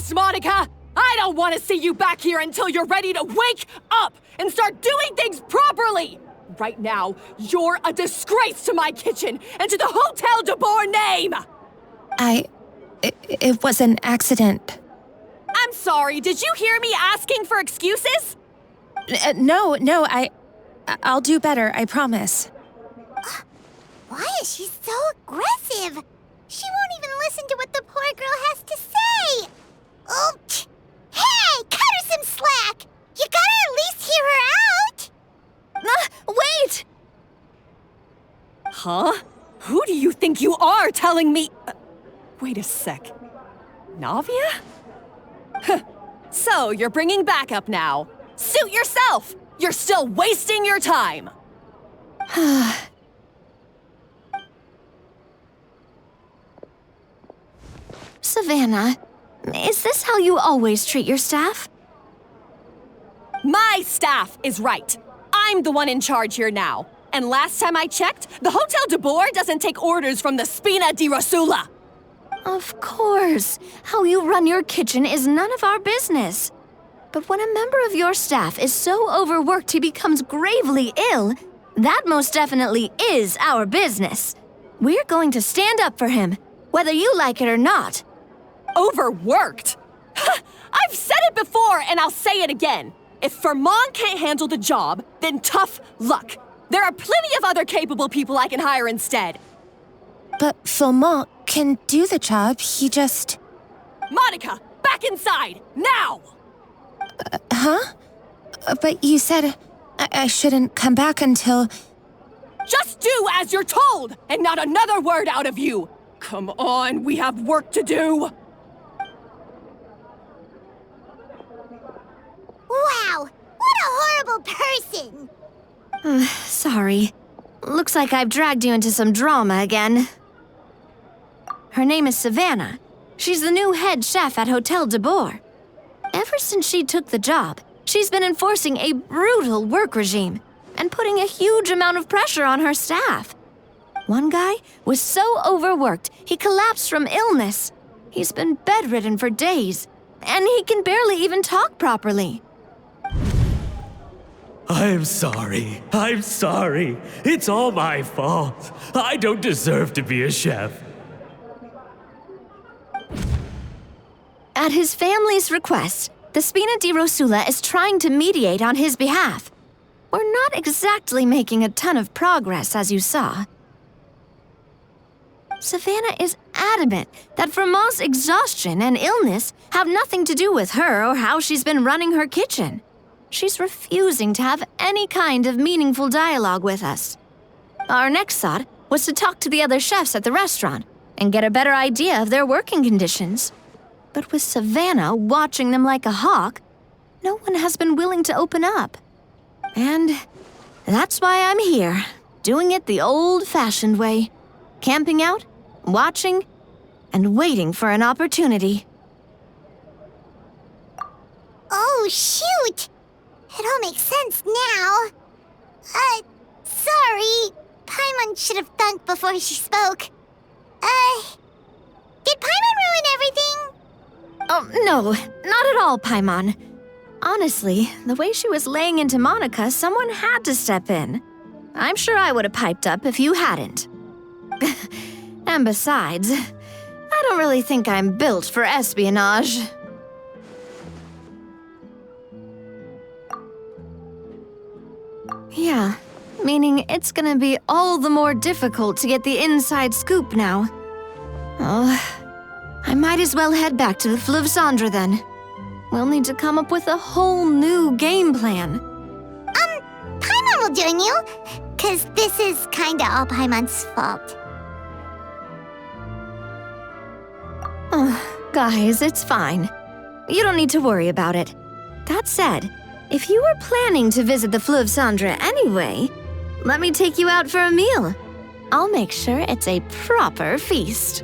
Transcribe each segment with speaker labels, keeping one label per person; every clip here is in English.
Speaker 1: fast, Monica! I don't want to see you back here until you're ready to wake up and start doing things properly! Right now, you're a disgrace to my kitchen and to the Hotel Debord name!
Speaker 2: It was an accident.
Speaker 1: I'm sorry, did you hear me asking for excuses?
Speaker 2: No, I'll do better, I promise.
Speaker 3: Why is she so aggressive? She won't even listen to what the poor girl has to say. Oh, hey, cut her some slack. You gotta at least hear her out.
Speaker 2: Wait!
Speaker 1: Huh? Who do you think you are telling me? Wait a sec. Navia? So, you're bringing backup now. Suit yourself! You're still wasting your time!
Speaker 4: Savanna, is this how you always treat your staff?
Speaker 1: My staff is right. I'm the one in charge here now. And last time I checked, the Hotel Debord doesn't take orders from the Spina di Rosula.
Speaker 4: Of course. How you run your kitchen is none of our business. But when a member of your staff is so overworked he becomes gravely ill, that most definitely is our business. We're going to stand up for him, whether you like it or not.
Speaker 1: Overworked? I've said it before and I'll say it again. If Fermont can't handle the job, then tough luck. There are plenty of other capable people I can hire instead.
Speaker 2: But Fermont can do the job, he just...
Speaker 1: Monica, back inside, now!
Speaker 2: Huh? But you said I shouldn't come back until...
Speaker 1: Just do as you're told, and not another word out of you! Come on, we have work to do!
Speaker 3: Wow, what a horrible person!
Speaker 4: Sorry. Looks like I've dragged you into some drama again. Her name is Savanna. She's the new head chef at Hotel Debord. Ever since she took the job, she's been enforcing a brutal work regime and putting a huge amount of pressure on her staff. One guy was so overworked, he collapsed from illness. He's been bedridden for days, and he can barely even talk properly.
Speaker 5: I'm sorry. It's all my fault. I don't deserve to be a chef.
Speaker 4: At his family's request, the Spina di Rosula is trying to mediate on his behalf. We're not exactly making a ton of progress, as you saw. Savanna is adamant that Fermont's exhaustion and illness have nothing to do with her or how she's been running her kitchen. She's refusing to have any kind of meaningful dialogue with us. Our next thought was to talk to the other chefs at the restaurant and get a better idea of their working conditions. But with Savanna watching them like a hawk, no one has been willing to open up. And that's why I'm here, doing it the old-fashioned way. Camping out, watching, and waiting for an opportunity.
Speaker 3: Oh, shoot! It all makes sense now. Sorry. Paimon should have thunk before she spoke. Did Paimon ruin everything?
Speaker 4: Oh, no, not at all, Paimon. Honestly, the way she was laying into Monica, someone had to step in. I'm sure I would have piped up if you hadn't. And besides, I don't really think I'm built for espionage. Yeah, meaning it's gonna be all the more difficult to get the inside scoop now. Oh, I might as well head back to the Fleuve Cendre then. We'll need to come up with a whole new game plan.
Speaker 3: Paimon will join you, 'cause this is kinda all Paimon's fault.
Speaker 4: Oh, guys, it's fine. You don't need to worry about it. That said, if you were planning to visit the Fleuve Cendre anyway, let me take you out for a meal. I'll make sure it's a proper feast.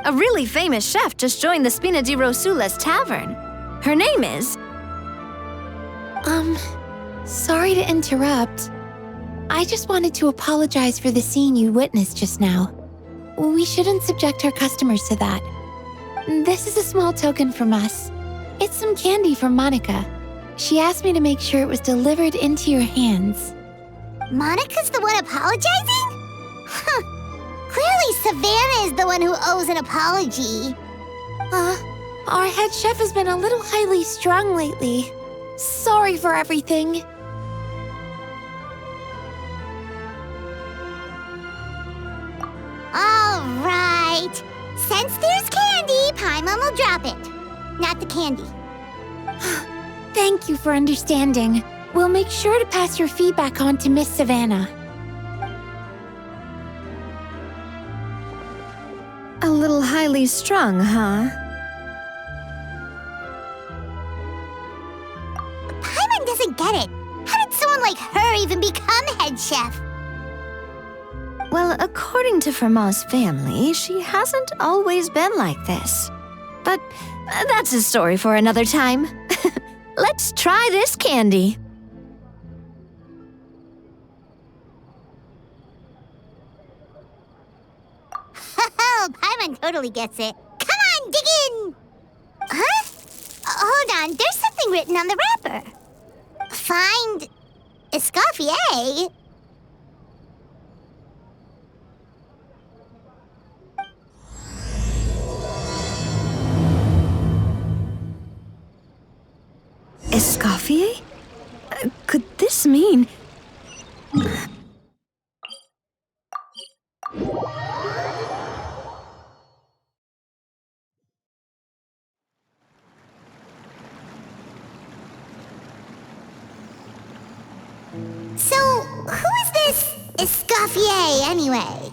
Speaker 4: A really famous chef just joined the Spina di Rosula's tavern. Her name is...
Speaker 2: Sorry to interrupt. I just wanted to apologize for the scene you witnessed just now. We shouldn't subject our customers to that. This is a small token from us. It's some candy from Monica. She asked me to make sure it was delivered into your hands.
Speaker 3: Monica's the one apologizing? Huh. Clearly Savanna is the one who owes an apology.
Speaker 2: Our head chef has been a little highly strung lately. Sorry for everything.
Speaker 3: All right. Since there's candy, Paimon will drop it. Not the candy.
Speaker 2: Thank you for understanding. We'll make sure to pass your feedback on to Miss Savanna.
Speaker 4: A little highly strung, huh?
Speaker 3: Paimon doesn't get it. How did someone like her even become head chef?
Speaker 4: Well, according to Fermat's family, she hasn't always been like this. But that's a story for another time. Let's try this candy.
Speaker 3: Oh, Paimon totally gets it. Come on, dig in! Huh? Hold on, there's something written on the wrapper. Find Escoffier?
Speaker 4: Escoffier? Could this mean...
Speaker 3: So, who is this Escoffier, anyway?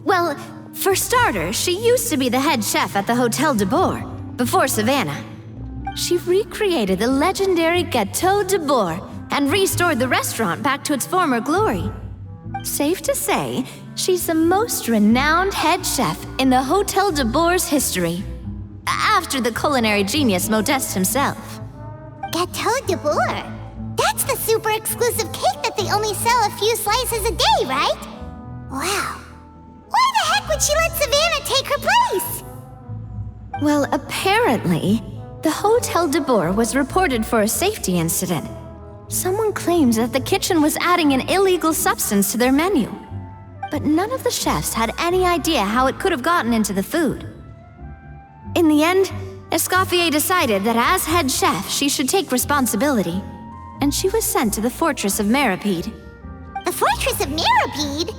Speaker 4: Well, for starters, she used to be the head chef at the Hotel Debord, before Savanna. She recreated the legendary Gâteau Debord and restored the restaurant back to its former glory. Safe to say, she's the most renowned head chef in the Hotel Debord's history, after the culinary genius Modeste himself.
Speaker 3: Gâteau Debord? That's the super exclusive cake that they only sell a few slices a day, right? Wow. Why the heck would she let Savanna take her place?
Speaker 4: Well, apparently, the Hotel Debord was reported for a safety incident. Someone claims that the kitchen was adding an illegal substance to their menu. But none of the chefs had any idea how it could have gotten into the food. In the end, Escoffier decided that as head chef, she should take responsibility. And she was sent to the Fortress of Meripede.
Speaker 3: The Fortress of Meripede?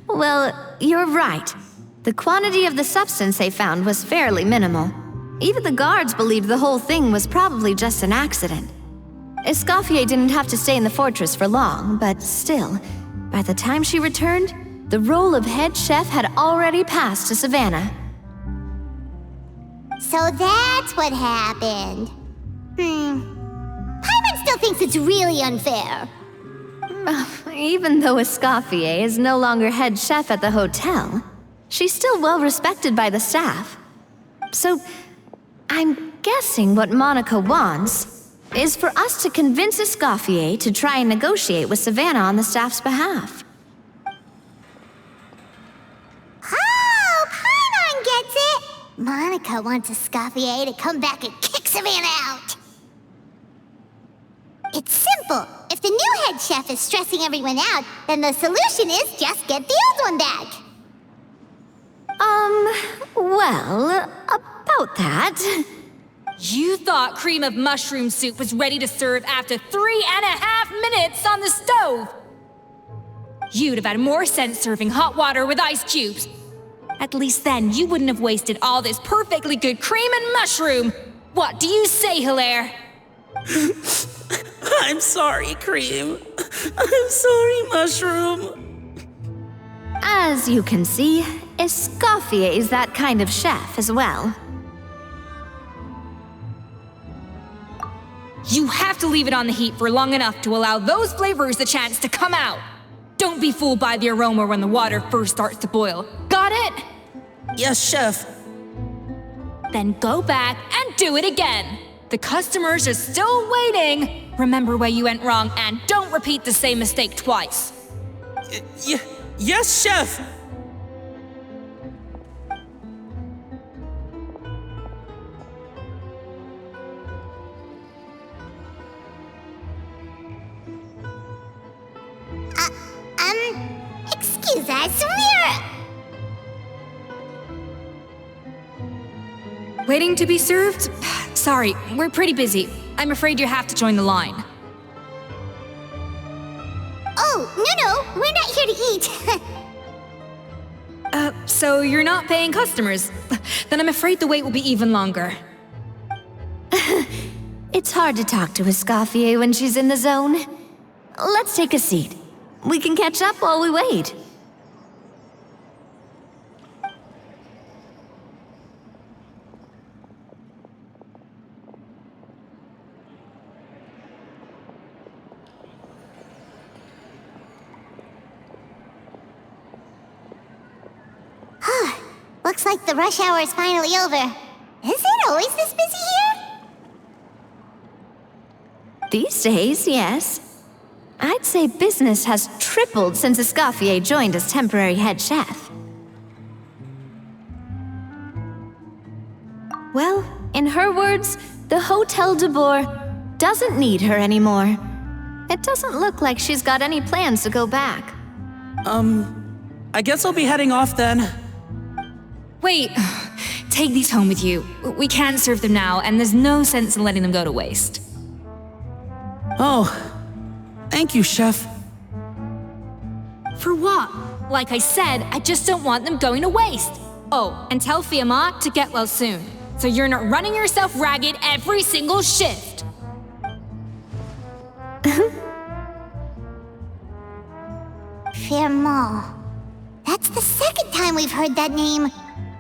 Speaker 4: Well, you're right. The quantity of the substance they found was fairly minimal. Even the guards believed the whole thing was probably just an accident. Escoffier didn't have to stay in the fortress for long, but still, by the time she returned, the role of head chef had already passed to Savanna.
Speaker 3: So that's what happened. Paimon still thinks it's really unfair.
Speaker 4: Even though Escoffier is no longer head chef at the hotel, she's still well respected by the staff. So, I'm guessing what Monica wants is for us to convince Escoffier to try and negotiate with Savanna on the staff's behalf.
Speaker 3: Oh, Paimon gets it! Monica wants Escoffier to come back and kick Savanna out. It's simple. If the new head chef is stressing everyone out, then the solution is just get the old one back.
Speaker 4: Well, about that...
Speaker 6: You thought cream of mushroom soup was ready to serve after 3.5 minutes on the stove. You'd have had more sense serving hot water with ice cubes. At least then you wouldn't have wasted all this perfectly good cream and mushroom. What do you say, Hilaire?
Speaker 7: I'm sorry, Cream. I'm sorry, Mushroom.
Speaker 4: As you can see, Escoffier is that kind of chef as well.
Speaker 6: You have to leave it on the heat for long enough to allow those flavors the chance to come out. Don't be fooled by the aroma when the water first starts to boil. Got it?
Speaker 7: Yes, Chef.
Speaker 6: Then go back and do it again. The customers are still waiting. Remember where you went wrong and don't repeat the same mistake twice.
Speaker 7: Yes, Chef!
Speaker 3: Excuse us,
Speaker 6: Waiting to be served? Sorry, we're pretty busy. I'm afraid you have to join the line.
Speaker 3: Oh, no, we're not here to eat.
Speaker 6: So you're not paying customers? Then I'm afraid the wait will be even longer.
Speaker 4: It's hard to talk to Escoffier when she's in the zone. Let's take a seat. We can catch up while we wait.
Speaker 3: Looks like the rush hour is finally over. Is it always this busy here?
Speaker 4: These days, yes. I'd say business has tripled since Escoffier joined as temporary head chef. Well, in her words, the Hotel Debord doesn't need her anymore. It doesn't look like she's got any plans to go back.
Speaker 7: I guess I'll be heading off then.
Speaker 6: Wait, take these home with you. We can't serve them now, and there's no sense in letting them go to waste.
Speaker 7: Oh, thank you, Chef.
Speaker 6: For what? Like I said, I just don't want them going to waste. Oh, and tell Fiamma to get well soon, so you're not running yourself ragged every single shift.
Speaker 3: Fiamma. That's the second time we've heard that name.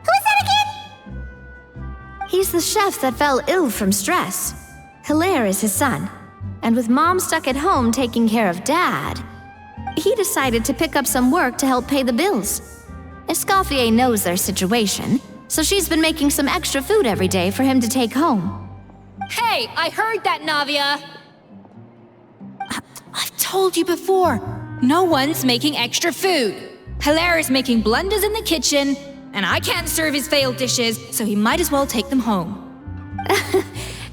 Speaker 3: Who is that again?
Speaker 4: He's the chef that fell ill from stress. Hilaire is his son. And with Mom stuck at home taking care of Dad, he decided to pick up some work to help pay the bills. Escoffier knows their situation, so she's been making some extra food every day for him to take home.
Speaker 6: Hey, I heard that, Navia! I've told you before, no one's making extra food. Hilaire is making blunders in the kitchen, and I can't serve his failed dishes, so he might as well take them home.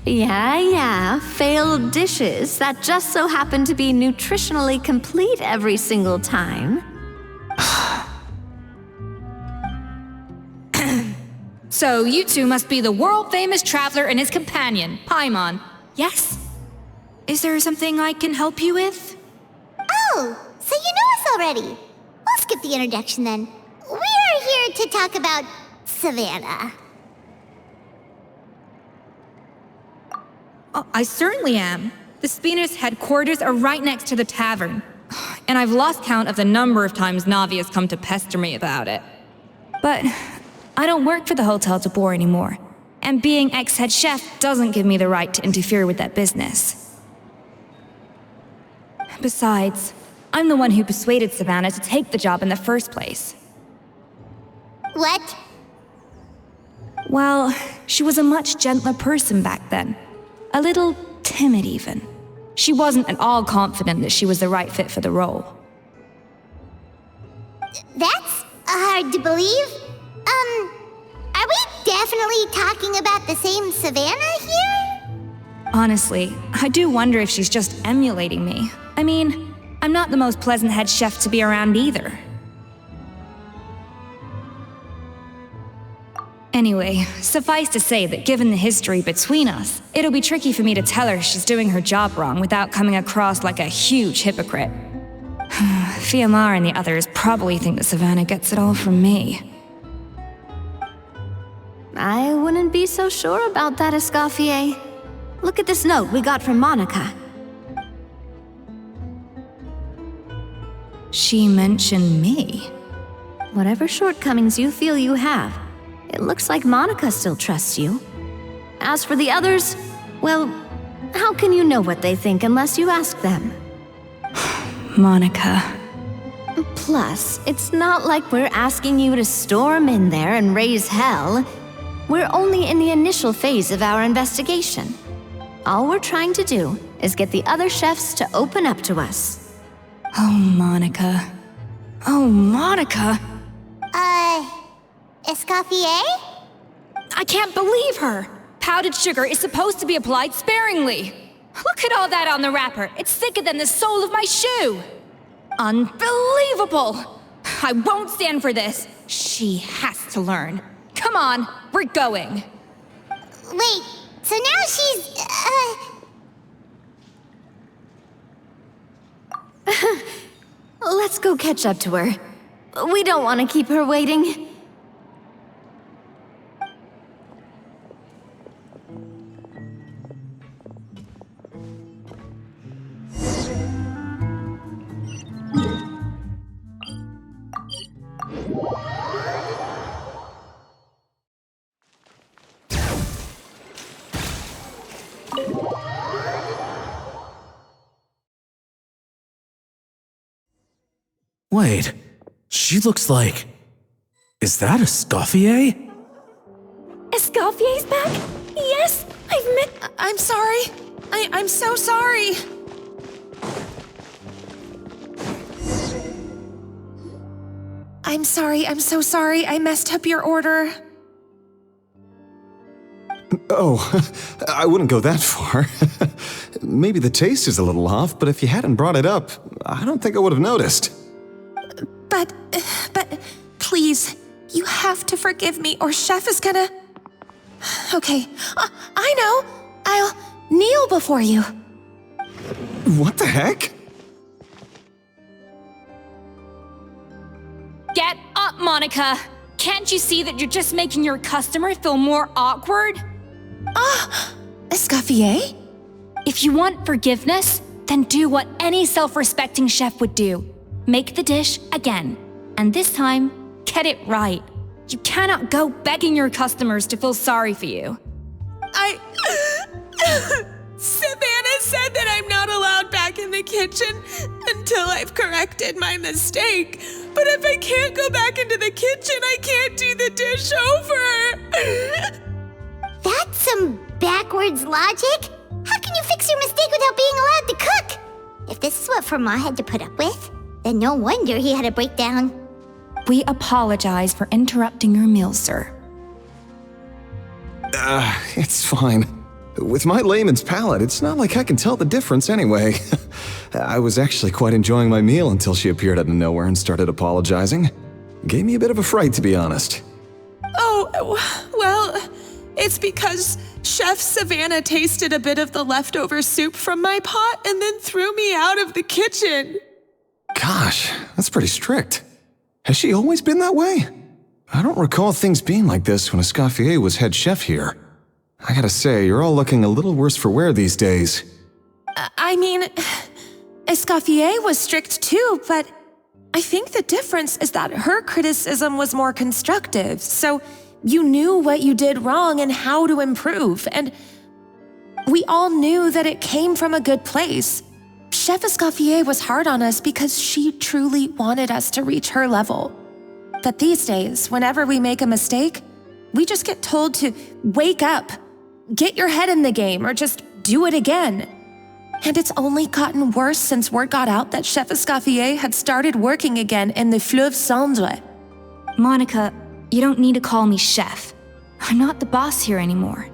Speaker 4: Yeah, failed dishes that just so happen to be nutritionally complete every single time.
Speaker 6: So you two must be the world-famous traveler and his companion, Paimon. Yes? Is there something I can help you with?
Speaker 3: Oh, so you know us already. We'll skip the introduction then. We're here to talk about Savanna.
Speaker 6: Oh, I certainly am. The Spina's headquarters are right next to the tavern. And I've lost count of the number of times Navia's come to pester me about it. But I don't work for the Hotel Debord anymore. And being ex-head chef doesn't give me the right to interfere with that business. Besides, I'm the one who persuaded Savanna to take the job in the first place.
Speaker 3: What?
Speaker 6: Well, she was a much gentler person back then. A little timid, even. She wasn't at all confident that she was the right fit for the role.
Speaker 3: That's hard to believe. Are we definitely talking about the same Savanna here?
Speaker 6: Honestly, I do wonder if she's just emulating me. I mean, I'm not the most pleasant head chef to be around either. Anyway, suffice to say that given the history between us, it'll be tricky for me to tell her she's doing her job wrong without coming across like a huge hypocrite. Fiamma and the others probably think that Savanna gets it all from me.
Speaker 4: I wouldn't be so sure about that, Escoffier. Look at this note we got from Monica.
Speaker 6: She mentioned me.
Speaker 4: Whatever shortcomings you feel you have, it looks like Monica still trusts you. As for the others, well, how can you know what they think unless you ask them?
Speaker 6: Monica.
Speaker 4: Plus, it's not like we're asking you to storm in there and raise hell. We're only in the initial phase of our investigation. All we're trying to do is get the other chefs to open up to us.
Speaker 6: Oh, Monica.
Speaker 4: Oh, Monica.
Speaker 3: Escoffier?
Speaker 6: I can't believe her! Powdered sugar is supposed to be applied sparingly. Look at all that on the wrapper. It's thicker than the sole of my shoe. Unbelievable! I won't stand for this. She has to learn. Come on, we're going.
Speaker 3: Wait, so now she's,
Speaker 4: Let's go catch up to her. We don't want to keep her waiting.
Speaker 5: Wait, she looks like... Is that Escoffier?
Speaker 6: Escoffier's back? Yes, I'm sorry. I'm so sorry. I'm sorry, I'm so sorry. I messed up your order.
Speaker 8: Oh, I wouldn't go that far. Maybe the taste is a little off, but if you hadn't brought it up, I don't think I would have noticed.
Speaker 6: But, please, you have to forgive me or Chef is gonna... Okay, I know. I'll kneel before you.
Speaker 8: What the heck?
Speaker 6: Get up, Monica. Can't you see that you're just making your customer feel more awkward?
Speaker 9: Escoffier?
Speaker 6: If you want forgiveness, then do what any self-respecting chef would do. Make the dish again. And this time, get it right. You cannot go begging your customers to feel sorry for you.
Speaker 9: Savanna said that I'm not allowed back in the kitchen until I've corrected my mistake. But if I can't go back into the kitchen, I can't do the dish over.
Speaker 3: That's some backwards logic. How can you fix your mistake without being allowed to cook? If this is what Fermat had to put up with, then no wonder he had a breakdown.
Speaker 6: We apologize for interrupting your meal, sir.
Speaker 8: It's fine. With my layman's palate, it's not like I can tell the difference anyway. I was actually quite enjoying my meal until she appeared out of nowhere and started apologizing. Gave me a bit of a fright, to be honest.
Speaker 9: Oh, well, it's because Chef Savanna tasted a bit of the leftover soup from my pot and then threw me out of the kitchen.
Speaker 8: Gosh, that's pretty strict. Has she always been that way? I don't recall things being like this when Escoffier was head chef here. I gotta say, you're all looking a little worse for wear these days.
Speaker 9: I mean, Escoffier was strict too, but I think the difference is that her criticism was more constructive, so you knew what you did wrong and how to improve, and we all knew that it came from a good place. Chef Escoffier was hard on us because she truly wanted us to reach her level. But these days, whenever we make a mistake, we just get told to wake up, get your head in the game, or just do it again. And it's only gotten worse since word got out that Chef Escoffier had started working again in the Fleuve Cendre.
Speaker 6: Monica, you don't need to call me chef. I'm not the boss here anymore.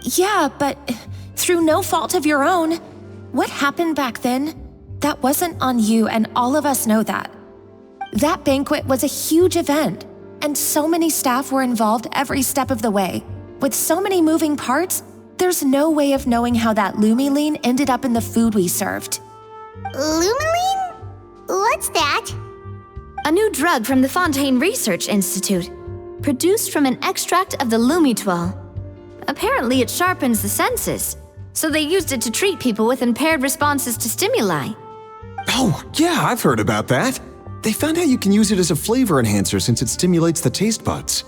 Speaker 9: Yeah, but through no fault of your own. What happened back then, that wasn't on you, and all of us know that. That banquet was a huge event, and so many staff were involved every step of the way. With so many moving parts, there's no way of knowing how that lumiline ended up in the food we served.
Speaker 3: Lumiline? What's that?
Speaker 4: A new drug from the Fontaine Research Institute, produced from an extract of the lumitoile. Apparently it sharpens the senses, so they used it to treat people with impaired responses to stimuli.
Speaker 8: Oh, yeah, I've heard about that. They found out you can use it as a flavor enhancer since it stimulates the taste buds.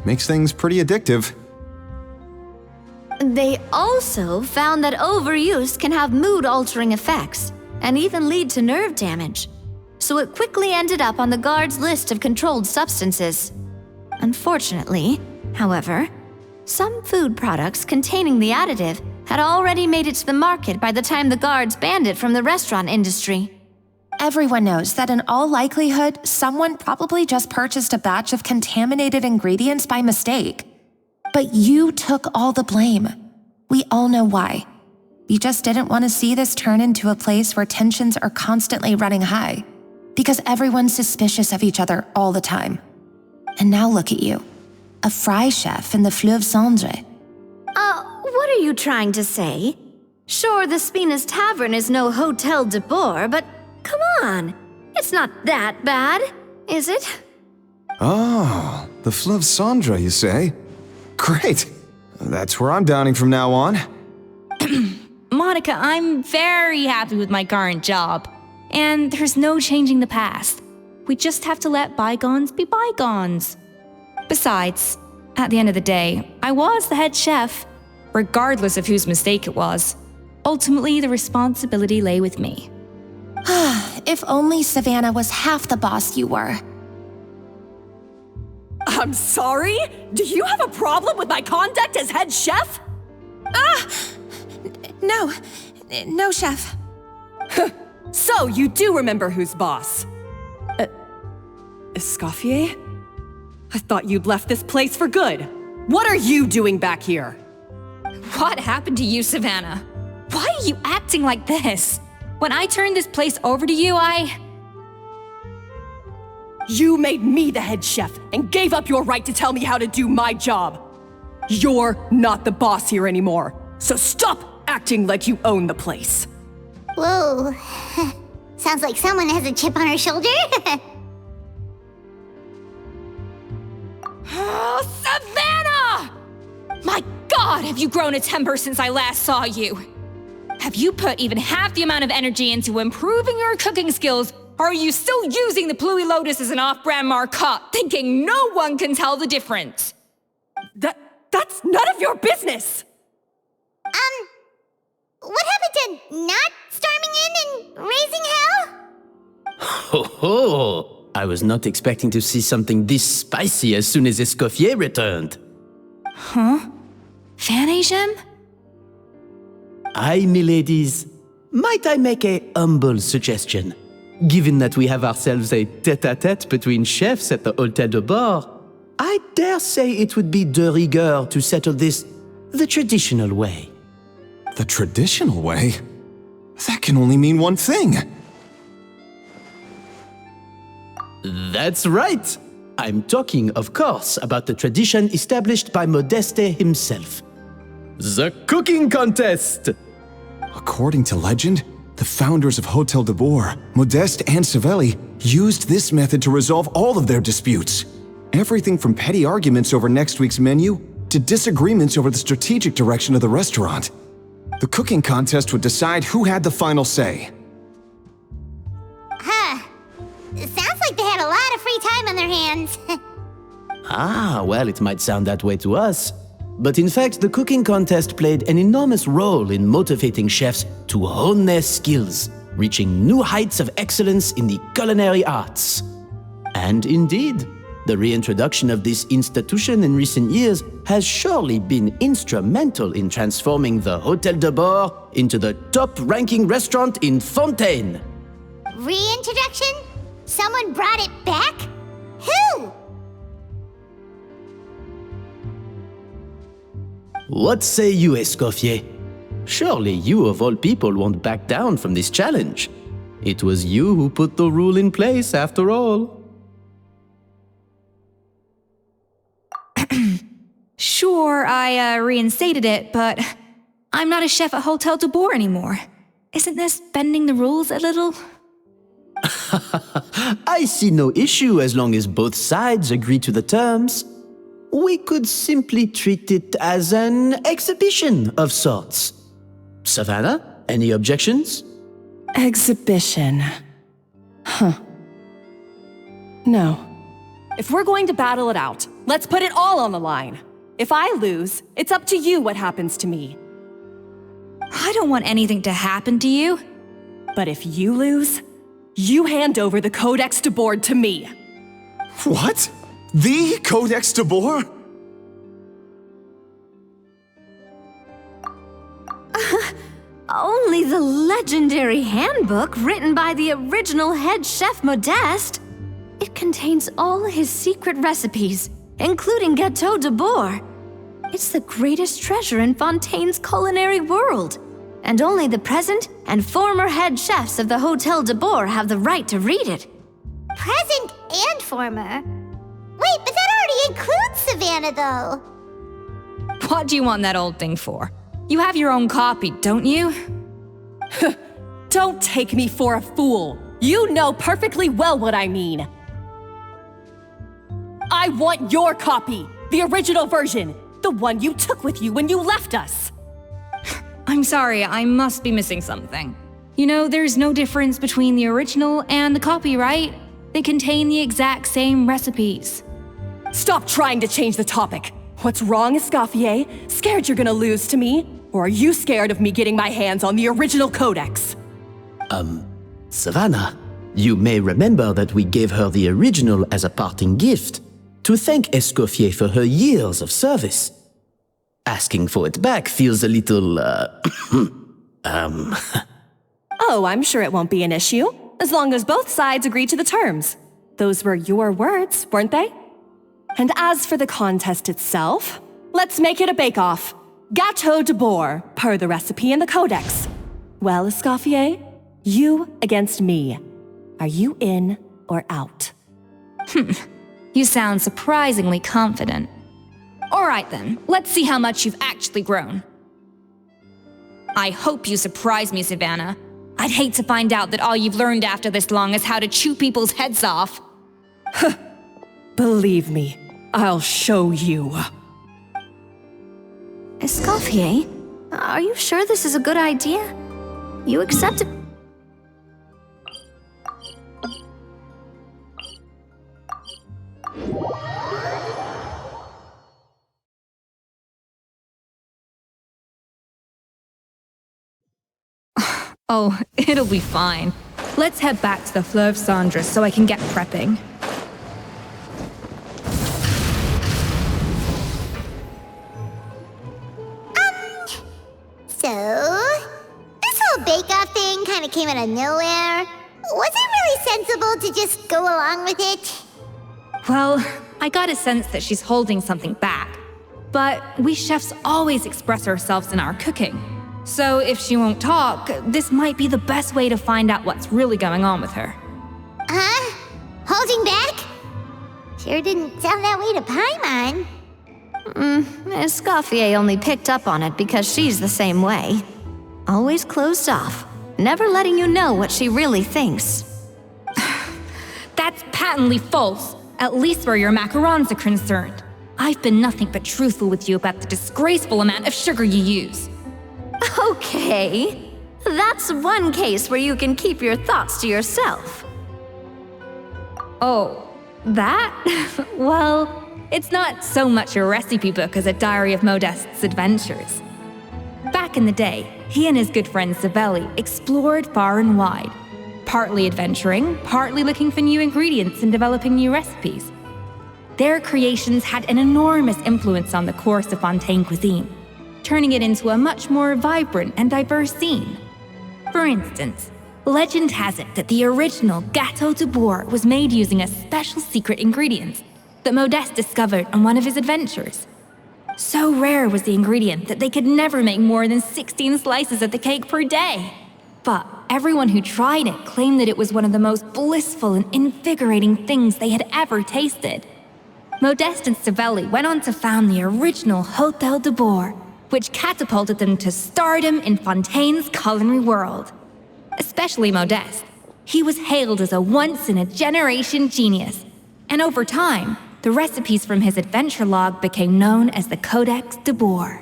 Speaker 8: Makes things pretty addictive.
Speaker 4: They also found that overuse can have mood-altering effects and even lead to nerve damage. So it quickly ended up on the guard's list of controlled substances. Unfortunately, however, some food products containing the additive had already made it to the market by the time the guards banned it from the restaurant industry.
Speaker 9: everyone knows that in all likelihood, someone probably just purchased a batch of contaminated ingredients by mistake. But you took all the blame. We all know why. You just didn't want to see this turn into a place where tensions are constantly running high, because everyone's suspicious of each other all the time. And now look at you, a fry chef in the Fleuve Cendre.
Speaker 4: What are you trying to say? Sure, the Spina's Tavern is no Hotel Debord, but come on, it's not that bad, is it?
Speaker 8: Oh, the Fleuve Cendre, you say? Great. That's where I'm dining from now on.
Speaker 6: Monica, I'm very happy with my current job. And there's no changing the past. We just have to let bygones be bygones. Besides, at the end of the day, I was the head chef, regardless of whose mistake it was. Ultimately, the responsibility lay with me.
Speaker 9: If only Savanna was half the boss you were.
Speaker 1: I'm sorry? Do you have a problem with my conduct as head chef?
Speaker 9: No, chef.
Speaker 1: So, you do remember who's boss? Escoffier? I thought you'd left this place for good. What are you doing back here?
Speaker 6: What happened to you, Savanna? Why are you acting like this? When I turned this place over to you,
Speaker 1: You made me the head chef and gave up your right to tell me how to do my job. You're not the boss here anymore, so stop acting like you own the place.
Speaker 3: Whoa. Sounds like someone has a chip on her shoulder.
Speaker 6: Oh, Savanna! My God, have you grown a temper since I last saw you? Have you put even half the amount of energy into improving your cooking skills, or are you still using the Pluie Lotus as an off-brand marcotte, thinking no one can tell the difference?
Speaker 1: That's none of your business!
Speaker 3: What happened to not storming in and raising hell?
Speaker 10: Ho ho! I was not expecting to see something this spicy as soon as Escoffier returned.
Speaker 6: Huh? Fanagem?
Speaker 10: Aye, miladies. Might I make a humble suggestion? Given that we have ourselves a tête-à-tête between chefs at the Hotel Debord, I dare say it would be de rigueur to settle this the traditional way.
Speaker 8: The traditional way? That can only mean one thing.
Speaker 10: That's right! I'm talking, of course, about the tradition established by Modeste himself. The cooking contest!
Speaker 8: According to legend, the founders of Hotel Debord, Modeste and Savelli, used this method to resolve all of their disputes. Everything from petty arguments over next week's menu to disagreements over the strategic direction of the restaurant. The cooking contest would decide who had the final say.
Speaker 3: It sounds like they had a lot of free time on their hands.
Speaker 10: Well, it might sound that way to us. But in fact, the cooking contest played an enormous role in motivating chefs to hone their skills, reaching new heights of excellence in the culinary arts. And indeed, the reintroduction of this institution in recent years has surely been instrumental in transforming the Hotel Debord into the top-ranking restaurant in Fontaine.
Speaker 3: Reintroduction? Someone brought it back? Who?
Speaker 10: What say you, Escoffier? Surely you of all people won't back down from this challenge. It was you who put the rule in place, after all.
Speaker 6: Sure, I reinstated it, but I'm not a chef at Hotel Debord anymore. Isn't this bending the rules a little?
Speaker 10: I see no issue as long as both sides agree to the terms. We could simply treat it as an exhibition of sorts. Savanna, any objections?
Speaker 1: Exhibition. Huh. No. If we're going to battle it out, let's put it all on the line. If I lose, it's up to you what happens to me.
Speaker 6: I don't want anything to happen to you.
Speaker 1: But if you lose, you hand over the Codex Debord to me.
Speaker 8: What? The Codex Debord?
Speaker 4: Only the legendary handbook written by the original head chef Modeste. It contains all his secret recipes, including Gâteau Debord. It's the greatest treasure in Fontaine's culinary world, and only the present and former head chefs of the Hotel Debord have the right to read it.
Speaker 3: Present and former? Wait, but that already includes Savanna, though.
Speaker 6: What do you want that old thing for? You have your own copy, don't you?
Speaker 1: Don't take me for a fool. You know perfectly well what I mean. I want your copy, the original version, the one you took with you when you left us.
Speaker 6: I'm sorry, I must be missing something. You know, there's no difference between the original and the copy, right? They contain the exact same recipes.
Speaker 1: Stop trying to change the topic. What's wrong, Escoffier? Scared you're gonna lose to me? Or are you scared of me getting my hands on the original codex?
Speaker 10: Savanna, you may remember that we gave her the original as a parting gift to thank Escoffier for her years of service. Asking for it back feels a little,
Speaker 1: Oh, I'm sure it won't be an issue, as long as both sides agree to the terms. Those were your words, weren't they? And as for the contest itself, let's make it a bake-off. Gâteau Debord, per the recipe in the codex. Well, Escoffier, you against me. Are you in or out?
Speaker 6: You sound surprisingly confident. All right then, let's see how much you've actually grown. I hope you surprise me, Savanna. I'd hate to find out that all you've learned after this long is how to chew people's heads off.
Speaker 1: Believe me, I'll show you.
Speaker 4: Escoffier, are you sure this is a good idea? You accepted...
Speaker 6: Oh, it'll be fine. Let's head back to the Fleuve Cendres so I can get prepping.
Speaker 3: So, this whole bake-off thing kind of came out of nowhere. Was it really sensible to just go along with it?
Speaker 6: Well, I got a sense that she's holding something back. But we chefs always express ourselves in our cooking. So if she won't talk, this might be the best way to find out what's really going on with her.
Speaker 3: Huh? Holding back? Sure didn't sound that way to Paimon.
Speaker 4: Escoffier only picked up on it because she's the same way. Always closed off, never letting you know what she really thinks.
Speaker 6: That's patently false, at least where your macarons are concerned. I've been nothing but truthful with you about the disgraceful amount of sugar you use.
Speaker 4: Okay, that's one case where you can keep your thoughts to yourself.
Speaker 6: Oh, that? Well, it's not so much a recipe book as a diary of Modeste's adventures. Back in the day, he and his good friend Savelli explored far and wide, partly adventuring, partly looking for new ingredients and developing new recipes. Their creations had an enormous influence on the course of Fontaine cuisine, turning it into a much more vibrant and diverse scene. For instance, legend has it that the original Gâteau Debord was made using a special secret ingredient that Modeste discovered on one of his adventures. So rare was the ingredient that they could never make more than 16 slices of the cake per day. But everyone who tried it claimed that it was one of the most blissful and invigorating things they had ever tasted. Modeste and Savelli went on to found the original Hotel Debord, which catapulted them to stardom in Fontaine's culinary world. Especially Modeste. He was hailed as a once-in-a-generation genius, and over time, the recipes from his adventure log became known as the Codex Debord.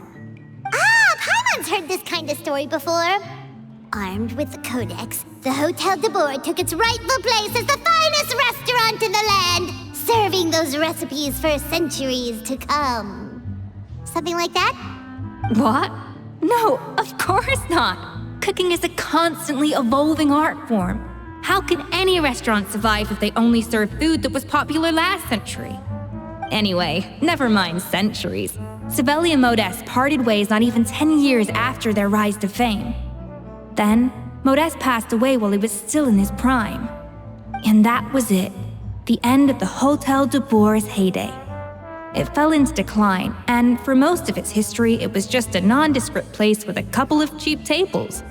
Speaker 3: Ah, Paimon's heard this kind of story before. Armed with the Codex, the Hotel Debord took its rightful place as the finest restaurant in the land, serving those recipes for centuries to come. Something like that?
Speaker 6: What? No, of course not. Cooking is a constantly evolving art form. How can any restaurant survive if they only serve food that was popular last century? Anyway, never mind centuries. Savelli and Modeste parted ways not even 10 years after their rise to fame. Then, Modeste passed away while he was still in his prime. And that was it. The end of the Hotel Debord's heyday. It fell into decline, and for most of its history, it was just a nondescript place with a couple of cheap tables.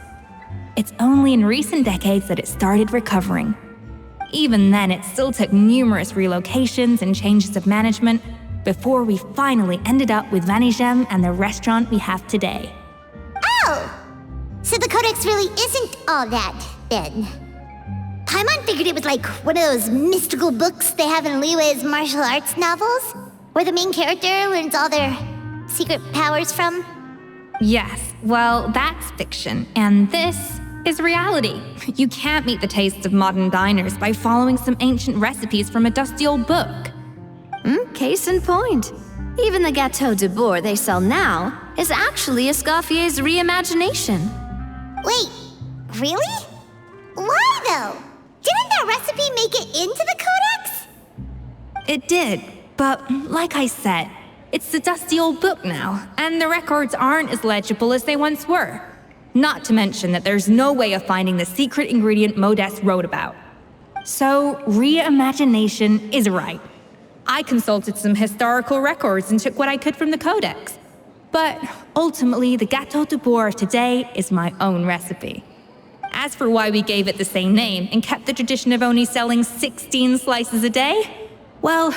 Speaker 6: It's only in recent decades that it started recovering. Even then, it still took numerous relocations and changes of management before we finally ended up with Vanigem and the restaurant we have today.
Speaker 3: Oh! So the Codex really isn't all that, then. Paimon figured it was like one of those mystical books they have in Liyue's martial arts novels, where the main character learns all their secret powers from.
Speaker 6: Yes, well, that's fiction, and this is reality. You can't meet the tastes of modern diners by following some ancient recipes from a dusty old book.
Speaker 4: Case in point. Even the Gâteau de Bord they sell now is actually Escoffier's reimagination.
Speaker 3: Wait, really? Why though? Didn't that recipe make it into the Codex?
Speaker 6: It did, but like I said, it's the dusty old book now, and the records aren't as legible as they once were. Not to mention that there's no way of finding the secret ingredient Modeste wrote about. So, reimagination is right. I consulted some historical records and took what I could from the Codex. But ultimately, the Gâteau de Bord of today is my own recipe. As for why we gave it the same name and kept the tradition of only selling 16 slices a day, well,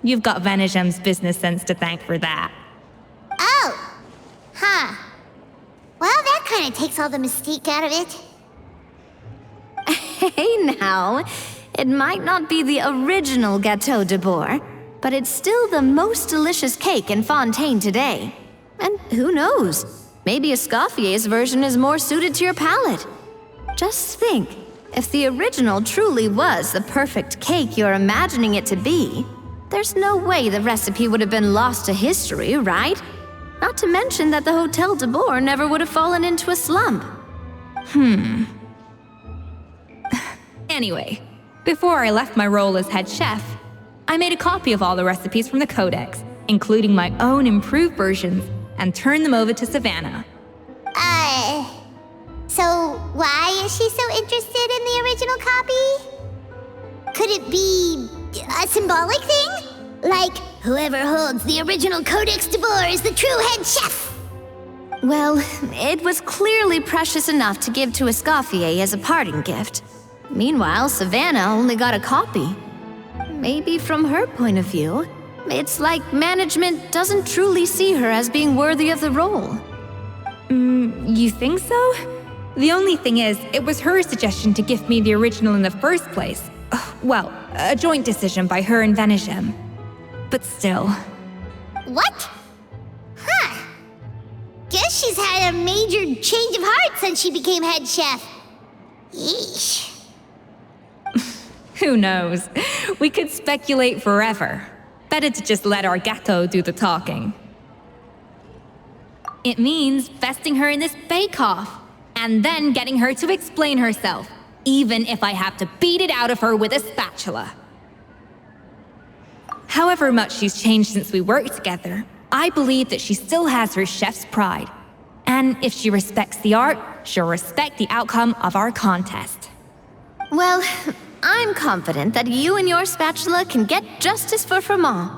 Speaker 6: you've got Vanigem's business sense to thank for that.
Speaker 3: Oh! Huh. Well, that kind of takes all the mystique out of it.
Speaker 4: Hey now, it might not be the original Gâteau de Bord, but it's still the most delicious cake in Fontaine today. And who knows, maybe Escoffier's version is more suited to your palate. Just think, if the original truly was the perfect cake you're imagining it to be, there's no way the recipe would have been lost to history, right? Not to mention that the Hotel Debord never would have fallen into a slump.
Speaker 6: Anyway, before I left my role as head chef, I made a copy of all the recipes from the Codex, including my own improved versions, and turned them over to Savanna.
Speaker 3: So why is she so interested in the original copy? Could it be a symbolic thing? Like, whoever holds the original Codex Debord is the true head chef?
Speaker 4: Well, it was clearly precious enough to give to Escoffier as a parting gift. Meanwhile, Savanna only got a copy. Maybe from her point of view, it's like management doesn't truly see her as being worthy of the role.
Speaker 6: You think so? The only thing is, it was her suggestion to gift me the original in the first place. Well, a joint decision by her and Vanigem. But still.
Speaker 3: What? Huh. Guess she's had a major change of heart since she became head chef. Yeesh.
Speaker 6: Who knows? We could speculate forever. Better to just let our gâteau do the talking. It means besting her in this bake-off, and then getting her to explain herself, even if I have to beat it out of her with a spatula. However much she's changed since we worked together, I believe that she still has her chef's pride. And if she respects the art, she'll respect the outcome of our contest.
Speaker 4: Well, I'm confident that you and your spatula can get justice for Froment.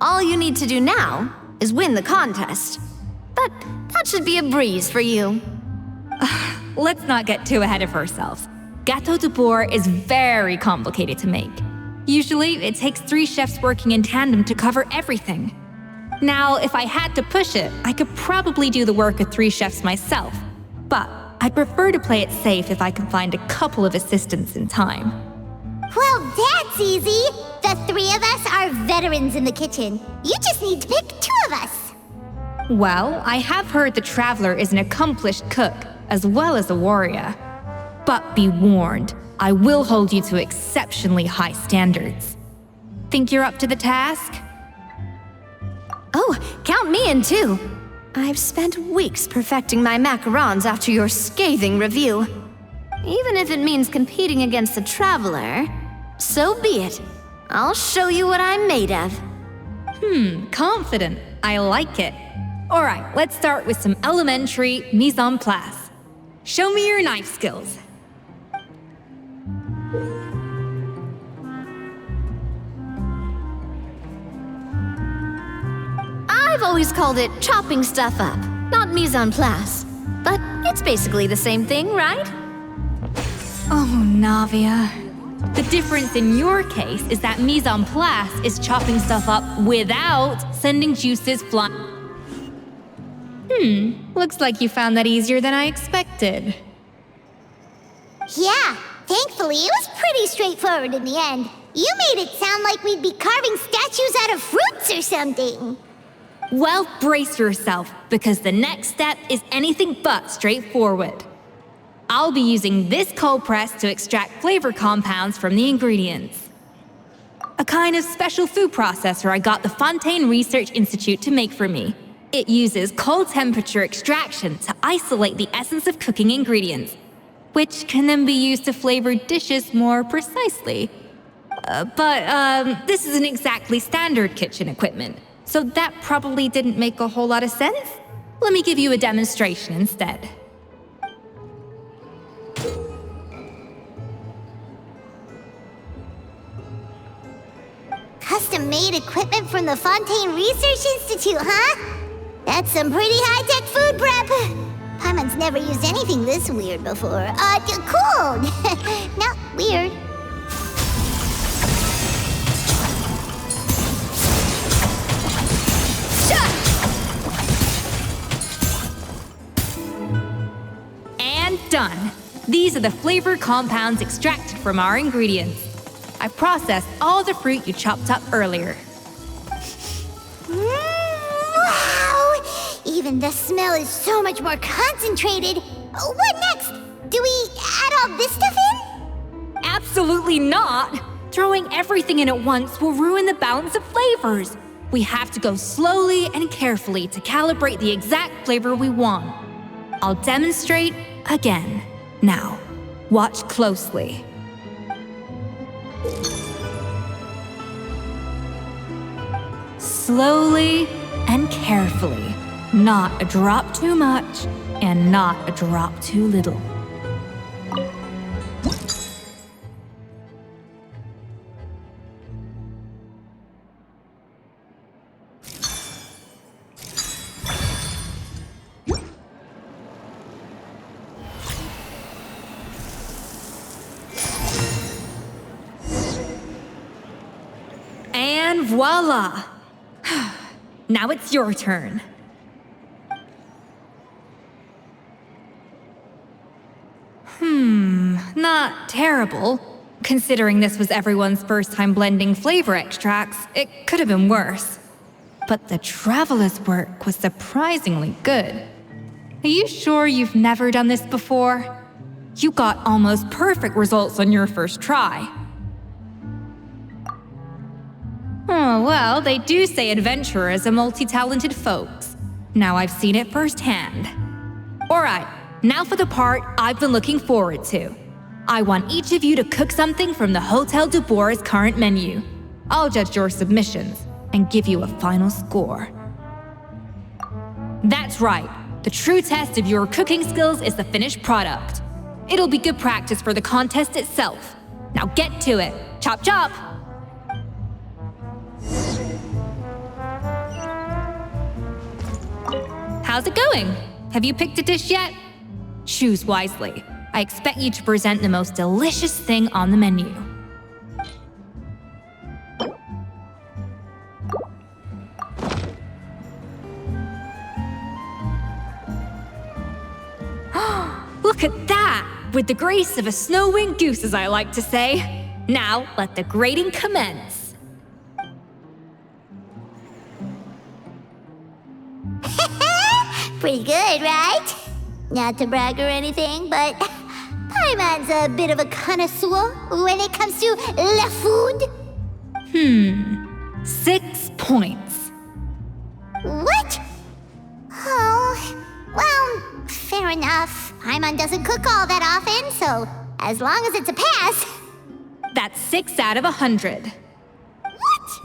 Speaker 4: All you need to do now is win the contest. But that should be a breeze for you.
Speaker 6: Let's not get too ahead of ourselves. Gâteau de Bord is very complicated to make. Usually, it takes 3 chefs working in tandem to cover everything. Now, if I had to push it, I could probably do the work of 3 chefs myself. But I'd prefer to play it safe if I can find a couple of assistants in time.
Speaker 3: Well, that's easy. The 3 of us are veterans in the kitchen. You just need to pick 2 of us.
Speaker 6: Well, I have heard the Traveler is an accomplished cook, as well as a warrior. But be warned, I will hold you to exceptionally high standards. Think you're up to the task?
Speaker 4: Oh, count me in too. I've spent weeks perfecting my macarons after your scathing review. Even if it means competing against the Traveler, so be it. I'll show you what I'm made of.
Speaker 6: Confident. I like it. Alright, let's start with some elementary mise en place. Show me your knife skills.
Speaker 4: I've always called it chopping stuff up, not mise en place. But it's basically the same thing, right?
Speaker 6: Oh, Navia. The difference in your case is that mise en place is chopping stuff up without sending juices flying. Looks like you found that easier than I expected.
Speaker 3: Yeah, thankfully it was pretty straightforward in the end. You made it sound like we'd be carving statues out of fruits or something.
Speaker 6: Well, brace yourself, because the next step is anything but straightforward. I'll be using this cold press to extract flavor compounds from the ingredients. A kind of special food processor I got the Fontaine Research Institute to make for me. It uses cold temperature extraction to isolate the essence of cooking ingredients, which can then be used to flavor dishes more precisely. But this isn't exactly standard kitchen equipment, so that probably didn't make a whole lot of sense. Let me give you a demonstration instead.
Speaker 3: Custom-made equipment from the Fontaine Research Institute, huh? That's some pretty high-tech food prep. Paimon's never used anything this weird before. Cool! No, weird.
Speaker 6: And done. These are the flavor compounds extracted from our ingredients. I processed all the fruit you chopped up earlier.
Speaker 3: Wow! Even the smell is so much more concentrated. What next? Do we add all this stuff in?
Speaker 6: Absolutely not! Throwing everything in at once will ruin the balance of flavors. We have to go slowly and carefully to calibrate the exact flavor we want. I'll demonstrate again. Now, watch closely. Slowly and carefully. Not a drop too much, and not a drop too little. And voila! Now it's your turn. Not terrible. Considering this was everyone's first time blending flavor extracts, it could have been worse. But the Traveler's work was surprisingly good. Are you sure you've never done this before? You got almost perfect results on your first try. Oh, well, they do say adventurers are multi-talented folks. Now I've seen it firsthand. All right, now for the part I've been looking forward to. I want each of you to cook something from the Hotel Debord's current menu. I'll judge your submissions and give you a final score. That's right. The true test of your cooking skills is the finished product. It'll be good practice for the contest itself. Now get to it. Chop chop! How's it going? Have you picked a dish yet? Choose wisely. I expect you to present the most delicious thing on the menu. Look at that! With the grace of a snow-winged goose, as I like to say. Now, let the grating commence.
Speaker 3: Pretty good, right? Not to brag or anything, but Paimon's a bit of a connoisseur when it comes to la food.
Speaker 6: 6 points.
Speaker 3: What? Oh, well, fair enough. Paimon doesn't cook all that often, so as long as it's a pass.
Speaker 6: That's 6 out of 100.
Speaker 3: What?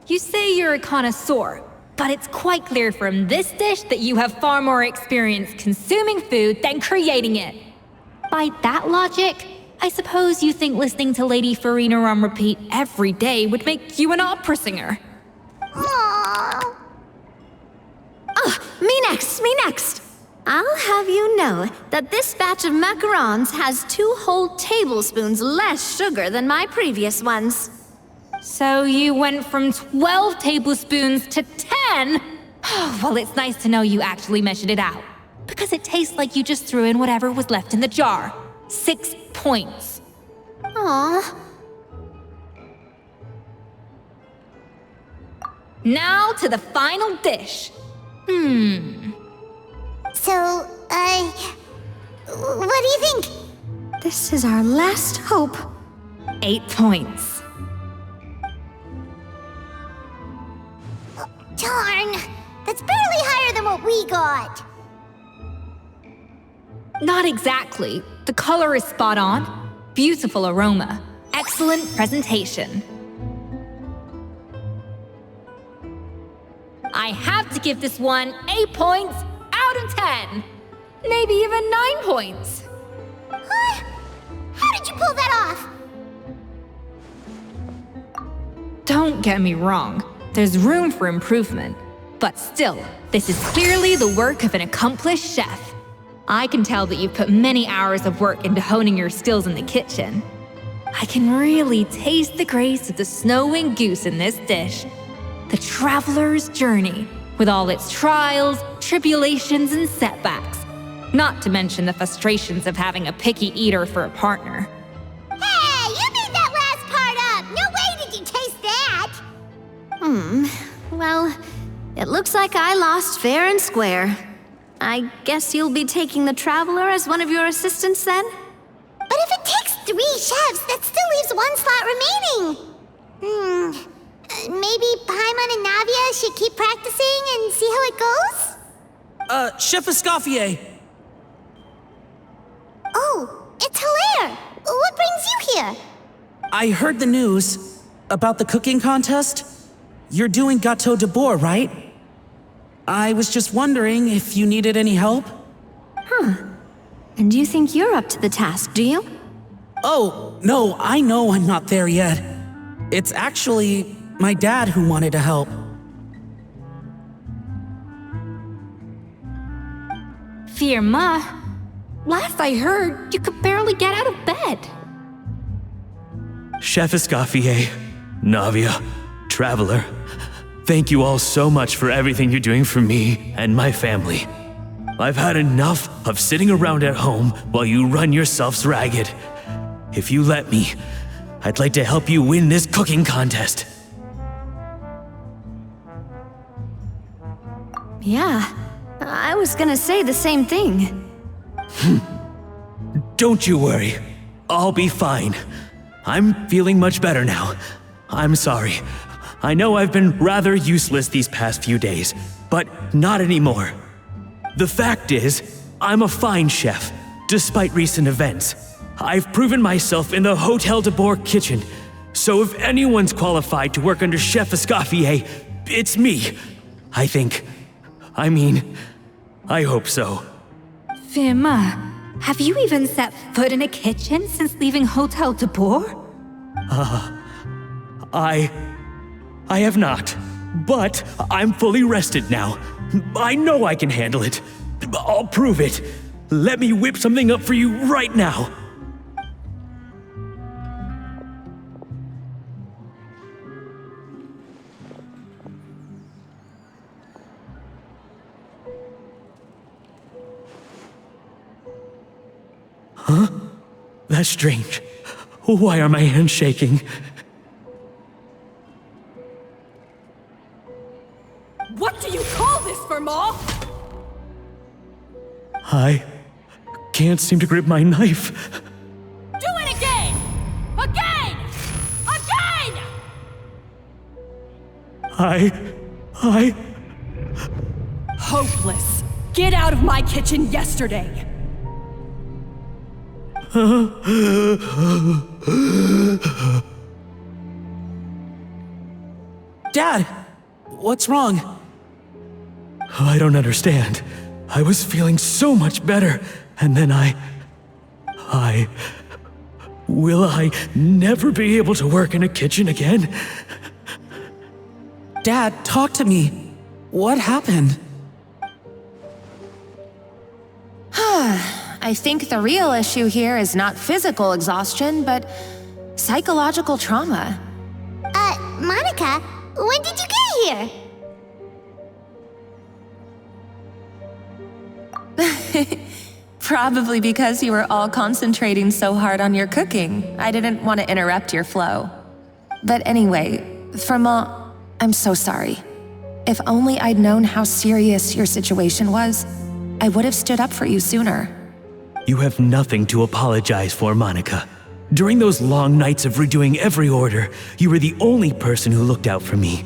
Speaker 6: You say you're a connoisseur. But it's quite clear from this dish that you have far more experience consuming food than creating it. By that logic, I suppose you think listening to Lady Farina on repeat every day would make you an opera singer.
Speaker 3: Aww.
Speaker 4: Me next. I'll have you know that this batch of macarons has 2 whole tablespoons less sugar than my previous ones.
Speaker 6: So you went from 12 tablespoons to 10? Well, it's nice to know you actually measured it out. Because it tastes like you just threw in whatever was left in the jar. 6 points.
Speaker 4: Aww.
Speaker 6: Now to the final dish.
Speaker 3: So, what do you think?
Speaker 4: This is our last hope.
Speaker 6: 8 points.
Speaker 3: Darn, that's barely higher than what we got.
Speaker 6: Not exactly. The color is spot on. Beautiful aroma. Excellent presentation. I have to give this one 8 points out of 10. Maybe even 9 points.
Speaker 3: Huh? How did you pull that off?
Speaker 6: Don't get me wrong. There's room for improvement. But still, this is clearly the work of an accomplished chef. I can tell that you've put many hours of work into honing your skills in the kitchen. I can really taste the grace of the snow-winged goose in this dish. The traveler's journey, with all its trials, tribulations, and setbacks. Not to mention the frustrations of having a picky eater for a partner.
Speaker 3: Hey, you made that last part up! No way did you taste that!
Speaker 4: Well, it looks like I lost fair and square. I guess you'll be taking the Traveler as one of your assistants then?
Speaker 3: But if it takes 3 chefs, that still leaves 1 slot remaining. Maybe Paimon and Navia should keep practicing and see how it goes?
Speaker 7: Chef Escoffier.
Speaker 3: Oh, it's Hilaire! What brings you here?
Speaker 7: I heard the news about the cooking contest. You're doing Gâteau Debord, right? I was just wondering if you needed any help?
Speaker 4: And you think you're up to the task, do you?
Speaker 7: Oh, no, I know I'm not there yet. It's actually my dad who wanted to help.
Speaker 6: Firma, last I heard, you could barely get out of bed.
Speaker 5: Chef Escoffier, Navia, Traveler, thank you all so much for everything you're doing for me and my family. I've had enough of sitting around at home while you run yourselves ragged. If you let me, I'd like to help you win this cooking contest.
Speaker 4: Yeah, I was gonna say the same thing.
Speaker 5: Don't you worry. I'll be fine. I'm feeling much better now. I'm sorry. I know I've been rather useless these past few days, but not anymore. The fact is, I'm a fine chef, despite recent events. I've proven myself in the Hotel Debord kitchen, so if anyone's qualified to work under Chef Escoffier, it's me. I think. I mean, I hope so.
Speaker 6: Firma, have you even set foot in a kitchen since leaving Hotel Debord?
Speaker 5: I have not, but I'm fully rested now. I know I can handle it. I'll prove it. Let me whip something up for you right now. Huh? That's strange. Why are my hands shaking?
Speaker 1: What do you call this, Verma?
Speaker 5: I can't seem to grip my knife.
Speaker 1: Do it again! Again! Again!
Speaker 5: I...
Speaker 1: Hopeless. Get out of my kitchen yesterday.
Speaker 7: Dad, what's wrong?
Speaker 5: I don't understand. I was feeling so much better, and then Will I never be able to work in a kitchen again?
Speaker 7: Dad, talk to me. What happened?
Speaker 9: I think the real issue here is not physical exhaustion, but psychological trauma.
Speaker 3: Monica, when did you get here?
Speaker 9: Probably because you were all concentrating so hard on your cooking. I didn't want to interrupt your flow. But anyway, Vermont, I'm so sorry. If only I'd known how serious your situation was, I would have stood up for you sooner.
Speaker 5: You have nothing to apologize for, Monica. During those long nights of redoing every order, you were the only person who looked out for me.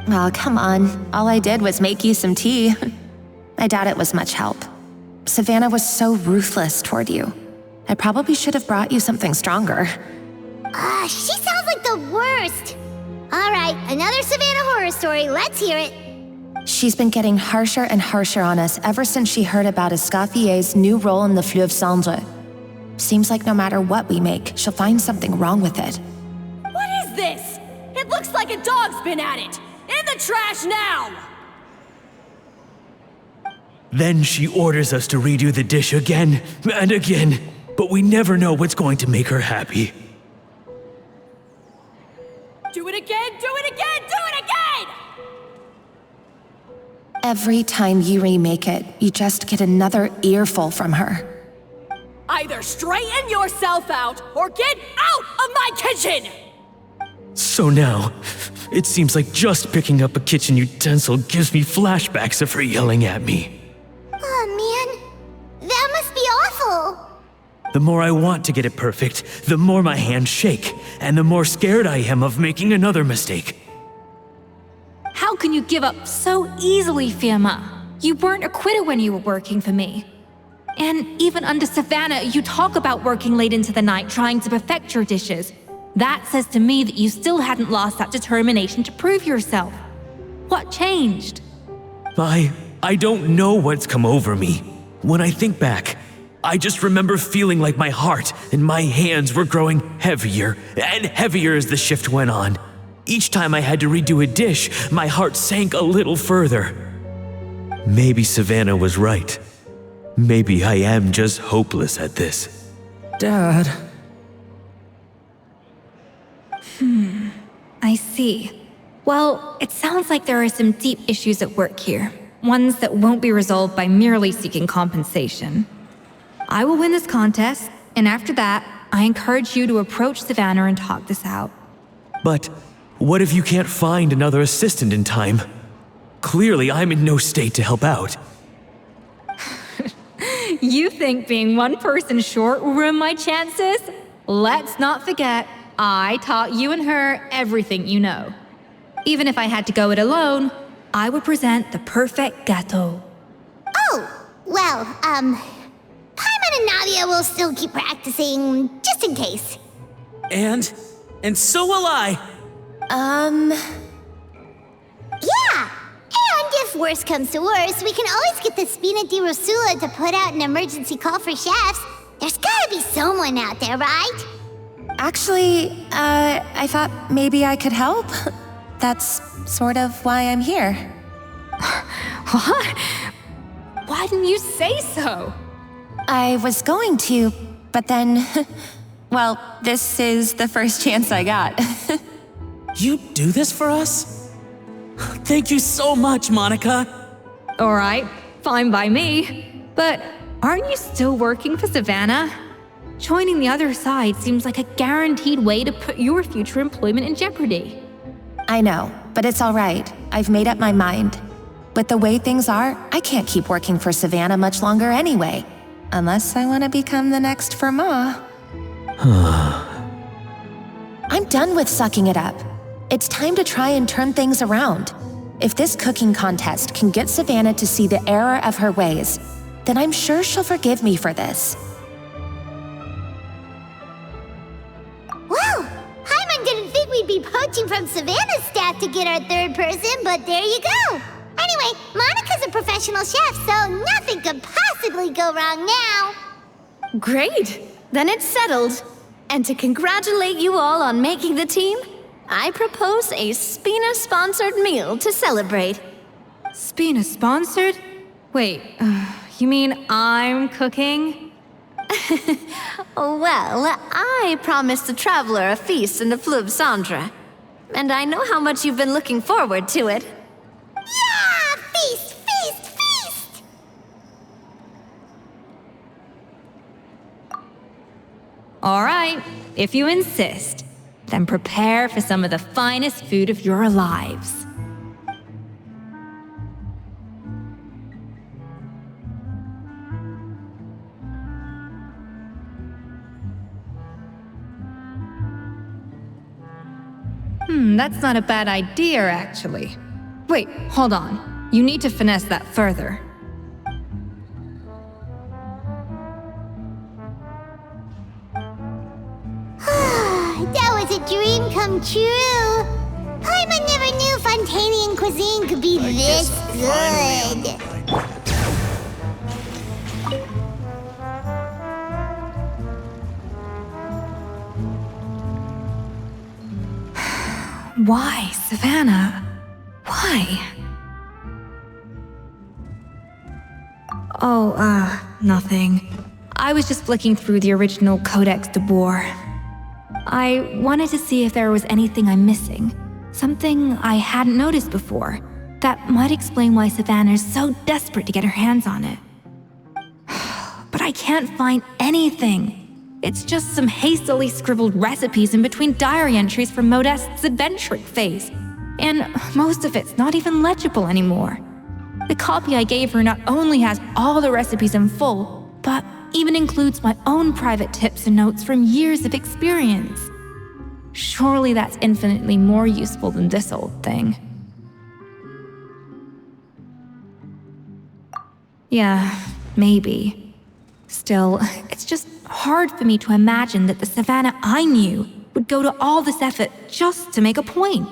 Speaker 9: Oh, come on. All I did was make you some tea. I doubt it was much help. Savanna was so ruthless toward you. I probably should have brought you something stronger.
Speaker 3: She sounds like the worst. All right, another Savanna horror story. Let's hear it.
Speaker 9: She's been getting harsher and harsher on us ever since she heard about Escoffier's new role in the Fleuve Cendre. Seems like no matter what we make, she'll find something wrong with it.
Speaker 1: What is this? It looks like a dog's been at it. In the trash now!
Speaker 5: Then she orders us to redo the dish again and again, but we never know what's going to make her happy.
Speaker 1: Do it again, do it again, do it again!
Speaker 9: Every time you remake it, you just get another earful from her.
Speaker 1: Either straighten yourself out or get out of my kitchen!
Speaker 5: So now, it seems like just picking up a kitchen utensil gives me flashbacks of her yelling at me.
Speaker 3: Oh man, that must be awful.
Speaker 5: The more I want to get it perfect, the more my hands shake, and the more scared I am of making another mistake.
Speaker 6: How can you give up so easily, Firma? You weren't a quitter when you were working for me. And even under Savanna, you talk about working late into the night trying to perfect your dishes. That says to me that you still hadn't lost that determination to prove yourself. What changed?
Speaker 5: I don't know what's come over me. When I think back, I just remember feeling like my heart and my hands were growing heavier and heavier as the shift went on. Each time I had to redo a dish, my heart sank a little further. Maybe Savanna was right. Maybe I am just hopeless at this.
Speaker 7: Dad.
Speaker 6: I see. Well, it sounds like there are some deep issues at work here. Ones that won't be resolved by merely seeking compensation. I will win this contest, and after that, I encourage you to approach Savanna and talk this out.
Speaker 5: But what if you can't find another assistant in time? Clearly, I'm in no state to help out.
Speaker 6: You think being one person short will ruin my chances? Let's not forget, I taught you and her everything you know. Even if I had to go it alone, I would present the perfect gâteau.
Speaker 3: Oh, well, Paimon and Navia will still keep practicing, just in case.
Speaker 7: And so will I.
Speaker 3: Yeah! And if worse comes to worse, we can always get the Spina di Rosula to put out an emergency call for chefs. There's gotta be someone out there, right?
Speaker 9: Actually, I thought maybe I could help. That's sort of why I'm here.
Speaker 6: What? Why didn't you say so?
Speaker 9: I was going to, but then... well, this is the first chance I got.
Speaker 7: You do this for us? Thank you so much, Monica.
Speaker 6: All right, fine by me. But aren't you still working for Savanna? Joining the other side seems like a guaranteed way to put your future employment in jeopardy.
Speaker 9: I know, but it's all right. I've made up my mind. With the way things are, I can't keep working for Savanna much longer anyway. Unless I want to become the next Firma. I'm done with sucking it up. It's time to try and turn things around. If this cooking contest can get Savanna to see the error of her ways, then I'm sure she'll forgive me for this.
Speaker 3: Well, Paimon didn't think we'd be poaching from Savannah's staff to get our third person, but there you go. Anyway, Monica's a professional chef, so nothing could possibly go wrong now.
Speaker 4: Great! Then it's settled. And to congratulate you all on making the team, I propose a Spina-sponsored meal to celebrate.
Speaker 6: Spina-sponsored? Wait, you mean I'm cooking?
Speaker 4: Well, I promised the traveler a feast in the Fleuve Cendre. And I know how much you've been looking forward to it.
Speaker 3: Yeah! Feast, feast, feast!
Speaker 6: All right, if you insist, then prepare for some of the finest food of your lives. That's not a bad idea, actually. Wait, hold on. You need to finesse that further.
Speaker 3: That was a dream come true. Paimon never knew Fontainian cuisine could be this good.
Speaker 6: Why, Savanna? Why? Oh, nothing. I was just flicking through the original Codex Debord. I wanted to see if there was anything I'm missing. Something I hadn't noticed before. That might explain why Savanna's so desperate to get her hands on it. But I can't find anything. It's just some hastily scribbled recipes in between diary entries from Modeste's adventuring phase. And most of it's not even legible anymore. The copy I gave her not only has all the recipes in full, but even includes my own private tips and notes from years of experience. Surely that's infinitely more useful than this old thing. Yeah, maybe. Still, it's just hard for me to imagine that the Savanna I knew would go to all this effort just to make a point.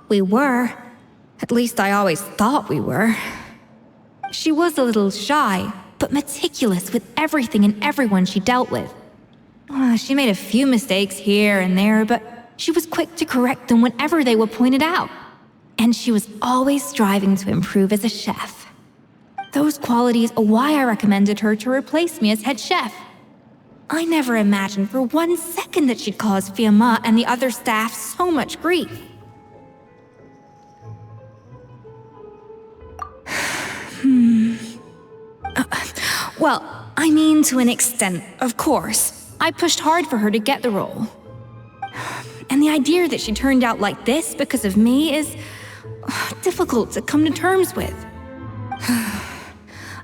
Speaker 6: We were. At least I always thought we were. She was a little shy, but meticulous with everything and everyone she dealt with. She made a few mistakes here and there, but she was quick to correct them whenever they were pointed out. And she was always striving to improve as a chef. Those qualities are why I recommended her to replace me as head chef. I never imagined for 1 second that she'd cause Fiamma and the other staff so much grief. Well, I mean to an extent, of course. I pushed hard for her to get the role. And the idea that she turned out like this because of me is difficult to come to terms with.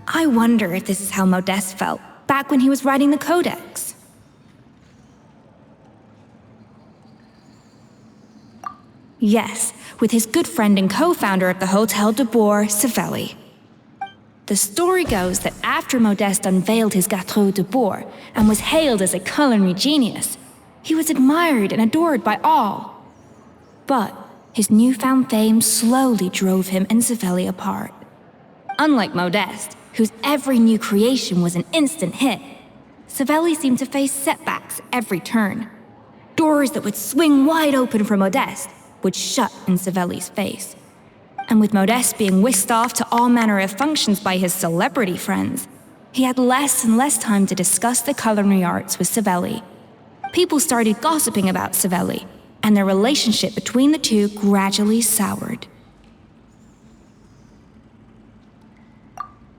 Speaker 6: I wonder if this is how Modeste felt back when he was writing the Codex. Yes, with his good friend and co-founder of the Hotel Debord, Savelli. The story goes that after Modeste unveiled his Gâteau Debord and was hailed as a culinary genius, he was admired and adored by all. But his newfound fame slowly drove him and Savelli apart. Unlike Modeste, whose every new creation was an instant hit, Savelli seemed to face setbacks every turn. Doors that would swing wide open for Modeste would shut in Savelli's face. And with Modeste being whisked off to all manner of functions by his celebrity friends, he had less and less time to discuss the culinary arts with Savelli. People started gossiping about Savelli, and their relationship between the two gradually soured.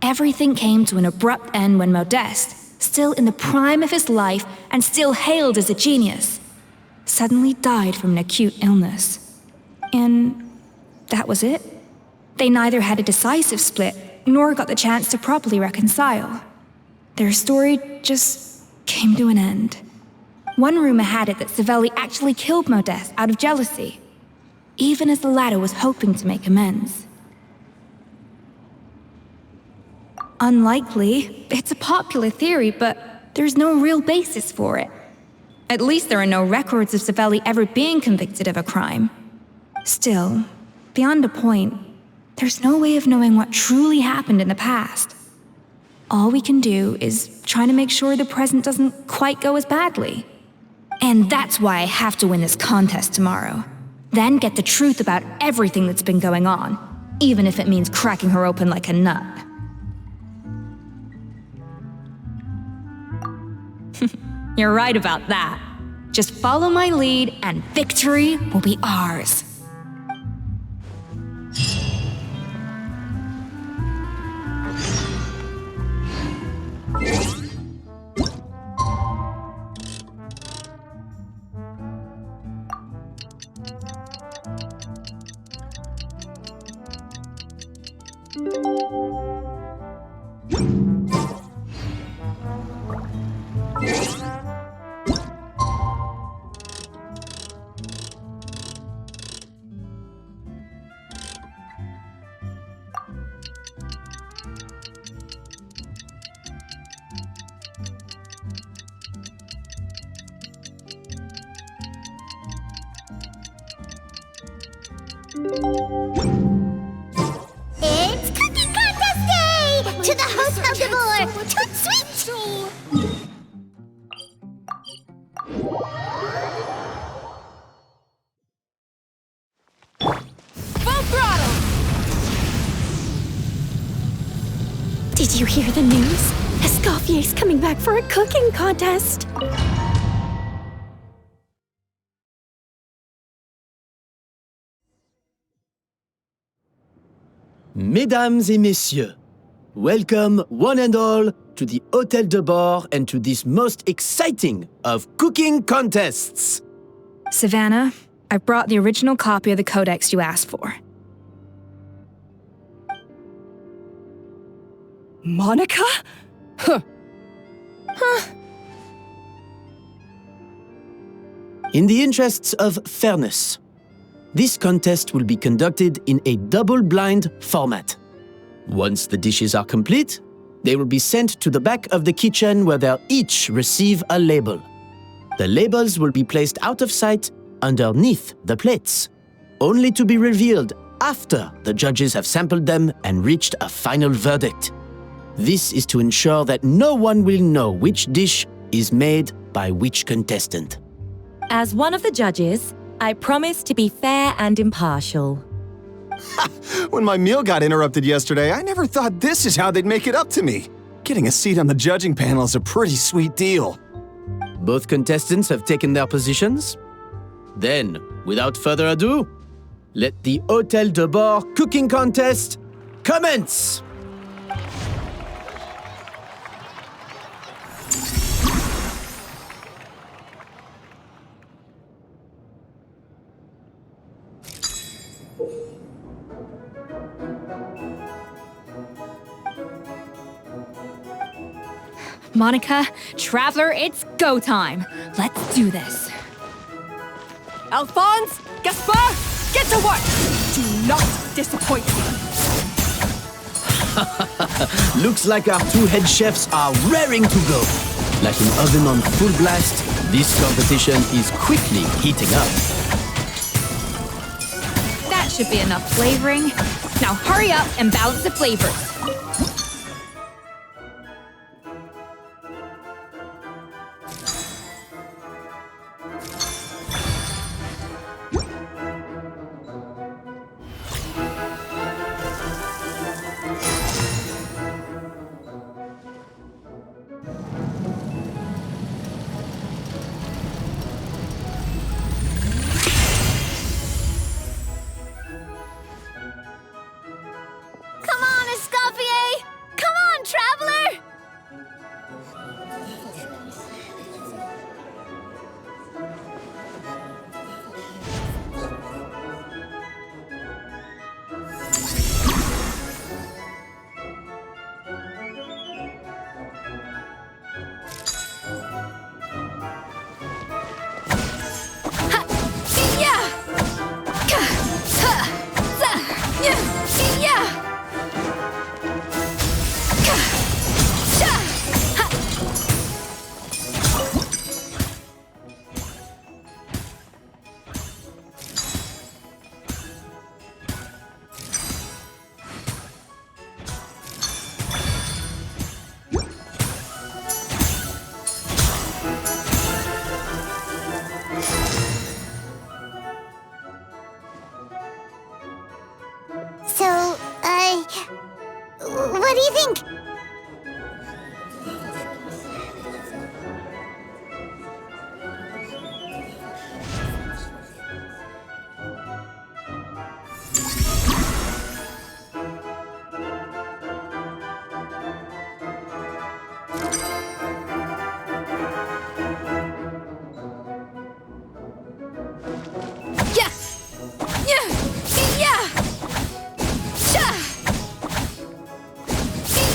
Speaker 6: Everything came to an abrupt end when Modeste, still in the prime of his life and still hailed as a genius, suddenly died from an acute illness. And that was it. They neither had a decisive split, nor got the chance to properly reconcile. Their story just came to an end. One rumor had it that Savelli actually killed Modeste out of jealousy, even as the latter was hoping to make amends. Unlikely. It's a popular theory, but there's no real basis for it. At least there are no records of Savelli ever being convicted of a crime. Still, Beyond a point, there's no way of knowing what truly happened in the past. All we can do is try to make sure the present doesn't quite go as badly. And that's why I have to win this contest tomorrow. Then get the truth about everything that's been going on, even if it means cracking her open like a nut. You're right about that. Just follow my lead and victory will be ours.
Speaker 3: It's Cooking Contest Day! To the Hotel Debord! Toot sweet!
Speaker 1: Full throttle!
Speaker 2: Did you hear the news? Escoffier's coming back for a cooking contest.
Speaker 10: Mesdames et messieurs, welcome one and all to the Hotel Debord and to this most exciting of cooking contests.
Speaker 6: Savanna, I brought the original copy of the codex you asked for.
Speaker 1: Monica? Huh.
Speaker 10: In the interests of fairness, this contest will be conducted in a double-blind format. Once the dishes are complete, they will be sent to the back of the kitchen where they'll each receive a label. The labels will be placed out of sight underneath the plates, only to be revealed after the judges have sampled them and reached a final verdict. This is to ensure that no one will know which dish is made by which contestant.
Speaker 11: As one of the judges, I promise to be fair and impartial.
Speaker 8: When my meal got interrupted yesterday, I never thought this is how they'd make it up to me. Getting a seat on the judging panel is a pretty sweet deal.
Speaker 10: Both contestants have taken their positions. Then, without further ado, let the Hotel Debord cooking contest commence!
Speaker 6: Monica, Traveler, it's go time. Let's do this.
Speaker 1: Alphonse, Gaspar, get to work! Do not disappoint me.
Speaker 10: Looks like our two head chefs are raring to go. Like an oven on full blast, this competition is quickly heating up.
Speaker 6: That should be enough flavoring. Now hurry up and balance the flavors.
Speaker 3: Come on, Escoffier! do you think?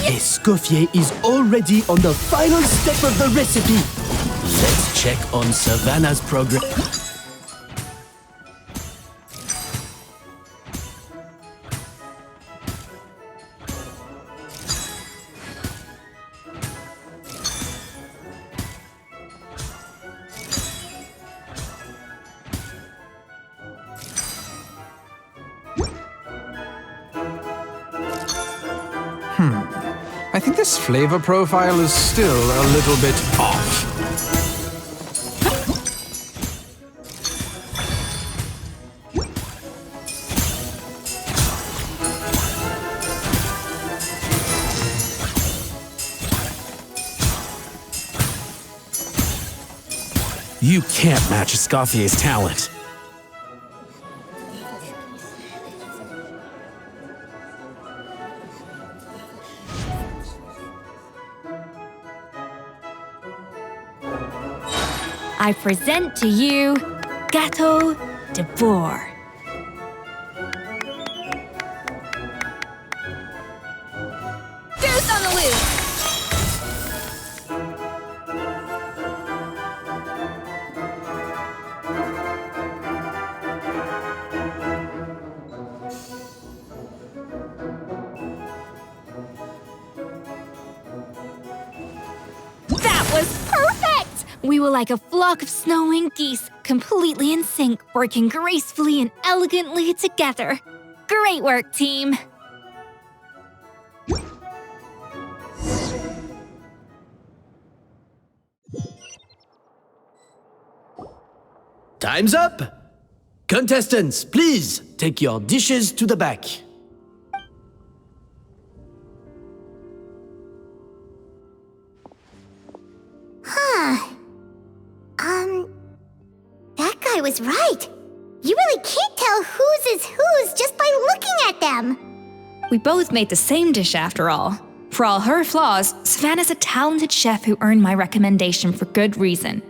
Speaker 10: Escoffier is already on the final step of the recipe. Let's check on Savanna's progress.
Speaker 12: I think this flavor profile is still a little bit off.
Speaker 5: You can't match Escoffier's talent.
Speaker 6: I present to you Gâteau Debord. Goose on the loose! That was perfect! We were like a flock of snowing geese, completely in sync, working gracefully and elegantly together. Great work, team!
Speaker 10: Time's up! Contestants, please take your dishes to the back.
Speaker 3: That guy was right. You really can't tell whose is whose just by looking at them.
Speaker 6: We both made the same dish after all. For all her flaws, Savanna's a talented chef who earned my recommendation for good reason.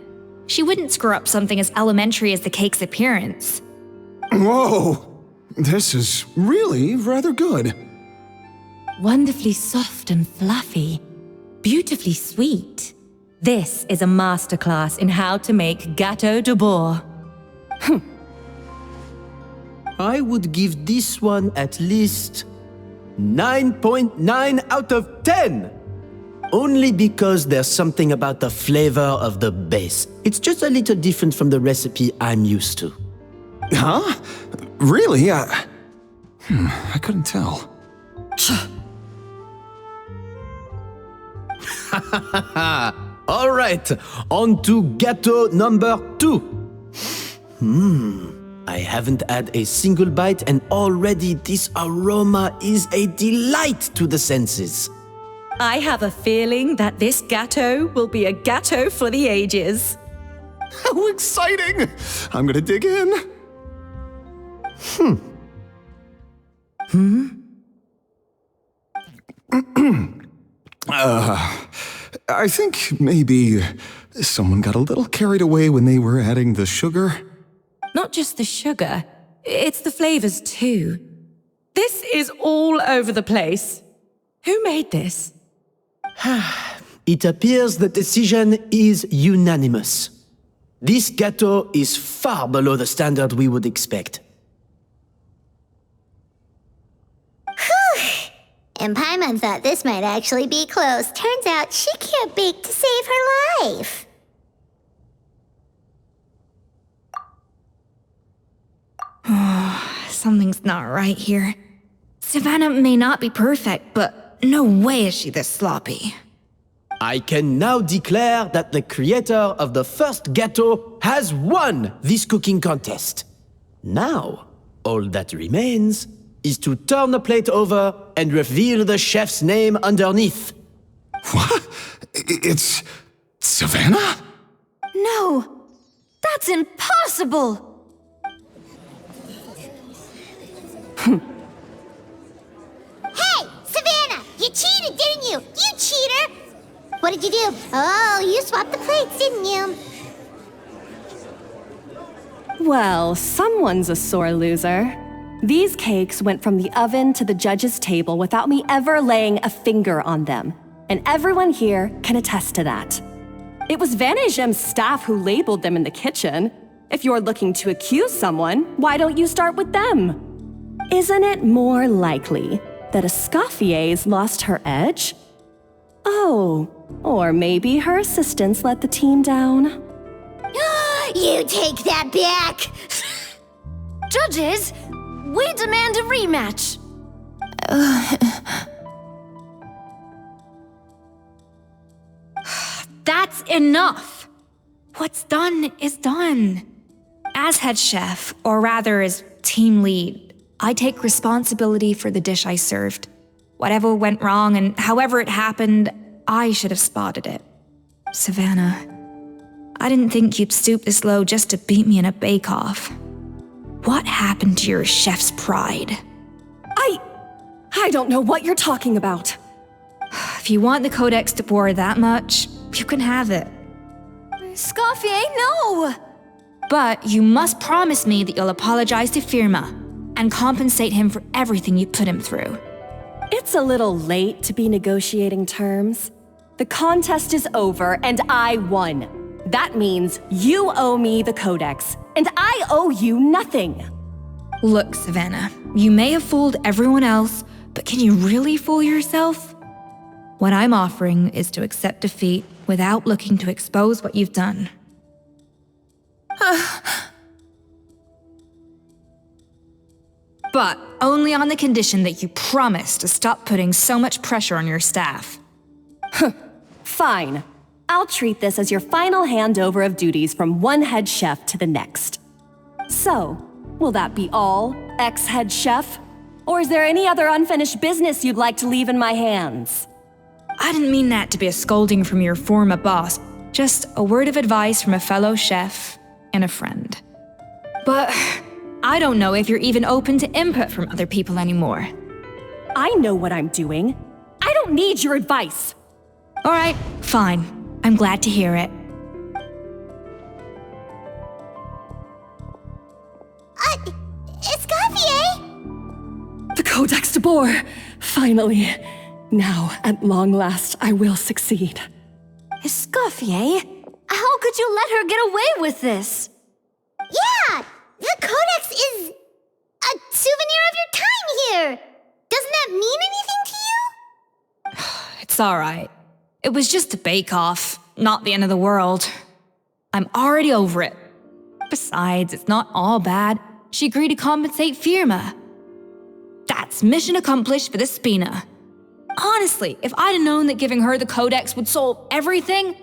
Speaker 6: She wouldn't screw up something as elementary as the cake's appearance.
Speaker 8: Whoa! This is really rather good.
Speaker 11: Wonderfully soft and fluffy. Beautifully sweet. This is a masterclass in how to make Gâteau Debord.
Speaker 10: I would give this one at least 9.9 out of 10. Only because there's something about the flavor of the base. It's just a little different from the recipe I'm used to.
Speaker 8: Huh? Really? I couldn't tell.
Speaker 10: All right, on to Gâteau number 2. I haven't had a single bite and already this aroma is a delight to the senses.
Speaker 11: I have a feeling that this gâteau will be a gâteau for the ages.
Speaker 8: How exciting! I'm gonna dig in. I think maybe someone got a little carried away when they were adding the sugar.
Speaker 11: Not just the sugar, it's the flavors too. This is all over the place. Who made this?
Speaker 10: It appears the decision is unanimous. This gâteau is far below the standard we would expect.
Speaker 3: And Paimon thought this might actually be close. Turns out she can't bake to save her life.
Speaker 6: Something's not right here. Savanna may not be perfect, but no way is she this sloppy.
Speaker 10: I can now declare that the creator of the first gâteau has won this cooking contest. Now, all that remains is to turn the plate over and reveal the chef's name underneath.
Speaker 8: What? It's Savanna?
Speaker 4: No, that's impossible!
Speaker 3: Hey, Savanna! You cheated, didn't you? You cheater! What did you do? Oh, you swapped the plates, didn't you?
Speaker 1: Well, someone's a sore loser. These cakes went from the oven to the judge's table without me ever laying a finger on them. And everyone here can attest to that. It was Vanejem's staff who labeled them in the kitchen. If you're looking to accuse someone, why don't you start with them? Isn't it more likely that Escoffier's lost her edge? Oh, or maybe her assistants let the team down.
Speaker 3: You take that back!
Speaker 4: Judges, we demand a rematch.
Speaker 6: That's enough! What's done is done. As head chef, or rather as team lead, I take responsibility for the dish I served. Whatever went wrong and however it happened, I should have spotted it. Savanna, I didn't think you'd stoop this low just to beat me in a bake-off. What happened to your chef's pride?
Speaker 1: I don't know what you're talking about.
Speaker 6: If you want the Codex Debord that much, you can have it.
Speaker 4: Escoffier, no!
Speaker 6: But you must promise me that you'll apologize to Firma and compensate him for everything you put him through.
Speaker 1: It's a little late to be negotiating terms. The contest is over and I won. That means you owe me the Codex, and I owe you nothing.
Speaker 6: Look, Savanna, you may have fooled everyone else, but can you really fool yourself? What I'm offering is to accept defeat without looking to expose what you've done. But only on the condition that you promise to stop putting so much pressure on your staff.
Speaker 1: Fine. I'll treat this as your final handover of duties from one head chef to the next. So, will that be all, ex-head chef? Or is there any other unfinished business you'd like to leave in my hands?
Speaker 6: I didn't mean that to be a scolding from your former boss, just a word of advice from a fellow chef and a friend. But I don't know if you're even open to input from other people anymore.
Speaker 1: I know what I'm doing. I don't need your advice.
Speaker 6: All right, fine. I'm glad to hear it.
Speaker 3: Escoffier!
Speaker 1: The Codex Debord! Finally. Now, at long last, I will succeed.
Speaker 4: Escoffier? How could you let her get away with this?
Speaker 3: Yeah! The Codex is a souvenir of your time here! Doesn't that mean anything to you?
Speaker 6: It's all right. It was just a bake-off, not the end of the world. I'm already over it. Besides, it's not all bad. She agreed to compensate Firma. That's mission accomplished for the Spina. Honestly, if I'd have known that giving her the Codex would solve everything,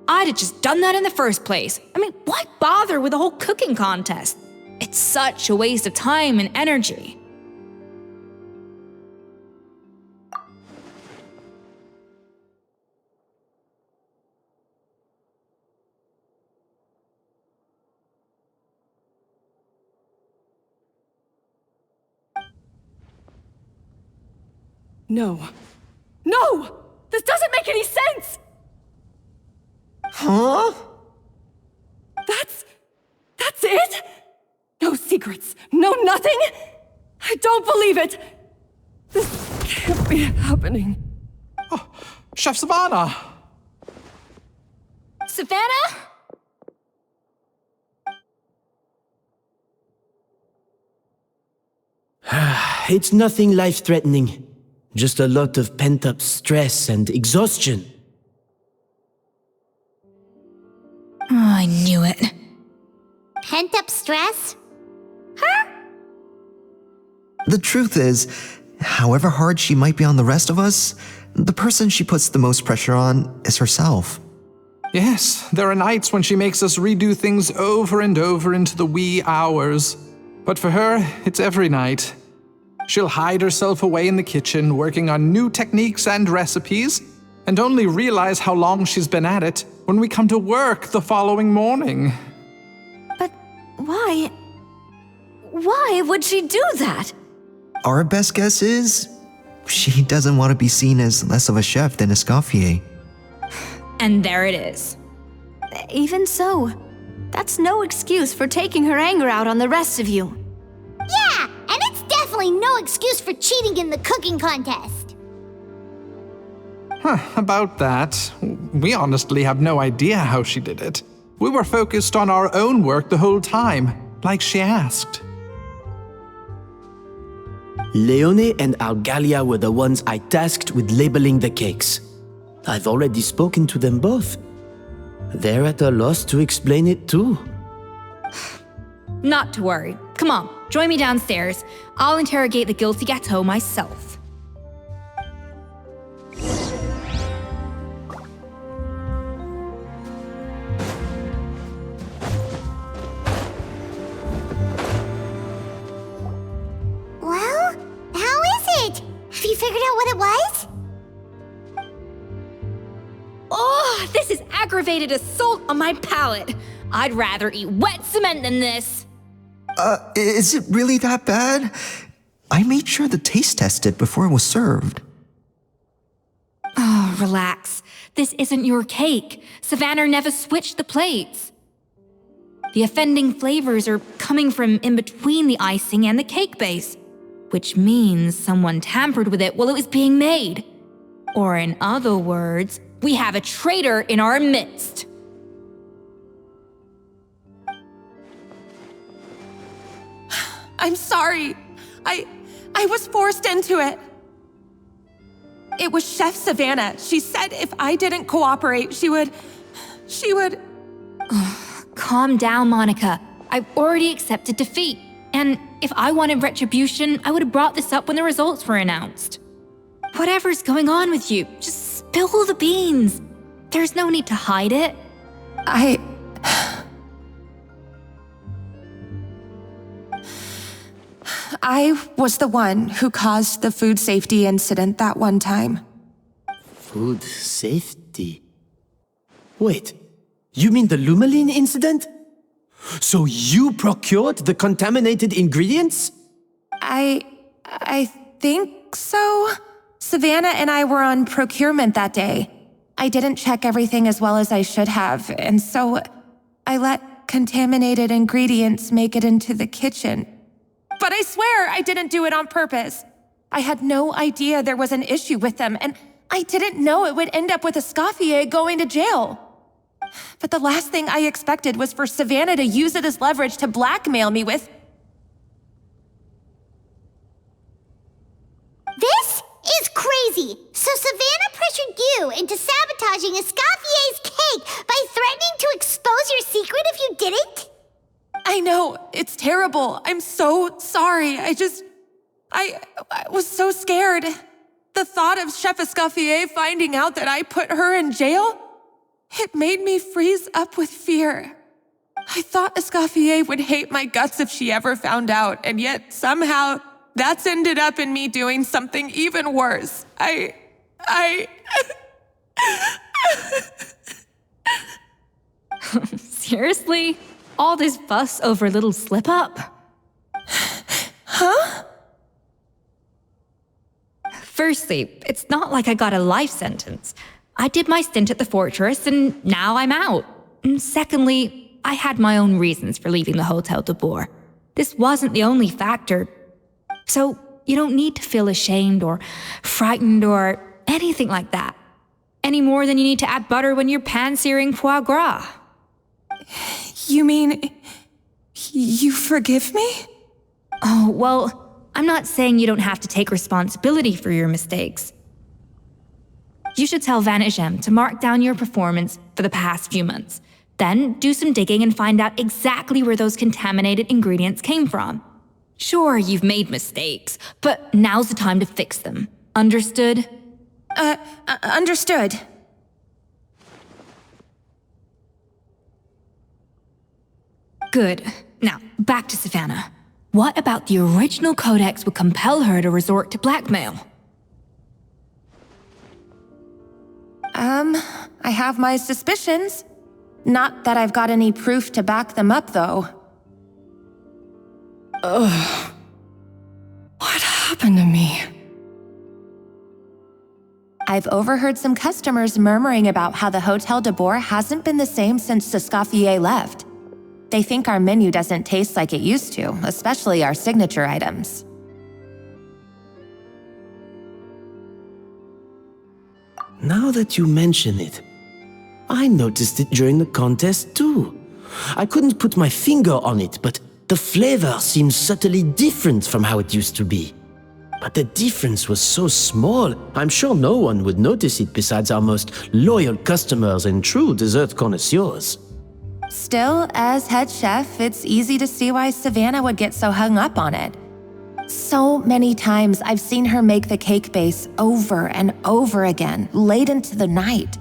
Speaker 6: I'd have just done that in the first place. I mean, why bother with the whole cooking contest? It's such a waste of time and energy.
Speaker 1: No. No! This doesn't make any sense!
Speaker 13: Huh?
Speaker 1: That's it? No secrets, no nothing? I don't believe it! This can't be happening.
Speaker 12: Oh, Chef Savanna!
Speaker 6: Savanna?
Speaker 10: It's nothing life-threatening. Just a lot of pent-up stress and exhaustion.
Speaker 6: Oh, I knew it.
Speaker 3: Pent-up stress?
Speaker 13: The truth is, however hard she might be on the rest of us, the person she puts the most pressure on is herself.
Speaker 12: Yes, there are nights when she makes us redo things over and over into the wee hours. But for her, it's every night. She'll hide herself away in the kitchen, working on new techniques and recipes, and only realize how long she's been at it when we come to work the following morning.
Speaker 4: But why? Why would she do that?
Speaker 13: Our best guess is she doesn't want to be seen as less of a chef than Escoffier.
Speaker 6: And there it is.
Speaker 4: Even so, that's no excuse for taking her anger out on the rest of you.
Speaker 3: Yeah, and it's definitely no excuse for cheating in the cooking contest.
Speaker 12: About that, we honestly have no idea how she did it. We were focused on our own work the whole time, like she asked.
Speaker 10: Leone and Algalia were the ones I tasked with labeling the cakes. I've already spoken to them both. They're at a loss to explain it too.
Speaker 6: Not to worry. Come on, join me downstairs. I'll interrogate the guilty gâteau myself.
Speaker 3: Well, how is it? Have you figured out what it was?
Speaker 6: Oh, this is aggravated assault on my palate. I'd rather eat wet cement than this.
Speaker 13: Is it really that bad? I made sure to taste test it before it was served.
Speaker 6: Oh, relax. This isn't your cake. Savanna never switched the plates. The offending flavors are coming from in between the icing and the cake base, which means someone tampered with it while it was being made. Or in other words, we have a traitor in our midst.
Speaker 9: I'm sorry. I was forced into it. It was Chef Savanna. She said if I didn't cooperate, she would...
Speaker 6: Calm down, Monica. I've already accepted defeat. And if I wanted retribution, I would have brought this up when the results were announced. Whatever's going on with you, just spill the beans. There's no need to hide it.
Speaker 9: I was the one who caused the food safety incident that one time.
Speaker 10: Food safety? Wait, you mean the Lumaline incident? So you procured the contaminated ingredients?
Speaker 9: I think so. Savanna and I were on procurement that day. I didn't check everything as well as I should have, and so I let contaminated ingredients make it into the kitchen. But I swear I didn't do it on purpose. I had no idea there was an issue with them, and I didn't know it would end up with Escoffier going to jail. But the last thing I expected was for Savanna to use it as leverage to blackmail me with...
Speaker 3: This is crazy! So Savanna pressured you into sabotaging Escoffier's cake by threatening to expose your secret if you didn't?
Speaker 9: I know, it's terrible. I'm so sorry. I was so scared. The thought of Chef Escoffier finding out that I put her in jail, it made me freeze up with fear. I thought Escoffier would hate my guts if she ever found out, and yet somehow that's ended up in me doing something even worse.
Speaker 6: Seriously? All this fuss over a little slip-up?
Speaker 9: Huh?
Speaker 6: Firstly, it's not like I got a life sentence. I did my stint at the fortress, and now I'm out. And secondly, I had my own reasons for leaving the Hotel Debord. This wasn't the only factor. So you don't need to feel ashamed or frightened or anything like that. Any more than you need to add butter when you're pan-searing foie gras.
Speaker 9: You mean... you forgive me?
Speaker 6: Oh, well, I'm not saying you don't have to take responsibility for your mistakes. You should tell Vanagem to mark down your performance for the past few months. Then do some digging and find out exactly where those contaminated ingredients came from. Sure, you've made mistakes, but now's the time to fix them. Understood?
Speaker 9: Understood.
Speaker 6: Good. Now, back to Savanna. What about the original codex would compel her to resort to blackmail?
Speaker 9: I have my suspicions. Not that I've got any proof to back them up, though.
Speaker 1: Ugh. What happened to me?
Speaker 9: I've overheard some customers murmuring about how the Hotel Debord hasn't been the same since Escoffier left. They think our menu doesn't taste like it used to, especially our signature items.
Speaker 10: Now that you mention it, I noticed it during the contest too. I couldn't put my finger on it, but the flavor seems subtly different from how it used to be. But the difference was so small, I'm sure no one would notice it besides our most loyal customers and true dessert connoisseurs.
Speaker 9: Still, as head chef, it's easy to see why Savanna would get so hung up on it. So many times I've seen her make the cake base over and over again, late into the night,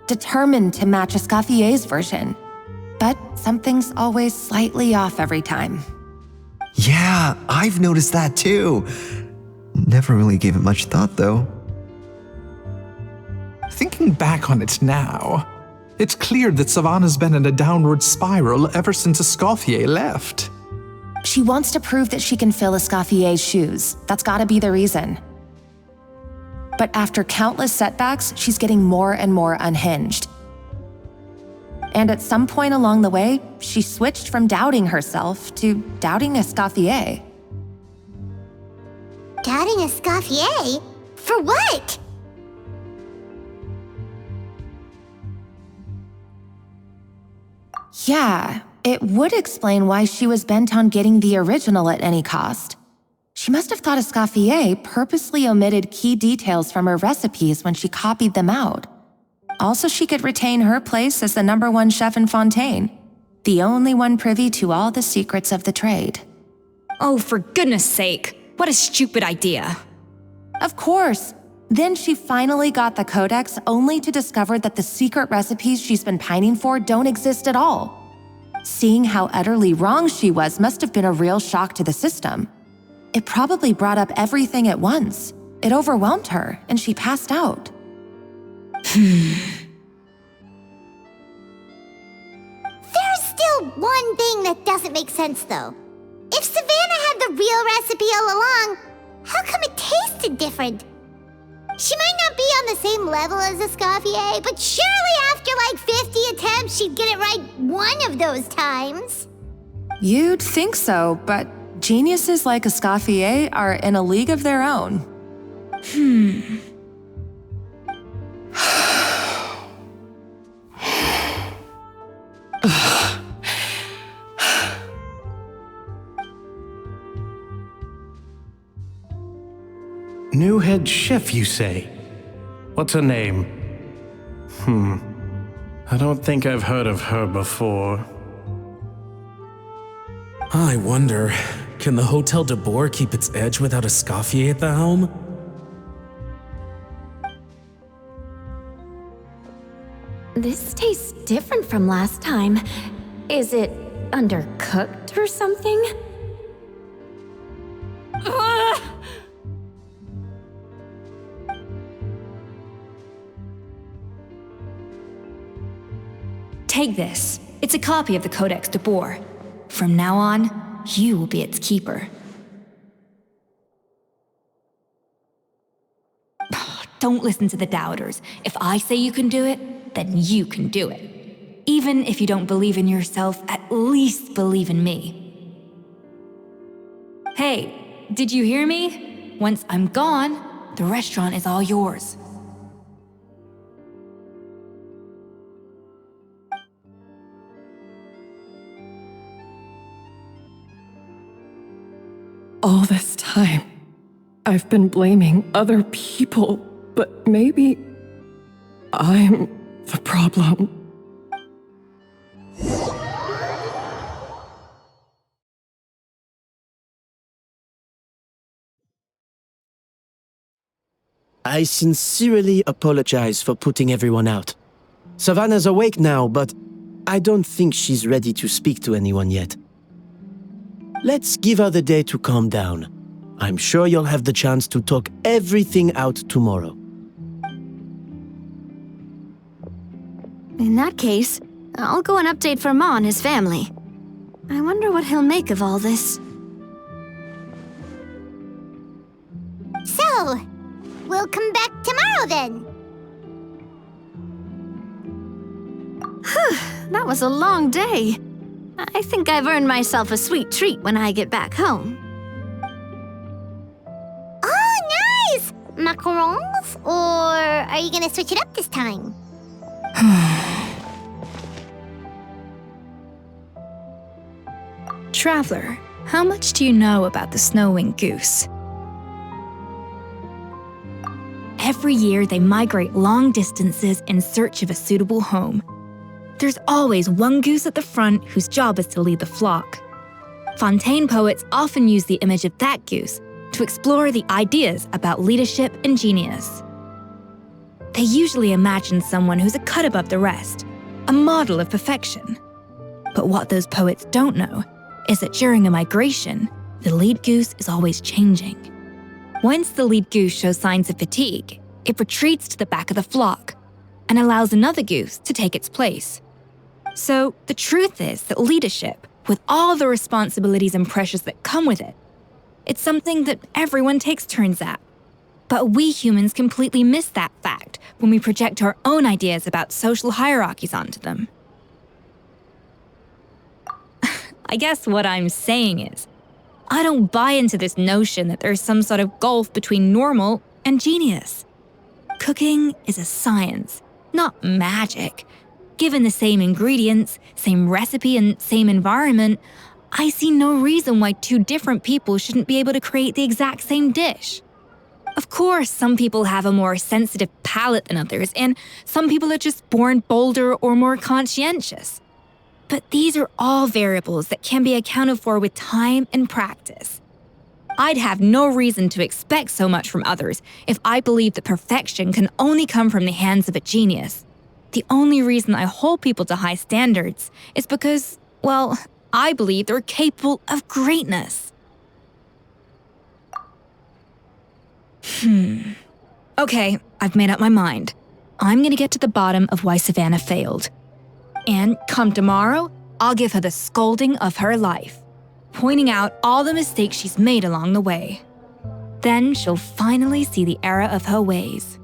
Speaker 9: determined to match Escoffier's version. But something's always slightly off every time.
Speaker 13: Yeah, I've noticed that too. Never really gave it much thought, though.
Speaker 12: Thinking back on it now, it's clear that Savanna's been in a downward spiral ever since Escoffier left.
Speaker 9: She wants to prove that she can fill Escoffier's shoes. That's gotta be the reason. But after countless setbacks, she's getting more and more unhinged. And at some point along the way, she switched from doubting herself to doubting Escoffier.
Speaker 3: Doubting Escoffier? For what?
Speaker 9: Yeah, it would explain why she was bent on getting the original at any cost. She must have thought Escoffier purposely omitted key details from her recipes when she copied them out. Also, she could retain her place as the #1 chef in Fontaine, the only one privy to all the secrets of the trade.
Speaker 6: Oh, for goodness sake, what a stupid idea.
Speaker 9: Of course. Then she finally got the codex only to discover that the secret recipes she's been pining for don't exist at all. Seeing how utterly wrong she was must have been a real shock to the system. It probably brought up everything at once. It overwhelmed her, and she passed out.
Speaker 3: There's still one thing that doesn't make sense, though. If Savanna had the real recipe all along, how come it tasted different? She might not be on the same level as Escoffier, but surely after like 50 attempts, she'd get it right one of those times.
Speaker 9: You'd think so, but geniuses like Escoffier are in a league of their own.
Speaker 14: New head chef, you say? What's her name? I don't think I've heard of her before.
Speaker 7: I wonder, can the Hotel Debord keep its edge without Escoffier at the helm?
Speaker 4: This tastes different from last time. Is it undercooked or something?
Speaker 6: Take this. It's a copy of the Codex Debord. From now on, you will be its keeper. Don't listen to the doubters. If I say you can do it, then you can do it. Even if you don't believe in yourself, at least believe in me. Hey, did you hear me? Once I'm gone, the restaurant is all yours.
Speaker 1: All this time, I've been blaming other people, but maybe I'm the problem.
Speaker 10: I sincerely apologize for putting everyone out. Savanna's awake now, but I don't think she's ready to speak to anyone yet. let's give her the day to calm down. I'm sure you'll have the chance to talk everything out tomorrow.
Speaker 4: In that case, I'll go and update Fermat and his family. I wonder what he'll make of all this.
Speaker 3: So, we'll come back tomorrow then.
Speaker 4: That was a long day. I think I've earned myself a sweet treat when I get back home.
Speaker 3: Oh, nice! Macarons? Or are you gonna switch it up this time?
Speaker 6: Traveler, how much do you know about the snow-winged goose? Every year, they migrate long distances in search of a suitable home. There's always one goose at the front whose job is to lead the flock. Fontaine poets often use the image of that goose to explore the ideas about leadership and genius. They usually imagine someone who's a cut above the rest, a model of perfection. But what those poets don't know is that during a migration, the lead goose is always changing. Once the lead goose shows signs of fatigue, it retreats to the back of the flock and allows another goose to take its place. So the truth is that leadership, with all the responsibilities and pressures that come with it, it's something that everyone takes turns at. But we humans completely miss that fact when we project our own ideas about social hierarchies onto them. I guess what I'm saying is, I don't buy into this notion that there's some sort of gulf between normal and genius. Cooking is a science, not magic. Given the same ingredients, same recipe, and same environment, I see no reason why two different people shouldn't be able to create the exact same dish. Of course, some people have a more sensitive palate than others, and some people are just born bolder or more conscientious. But these are all variables that can be accounted for with time and practice. I'd have no reason to expect so much from others if I believed that perfection can only come from the hands of a genius. The only reason I hold people to high standards is because, well, I believe they're capable of greatness. Okay, I've made up my mind. I'm gonna get to the bottom of why Savanna failed. And come tomorrow, I'll give her the scolding of her life, pointing out all the mistakes she's made along the way. Then she'll finally see the error of her ways.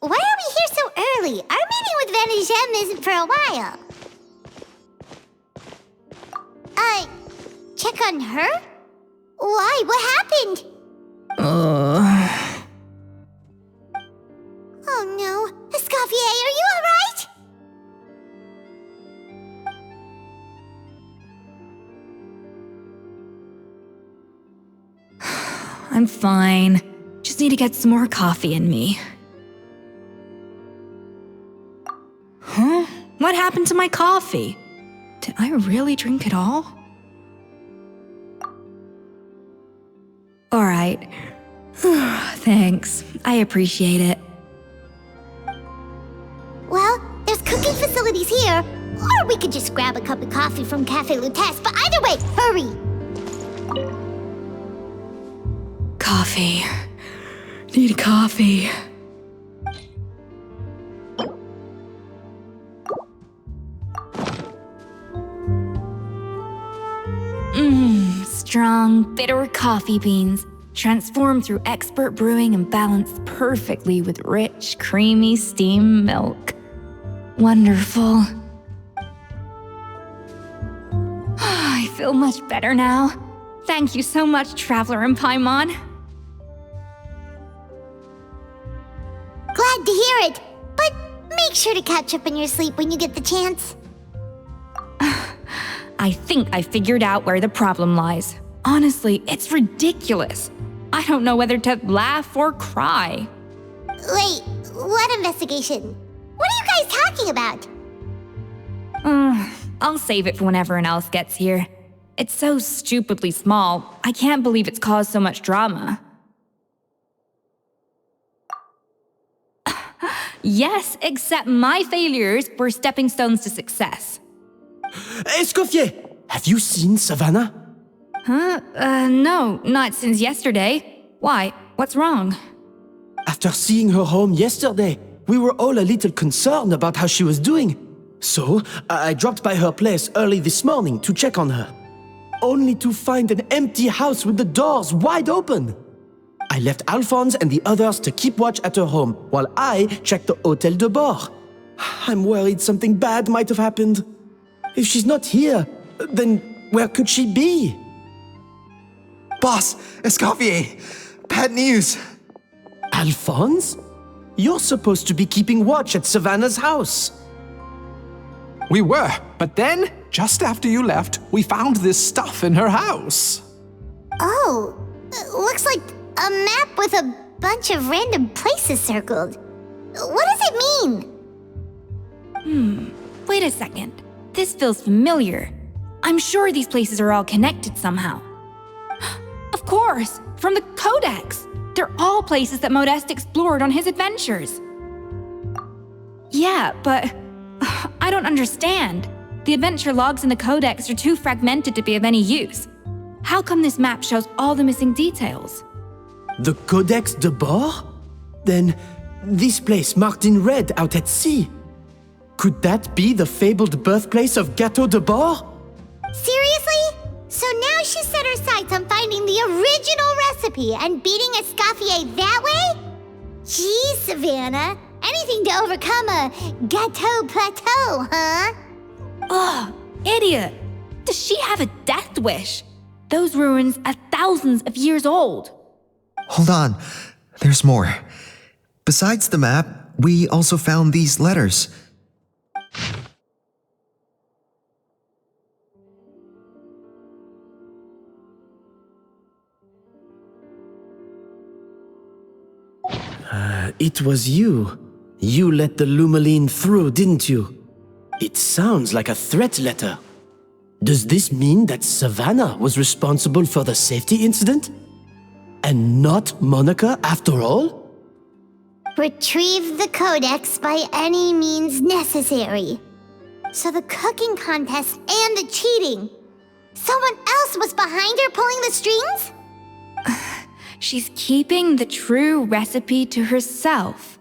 Speaker 3: Why are we here so early? Our meeting with Vanagem isn't for a while. Check on her? Why? What happened? Oh no. Escoffier, are you alright?
Speaker 6: I'm fine. Just need to get some more coffee in me. Huh? What happened to my coffee? Did I really drink it all? All right. Thanks. I appreciate it.
Speaker 3: Well, there's cooking facilities here. Or we could just grab a cup of coffee from Cafe Lutece, but either way, hurry!
Speaker 6: Coffee. Need coffee. Strong, bitter coffee beans, transformed through expert brewing and balanced perfectly with rich, creamy steam milk. Wonderful. feel much better now. Thank you so much, Traveler and Paimon.
Speaker 3: Glad to hear it, but make sure to catch up in your sleep when you get the chance.
Speaker 6: I think I figured out where the problem lies. Honestly, it's ridiculous. I don't know whether to laugh or cry.
Speaker 3: Wait, what investigation? What are you guys talking about?
Speaker 6: I'll save it for when everyone else gets here. It's so stupidly small, I can't believe it's caused so much drama. Yes, except my failures were stepping stones to success.
Speaker 10: Escoffier! Have you seen Savanna?
Speaker 6: No, not since yesterday. Why? What's wrong?
Speaker 10: After seeing her home yesterday, we were all a little concerned about how she was doing. So, I dropped by her place early this morning to check on her. Only to find an empty house with the doors wide open. I left Alphonse and the others to keep watch at her home, while I checked the Hotel Debord. I'm worried something bad might have happened. If she's not here, then where could she be?
Speaker 13: Boss, Escoffier, bad news.
Speaker 10: Alphonse? You're supposed to be keeping watch at Savanna's house.
Speaker 12: We were, but then, just after you left, we found this stuff in her house.
Speaker 3: Oh, looks like a map with a bunch of random places circled. What does it mean?
Speaker 6: Wait a second. This feels familiar. I'm sure these places are all connected somehow. Of course, from the Codex. They're all places that Modeste explored on his adventures. Yeah, but I don't understand. The adventure logs in the Codex are too fragmented to be of any use. How come this map shows all the missing details?
Speaker 10: The Codex Debord? Then, this place marked in red out at sea. Could that be the fabled birthplace of Gateau Debord?
Speaker 3: Seriously? So now she set her sights on finding the original recipe and beating Escoffier that way? Geez, Savanna. Anything to overcome a Gateau plateau, huh?
Speaker 6: Ugh, idiot! Does she have a death wish? Those ruins are thousands of years old.
Speaker 13: Hold on, there's more. Besides the map, we also found these letters.
Speaker 10: It was you. You let the Lumaline through, didn't you? It sounds like a threat letter. Does this mean that Savanna was responsible for the safety incident? And not Monica after all?
Speaker 3: Retrieve the Codex by any means necessary. So the cooking contest and the cheating. Someone else was behind her pulling the strings?
Speaker 6: She's keeping the true recipe to herself.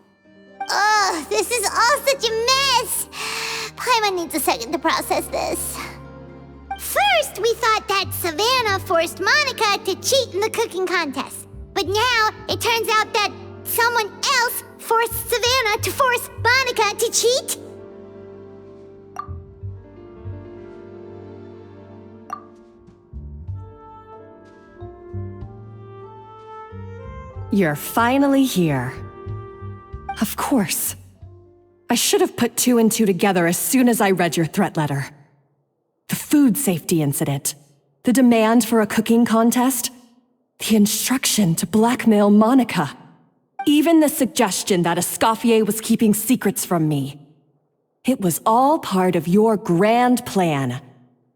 Speaker 3: Ugh, this is all such a mess. Paimon needs a second to process this. First, we thought that Savanna forced Monica to cheat in the cooking contest. But now, it turns out that someone else forced Savanna to force Monica to cheat?
Speaker 1: You're finally here. Of course. I should have put 2 and 2 together as soon as I read your threat letter. The food safety incident, the demand for a cooking contest, the instruction to blackmail Monica, even the suggestion that Escoffier was keeping secrets from me. It was all part of your grand plan,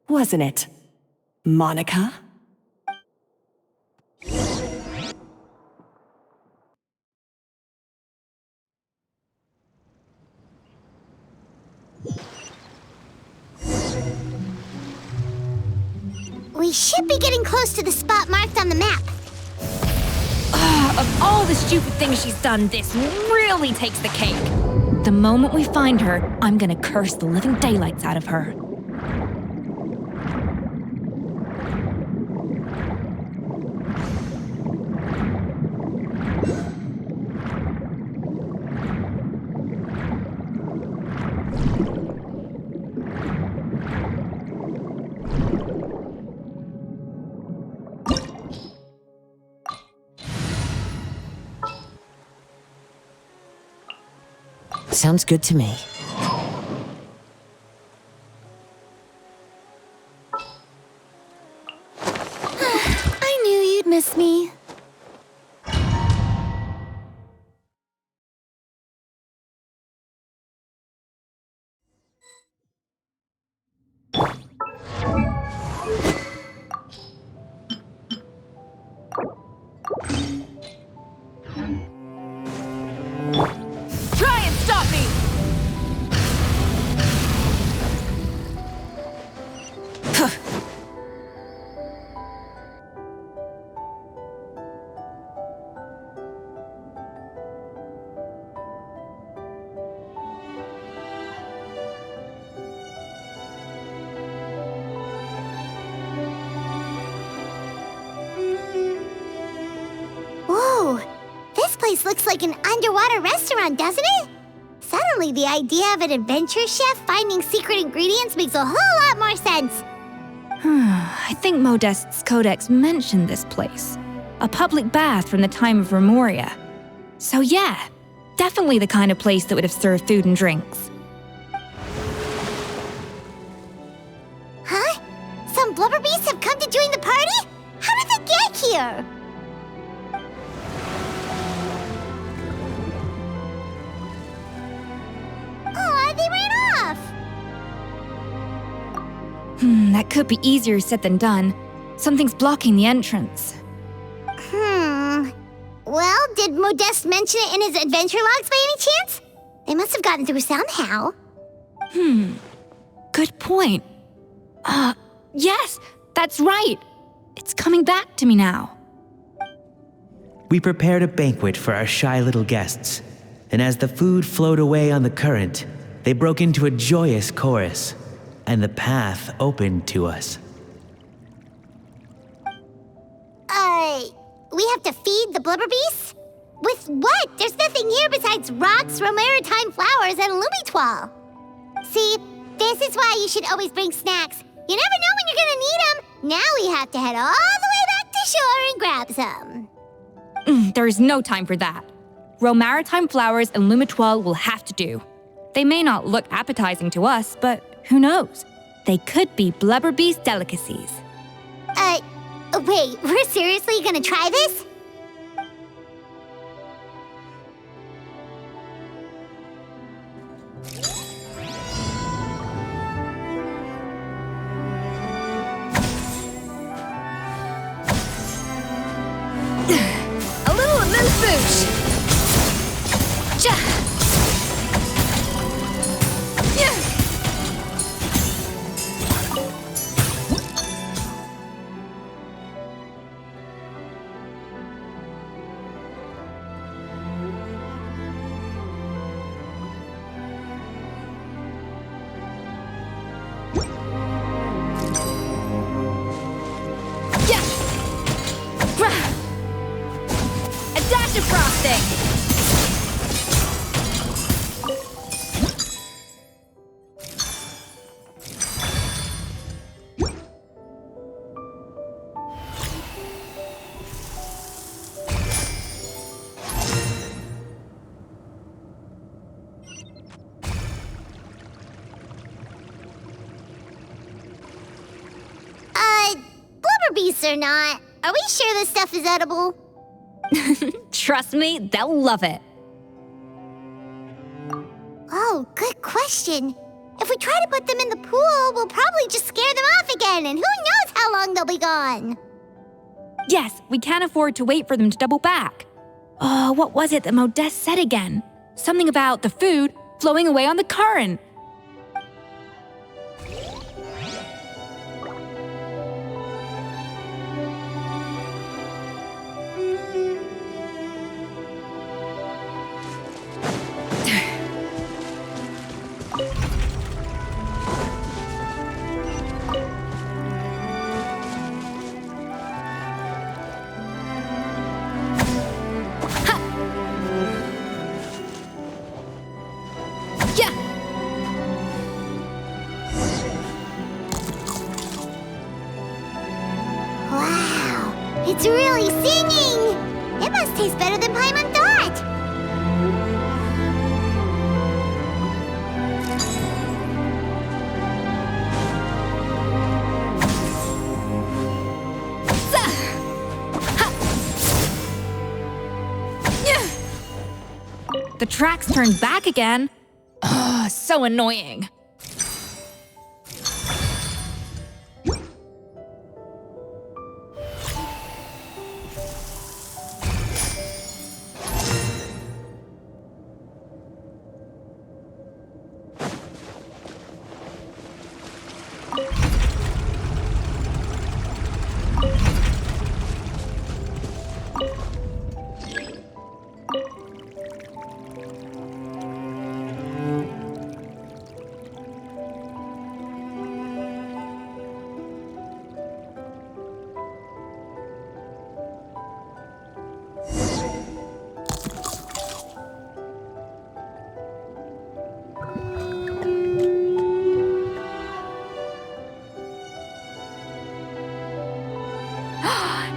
Speaker 1: wasn't it, Monica?
Speaker 3: We should be getting close to the spot marked on the map.
Speaker 6: Of all the stupid things she's done, this really takes the cake. The moment we find her, I'm gonna curse the living daylights out of her.
Speaker 15: Sounds good to me.
Speaker 2: I knew you'd miss me.
Speaker 1: Try and stop me!
Speaker 3: Whoa! This place looks like an underwater restaurant, doesn't it? Suddenly, the idea of an adventure chef finding secret ingredients makes a whole lot more sense.
Speaker 6: I think Modest's codex mentioned this place. A public bath from the time of Remoria. So yeah, definitely the kind of place that would have served food and drinks.
Speaker 3: Huh? Some blubber beasts have come to join the party? How did they get here? Aw, they ran off!
Speaker 6: That could be easier said than done. Something's blocking the entrance.
Speaker 3: Well, did Modeste mention it in his adventure logs by any chance? They must have gotten through somehow.
Speaker 6: Good point. Yes, that's right. It's coming back to me now.
Speaker 5: We prepared a banquet for our shy little guests, and as the food flowed away on the current, they broke into a joyous chorus, and the path opened to us.
Speaker 3: We have to feed the blubber beasts? With what? There's nothing here besides rocks, romaritime flowers, and lumitoile. See, this is why you should always bring snacks. You never know when you're gonna need them. Now we have to head all the way back to shore and grab some.
Speaker 6: There is no time for that. Romaritime flowers and lumitoile will have to do. They may not look appetizing to us, but who knows? They could be blubber beast delicacies.
Speaker 3: Wait, we're seriously gonna try this?
Speaker 6: A little boosh.
Speaker 3: Beasts or not, are we sure this stuff is edible?
Speaker 6: Trust me, they'll love it.
Speaker 3: Oh, good question. If we try to put them in the pool, we'll probably just scare them off again, and who knows how long they'll be gone.
Speaker 6: Yes, we can't afford to wait for them to double back. Oh, what was it that Modeste said again? Something about the food flowing away on the current.
Speaker 3: It's really singing! It must taste better than Paimon thought!
Speaker 6: The tracks turned back again. Ugh, so annoying.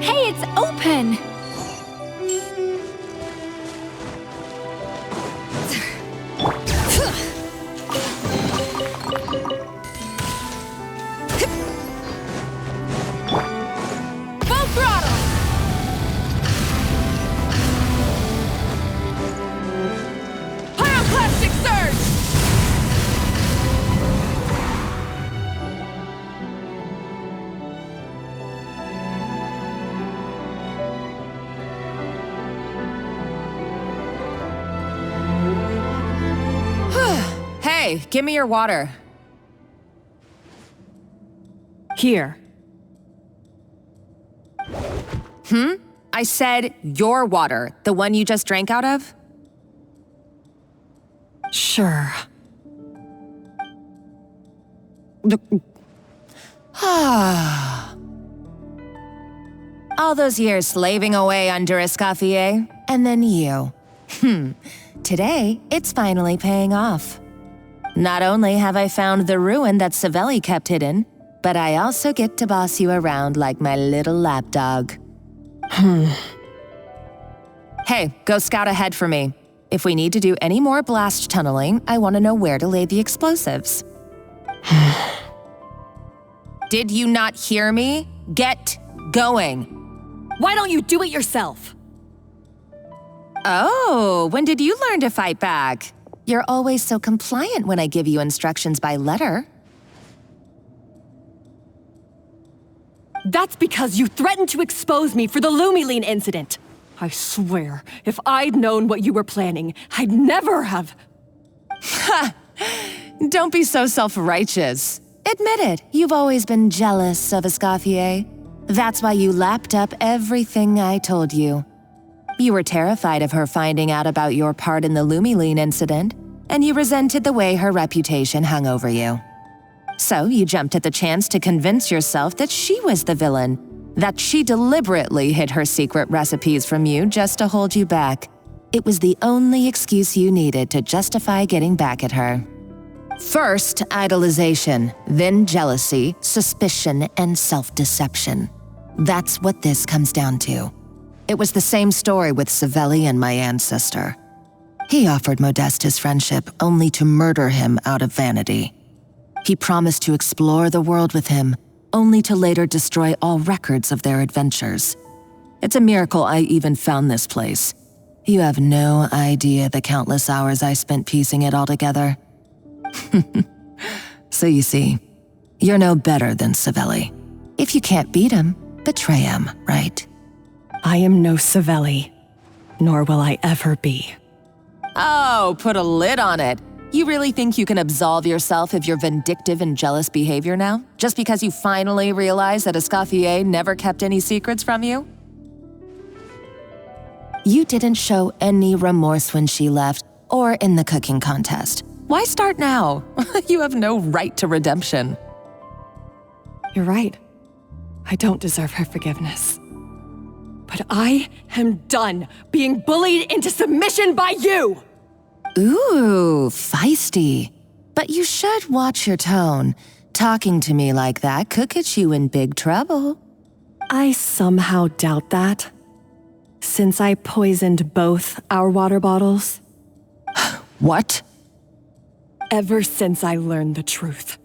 Speaker 6: Hey, it's open! Full throttle! Pyroclastic surge!
Speaker 15: Hey, give me your water.
Speaker 1: Here.
Speaker 15: I said your water, the one you just drank out of?
Speaker 1: Sure.
Speaker 15: All those years slaving away under Escoffier, and then you. Today, it's finally paying off. Not only have I found the ruin that Savelli kept hidden, but I also get to boss you around like my little lapdog. Hey, go scout ahead for me. If we need to do any more blast tunneling, I want to know where to lay the explosives. Did you not hear me? Get going.
Speaker 1: Why don't you do it yourself?
Speaker 15: Oh, when did you learn to fight back? You're always so compliant when I give you instructions by letter.
Speaker 1: That's because you threatened to expose me for the Lumiline incident. I swear, if I'd known what you were planning, I'd never have...
Speaker 15: Ha! Don't be so self-righteous. Admit it, you've always been jealous of Escoffier. That's why you lapped up everything I told you. You were terrified of her finding out about your part in the Lumiline incident, and you resented the way her reputation hung over you. So you jumped at the chance to convince yourself that she was the villain, that she deliberately hid her secret recipes from you just to hold you back. It was the only excuse you needed to justify getting back at her. First, idolization, then jealousy, suspicion, and self-deception. That's what this comes down to. It was the same story with Savelli and my ancestor. He offered Modeste his friendship only to murder him out of vanity. He promised to explore the world with him, only to later destroy all records of their adventures. It's a miracle I even found this place. You have no idea the countless hours I spent piecing it all together. So you see, you're no better than Savelli. If you can't beat him, betray him, right?
Speaker 1: I am no Savelli, nor will I ever be.
Speaker 15: Oh, put a lid on it. You really think you can absolve yourself of your vindictive and jealous behavior now? Just because you finally realized that Escoffier never kept any secrets from you? You didn't show any remorse when she left, or in the cooking contest. Why start now? You have no right to redemption.
Speaker 1: You're right. I don't deserve her forgiveness. But I am done being bullied into submission by you!
Speaker 15: Ooh, feisty. But you should watch your tone. Talking to me like that could get you in big trouble.
Speaker 1: I somehow doubt that, since I poisoned both our water bottles.
Speaker 15: What?
Speaker 1: Ever since I learned the truth,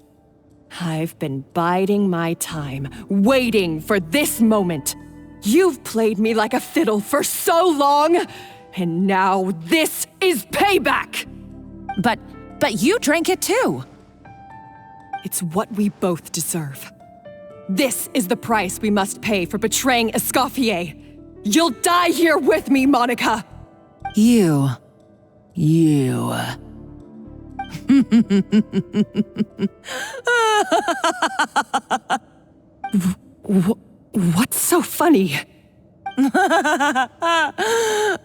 Speaker 1: I've been biding my time, waiting for this moment. You've played me like a fiddle for so long. And now this is payback!
Speaker 15: But you drank it too.
Speaker 1: It's what we both deserve. This is the price we must pay for betraying Escoffier. You'll die here with me, Monica!
Speaker 15: You.
Speaker 1: What's so funny?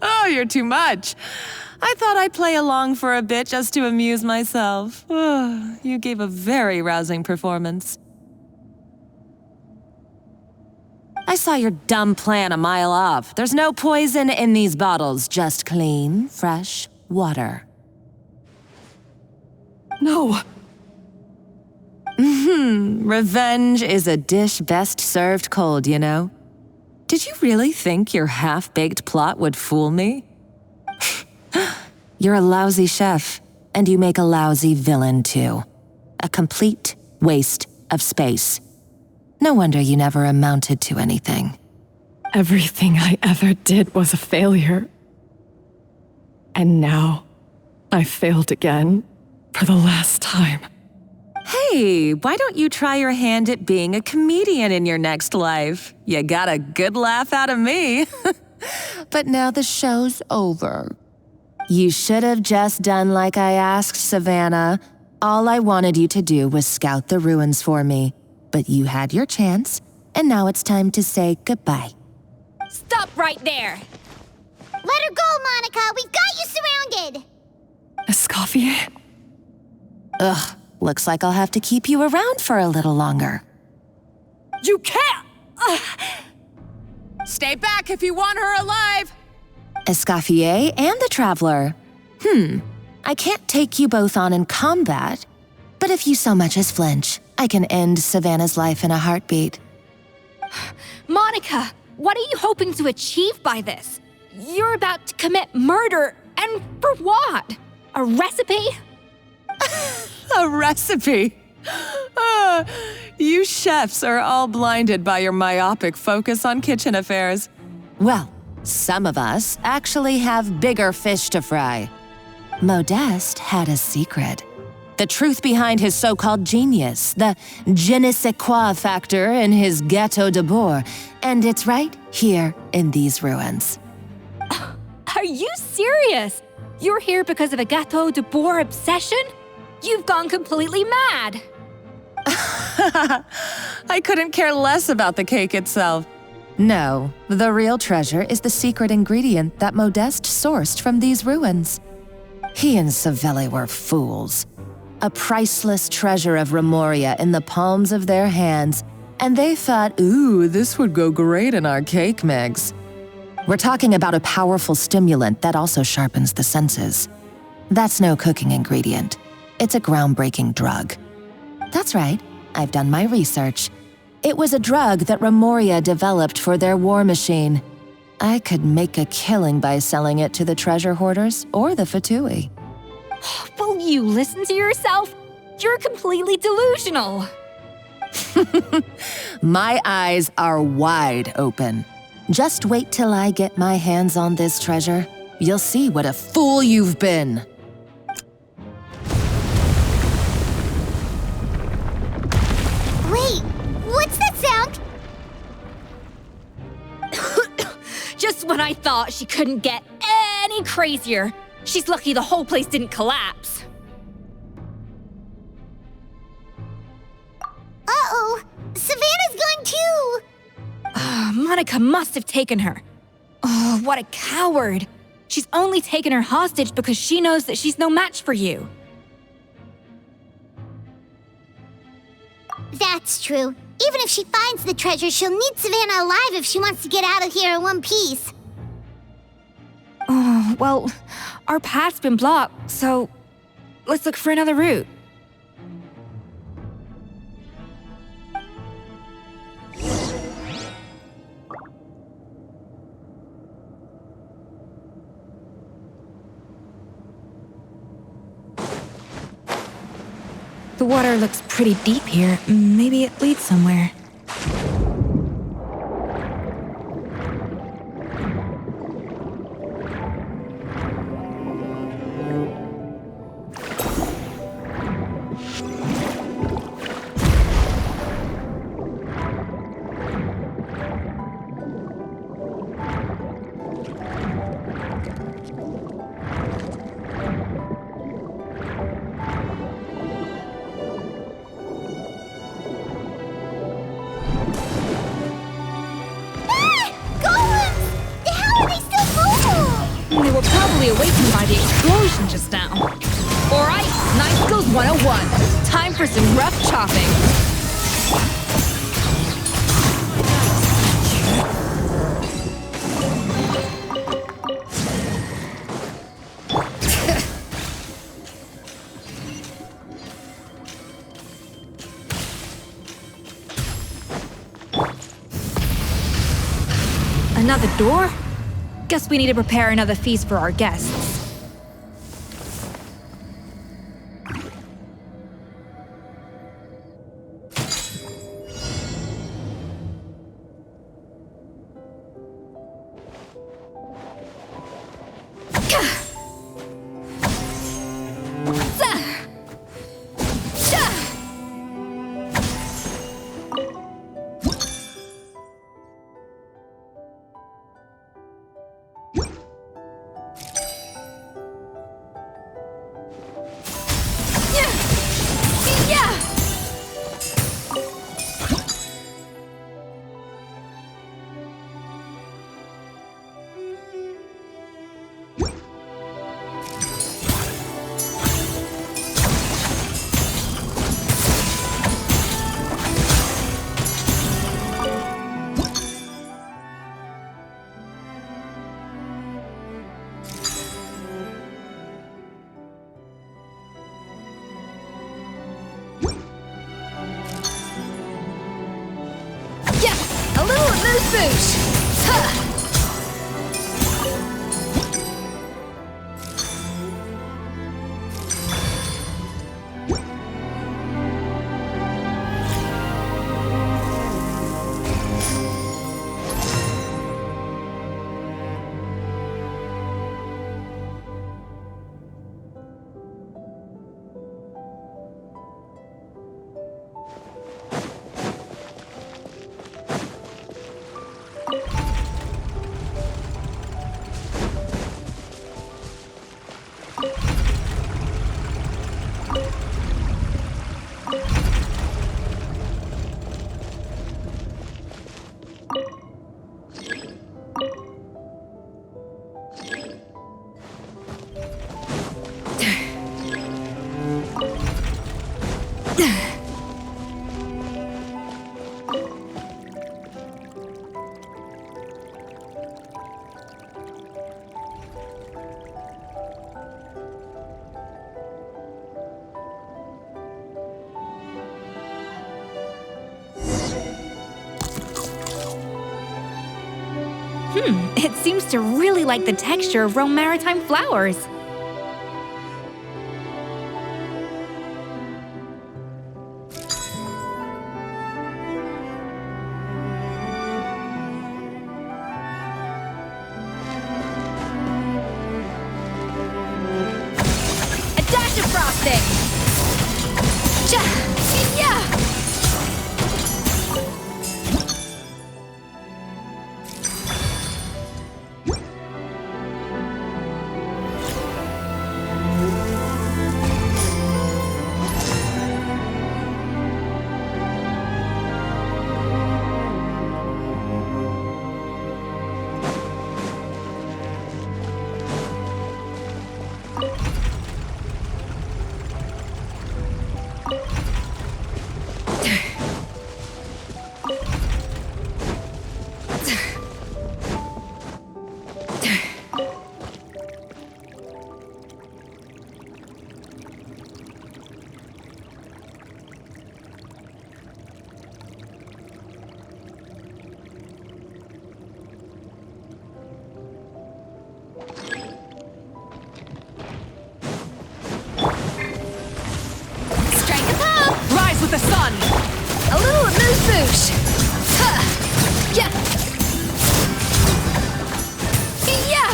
Speaker 15: Oh, you're too much. I thought I'd play along for a bit just to amuse myself. You gave a very rousing performance. I saw your dumb plan a mile off. There's no poison in these bottles, just clean, fresh water.
Speaker 1: No.
Speaker 15: Revenge is a dish best served cold, you know? Did you really think your half-baked plot would fool me? You're a lousy chef, and you make a lousy villain, too. A complete waste of space. No wonder you never amounted to anything.
Speaker 1: Everything I ever did was a failure. And now, I failed again, for the last time.
Speaker 15: Hey, why don't you try your hand at being a comedian in your next life? You got a good laugh out of me. But now the show's over. You should have just done like I asked, Savanna. All I wanted you to do was scout the ruins for me. But you had your chance, and now it's time to say goodbye.
Speaker 6: Stop right there!
Speaker 3: Let her go, Monica! We've got you surrounded!
Speaker 1: Escoffier?
Speaker 15: Ugh, looks like I'll have to keep you around for a little longer.
Speaker 1: You can't!
Speaker 15: Stay back if you want her alive! Escoffier and the Traveler. I can't take you both on in combat, but if you so much as flinch, I can end Savanna's life in a heartbeat.
Speaker 6: Monica, what are you hoping to achieve by this? You're about to commit murder, and for what? A recipe?
Speaker 15: A recipe? You chefs are all blinded by your myopic focus on kitchen affairs. Well, some of us actually have bigger fish to fry. Modeste had a secret. The truth behind his so-called genius, the je ne sais quoi factor in his Gâteau Debord, and it's right here in these ruins.
Speaker 6: Are you serious? You're here because of a Gâteau Debord obsession? You've gone completely mad.
Speaker 15: I couldn't care less about the cake itself. No, the real treasure is the secret ingredient that Modeste sourced from these ruins. He and Savelli were fools. A priceless treasure of Remoria in the palms of their hands, and they thought, ooh, this would go great in our cake mix. We're talking about a powerful stimulant that also sharpens the senses. That's no cooking ingredient. It's a groundbreaking drug. That's right, I've done my research. It was a drug that Remoria developed for their war machine. I could make a killing by selling it to the treasure hoarders or the Fatui.
Speaker 6: Will you listen to yourself? You're completely delusional.
Speaker 15: My eyes are wide open. Just wait till I get my hands on this treasure. You'll see what a fool you've been.
Speaker 3: Wait, what's that sound?
Speaker 6: Just when I thought she couldn't get any crazier. She's lucky the whole place didn't collapse.
Speaker 3: Uh-oh, Savannah's gone too!
Speaker 6: Monica must have taken her. Oh, what a coward. She's only taken her hostage because she knows that she's no match for you.
Speaker 3: That's true. Even if she finds the treasure, she'll need Savanna alive if she wants to get out of here in one piece.
Speaker 6: Oh, well, our path's been blocked, so let's look for another route. The water looks pretty deep here. Maybe it leads somewhere. by the explosion just now. Alright, Knife Skills 101. Time for some rough chopping. Another door? Guess we need to prepare another feast for our guests. It seems to really like the texture of Rome maritime flowers. A dash of frosting! Yeah! The sun! A little amuse-bouche! Yeah! Yeah!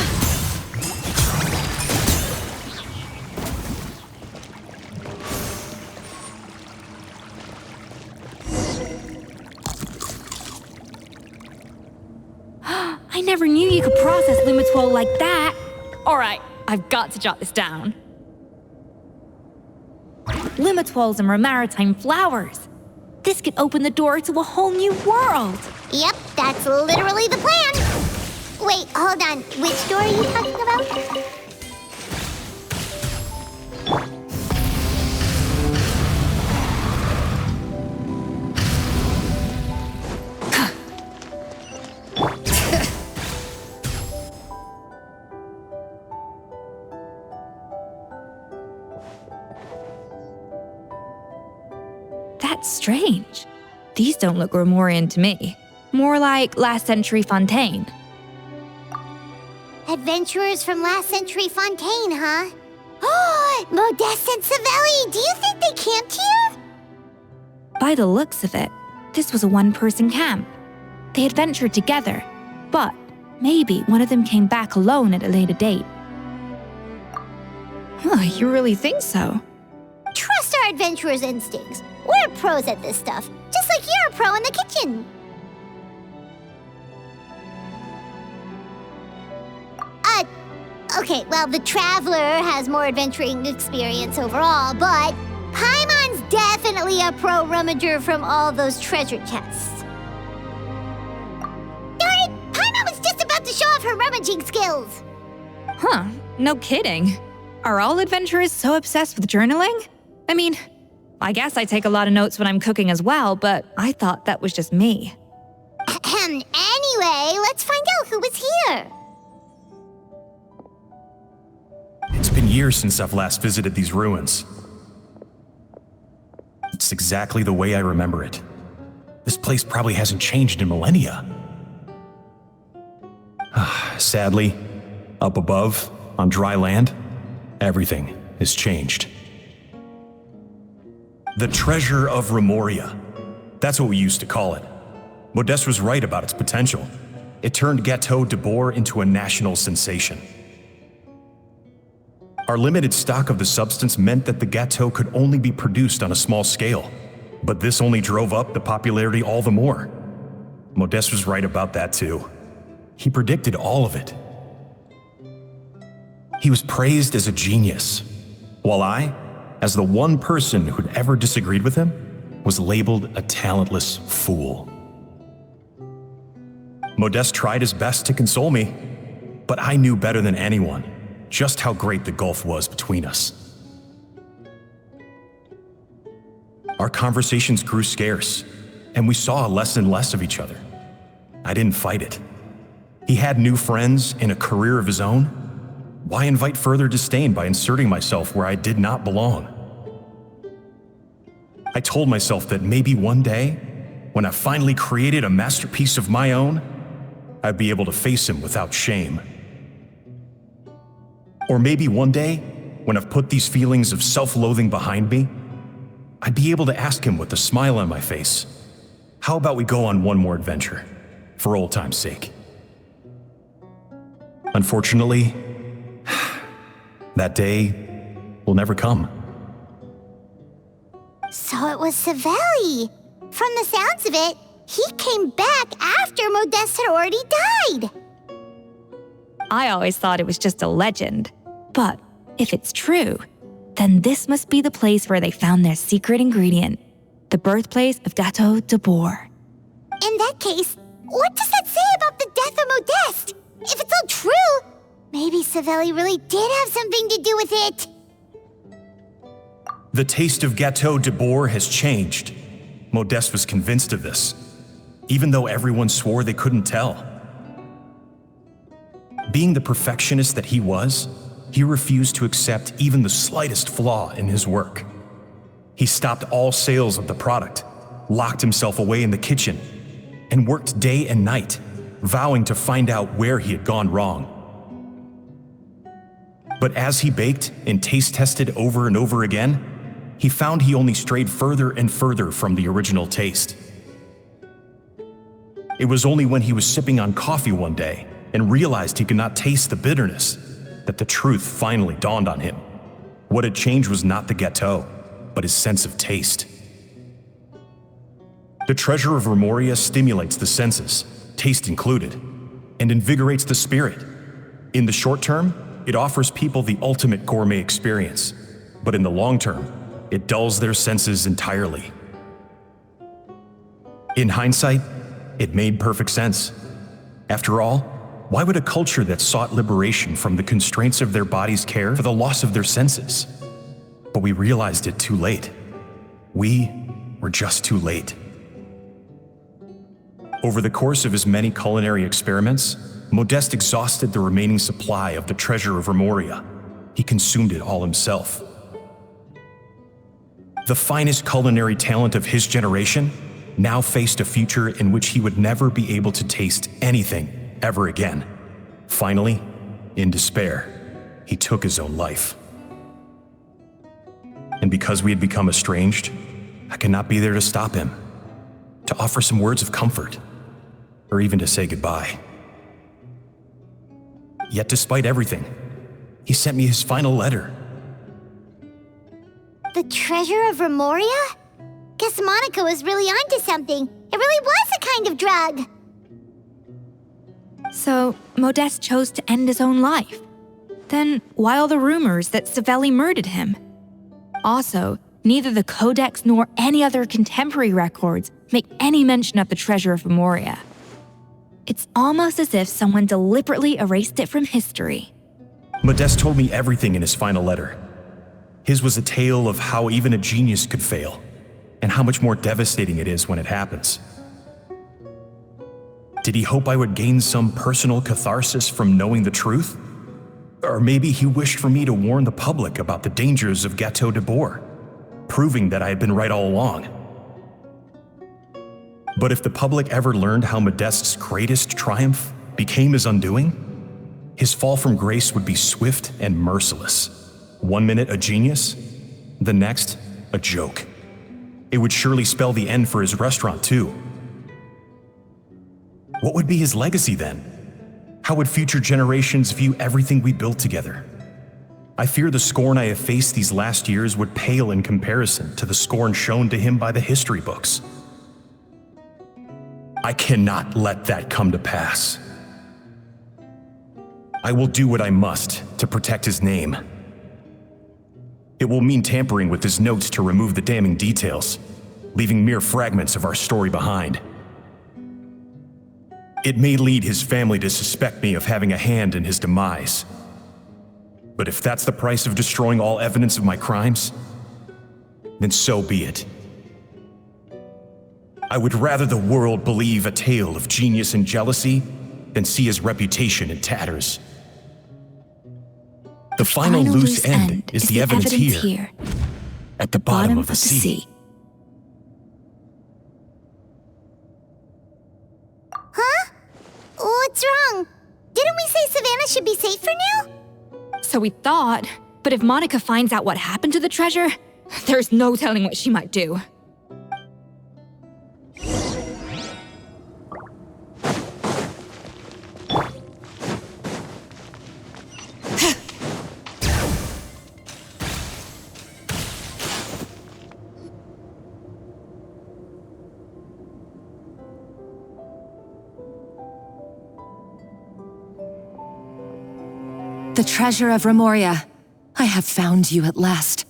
Speaker 6: I never knew you could process Lumitwol like that. Alright, I've got to jot this down. Lumitwols and maritime flowers. This could open the door to a whole new world.
Speaker 3: Yep, that's literally the plan. Wait, hold on. Which door are you talking about?
Speaker 6: That's strange. These don't look Grimoirian to me. More like last century Fontaine.
Speaker 3: Adventurers from last century Fontaine, huh? Oh, Modeste and Savelli, do you think they camped here?
Speaker 6: By the looks of it, this was a one-person camp. They adventured together, but maybe one of them came back alone at a later date. Huh, you really think so?
Speaker 3: Trust our adventurers' instincts. We're pros at this stuff, just like you're a pro in the kitchen. Okay, well, the Traveler has more adventuring experience overall, but Paimon's definitely a pro rummager from all those treasure chests. Darn it! Paimon was just about to show off her rummaging skills.
Speaker 6: Huh, no kidding. Are all adventurers so obsessed with journaling? I mean, I guess I take a lot of notes when I'm cooking as well, but I thought that was just me.
Speaker 3: Anyway, let's find out who was here.
Speaker 16: It's been years since I've last visited these ruins. It's exactly the way I remember it. This place probably hasn't changed in millennia. Sadly, up above, on dry land, everything has changed. The treasure of Grimoire. That's what we used to call it. Modeste was right about its potential. It turned Gâteau Debord into a national sensation. Our limited stock of the substance meant that the gâteau could only be produced on a small scale, but this only drove up the popularity all the more. Modeste was right about that too. He predicted all of it. He was praised as a genius, while I, as the one person who'd ever disagreed with him, was labeled a talentless fool. Modeste tried his best to console me, but I knew better than anyone just how great the gulf was between us. Our conversations grew scarce, and we saw less and less of each other. I didn't fight it. He had new friends and a career of his own. Why invite further disdain by inserting myself where I did not belong? I told myself that maybe one day, when I finally created a masterpiece of my own, I'd be able to face him without shame. Or maybe one day, when I've put these feelings of self-loathing behind me, I'd be able to ask him with a smile on my face, how about we go on one more adventure, for old time's sake? Unfortunately, that day will never come.
Speaker 3: So it was Savelli. From the sounds of it, he came back after Modeste had already died.
Speaker 6: I always thought it was just a legend. But if it's true, then this must be the place where they found their secret ingredient, the birthplace of Gâteau Debord.
Speaker 3: In that case, what does that say about the death of Modeste? If it's all true, maybe Savelli really did have something to do with it.
Speaker 16: The taste of Gâteau Debord has changed. Modeste was convinced of this, even though everyone swore they couldn't tell. Being the perfectionist that he was, he refused to accept even the slightest flaw in his work. He stopped all sales of the product, locked himself away in the kitchen, and worked day and night, vowing to find out where he had gone wrong. But as he baked and taste tested over and over again, he found he only strayed further and further from the original taste. It was only when he was sipping on coffee one day and realized he could not taste the bitterness that the truth finally dawned on him. What had changed was not the gâteau, but his sense of taste. The treasure of Grimoire stimulates the senses, taste included, and invigorates the spirit. In the short term, it offers people the ultimate gourmet experience, but in the long term, it dulls their senses entirely. In hindsight, it made perfect sense. After all, why would a culture that sought liberation from the constraints of their bodies care for the loss of their senses? But we realized it too late. We were just too late. Over the course of his many culinary experiments, Modeste exhausted the remaining supply of the treasure of Grimoire. He consumed it all himself. The finest culinary talent of his generation now faced a future in which he would never be able to taste anything ever again. Finally, in despair, he took his own life. And because we had become estranged, I could not be there to stop him, to offer some words of comfort, or even to say goodbye. Yet despite everything, he sent me his final letter.
Speaker 3: The treasure of Remoria? Guess Monica was really onto something. It really was a kind of drug.
Speaker 4: So, Modeste chose to end his own life. Then, why all the rumors that Savelli murdered him? Also, neither the Codex nor any other contemporary records make any mention of the treasure of Remoria. It's almost as if someone deliberately erased it from history.
Speaker 16: Modeste told me everything in his final letter. His was a tale of how even a genius could fail, and how much more devastating it is when it happens. Did he hope I would gain some personal catharsis from knowing the truth? Or maybe he wished for me to warn the public about the dangers of Gâteau Debord, proving that I had been right all along. But if the public ever learned how Modeste's greatest triumph became his undoing, his fall from grace would be swift and merciless. 1 minute a genius, the next a joke. It would surely spell the end for his restaurant too. What would be his legacy then? How would future generations view everything we built together? I fear the scorn I have faced these last years would pale in comparison to the scorn shown to him by the history books. I cannot let that come to pass. I will do what I must to protect his name. It will mean tampering with his notes to remove the damning details, leaving mere fragments of our story behind. It may lead his family to suspect me of having a hand in his demise. But if that's the price of destroying all evidence of my crimes, then so be it. I would rather the world believe a tale of genius and jealousy than see his reputation in tatters. The final loose end is the evidence here, at the bottom of the sea.
Speaker 3: Huh? What's wrong? Didn't we say Savanna should be safe for now?
Speaker 4: So we thought, but if Monica finds out what happened to the treasure, there's no telling what she might do.
Speaker 15: The treasure of Remoria. I have found you at last.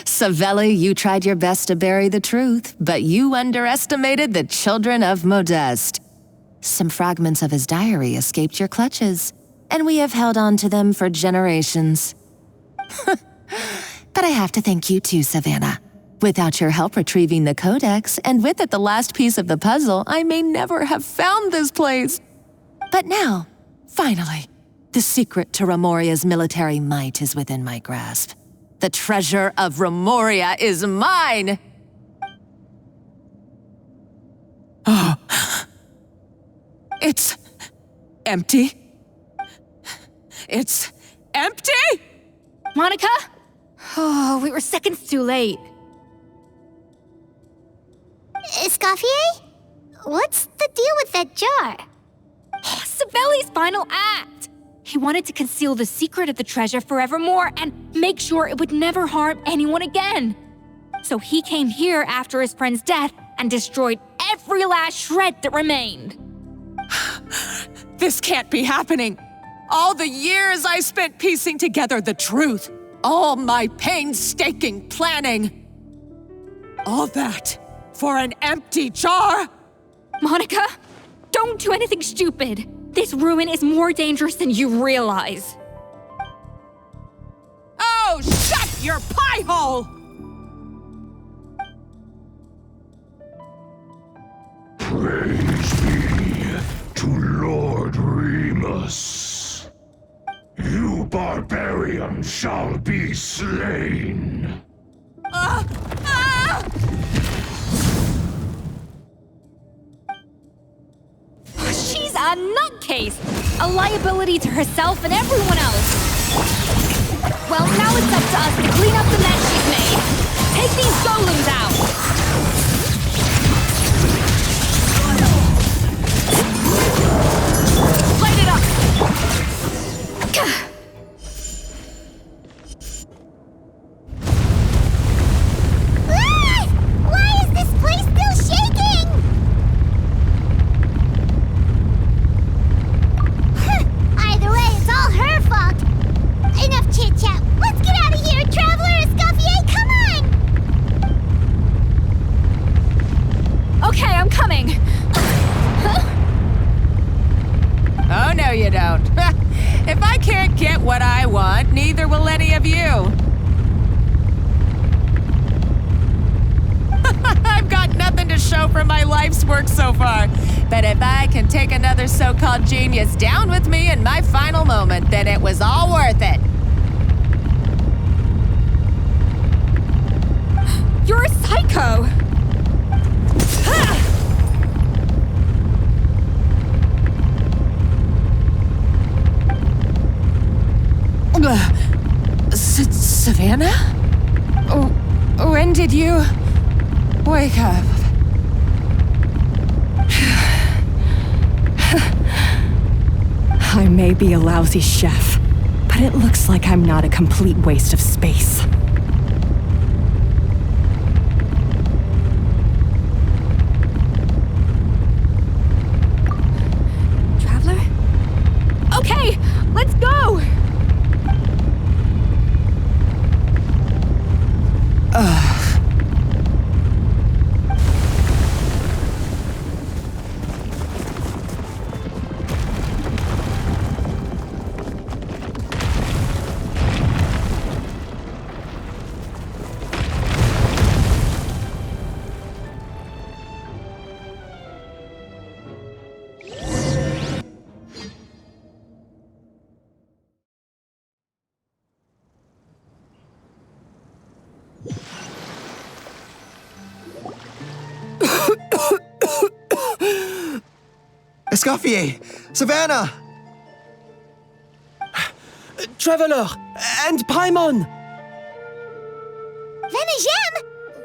Speaker 15: Savelli, you tried your best to bury the truth, but you underestimated the children of Modeste. Some fragments of his diary escaped your clutches, and we have held on to them for generations. But I have to thank you too, Savanna. Without your help retrieving the Codex, and with it the last piece of the puzzle, I may never have found this place. But now, finally, the secret to Remoria's military might is within my grasp. The treasure of Remoria is mine! Oh. It's empty. It's empty?
Speaker 4: Monica? Oh, we were seconds too late.
Speaker 3: Escoffier? What's the deal with that jar?
Speaker 4: Savelli's final act! He wanted to conceal the secret of the treasure forevermore and make sure it would never harm anyone again. So he came here after his friend's death and destroyed every last shred that remained.
Speaker 15: This can't be happening. All the years I spent piecing together the truth, all my painstaking planning. All that for an empty jar?
Speaker 4: Monica, don't do anything stupid. This ruin is more dangerous than you realize.
Speaker 15: Oh, shut your pie hole!
Speaker 17: Praise be to Lord Remus. You barbarian shall be slain.
Speaker 6: She's a nutcase! A liability to herself and everyone else! Well, now it's up to us to clean up the mess she's made! Take these golems out! Light it up!
Speaker 3: Why is this place still shaking? Either way, it's all her fault. Enough chit-chat. Let's get out of here, Traveler Escoffier, come on!
Speaker 6: Okay, I'm coming.
Speaker 15: Oh, no, you don't. If I can't get what I want, neither will any of you. I've got nothing to show for my life's work so far. But if I can take another so-called genius down with me in my final moment, then it was all worth it.
Speaker 6: You're a psycho!
Speaker 15: Savanna? When did you wake up?
Speaker 1: I may be a lousy chef, but it looks like I'm not a complete waste of space.
Speaker 6: Traveler? Okay, let's go!
Speaker 13: Escoffier! Savanna!
Speaker 10: Traveler! And Paimon!
Speaker 3: Venejem!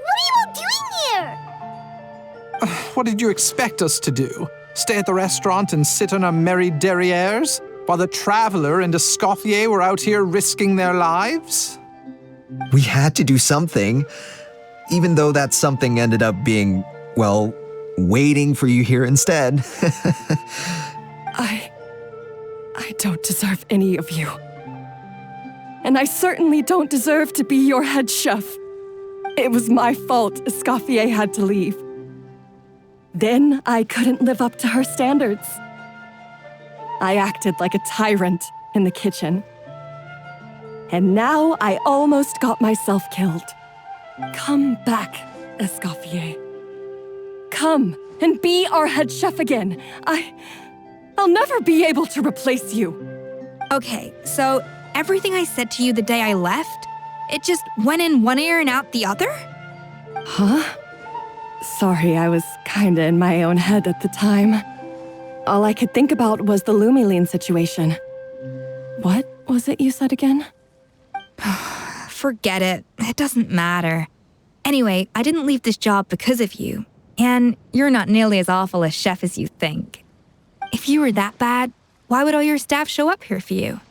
Speaker 3: What are you all doing here?
Speaker 12: What did you expect us to do? Stay at the restaurant and sit on our merry derrieres? While the Traveler and Escoffier were out here risking their lives?
Speaker 13: We had to do something, even though that something ended up being, well, waiting for you here instead.
Speaker 1: I don't deserve any of you. And I certainly don't deserve to be your head chef. It was my fault Escoffier had to leave. Then I couldn't live up to her standards. I acted like a tyrant in the kitchen. And now I almost got myself killed. Come back, Escoffier. Come and be our head chef again. I'll never be able to replace you.
Speaker 4: Okay, so everything I said to you the day I left, it just went in one ear and out the other?
Speaker 1: Huh? Sorry, I was kinda in my own head at the time. All I could think about was the Lumiline situation. What was it you said again?
Speaker 4: Forget it. It doesn't matter. Anyway, I didn't leave this job because of you. And you're not nearly as awful a chef as you think. If you were that bad, why would all your staff show up here for you?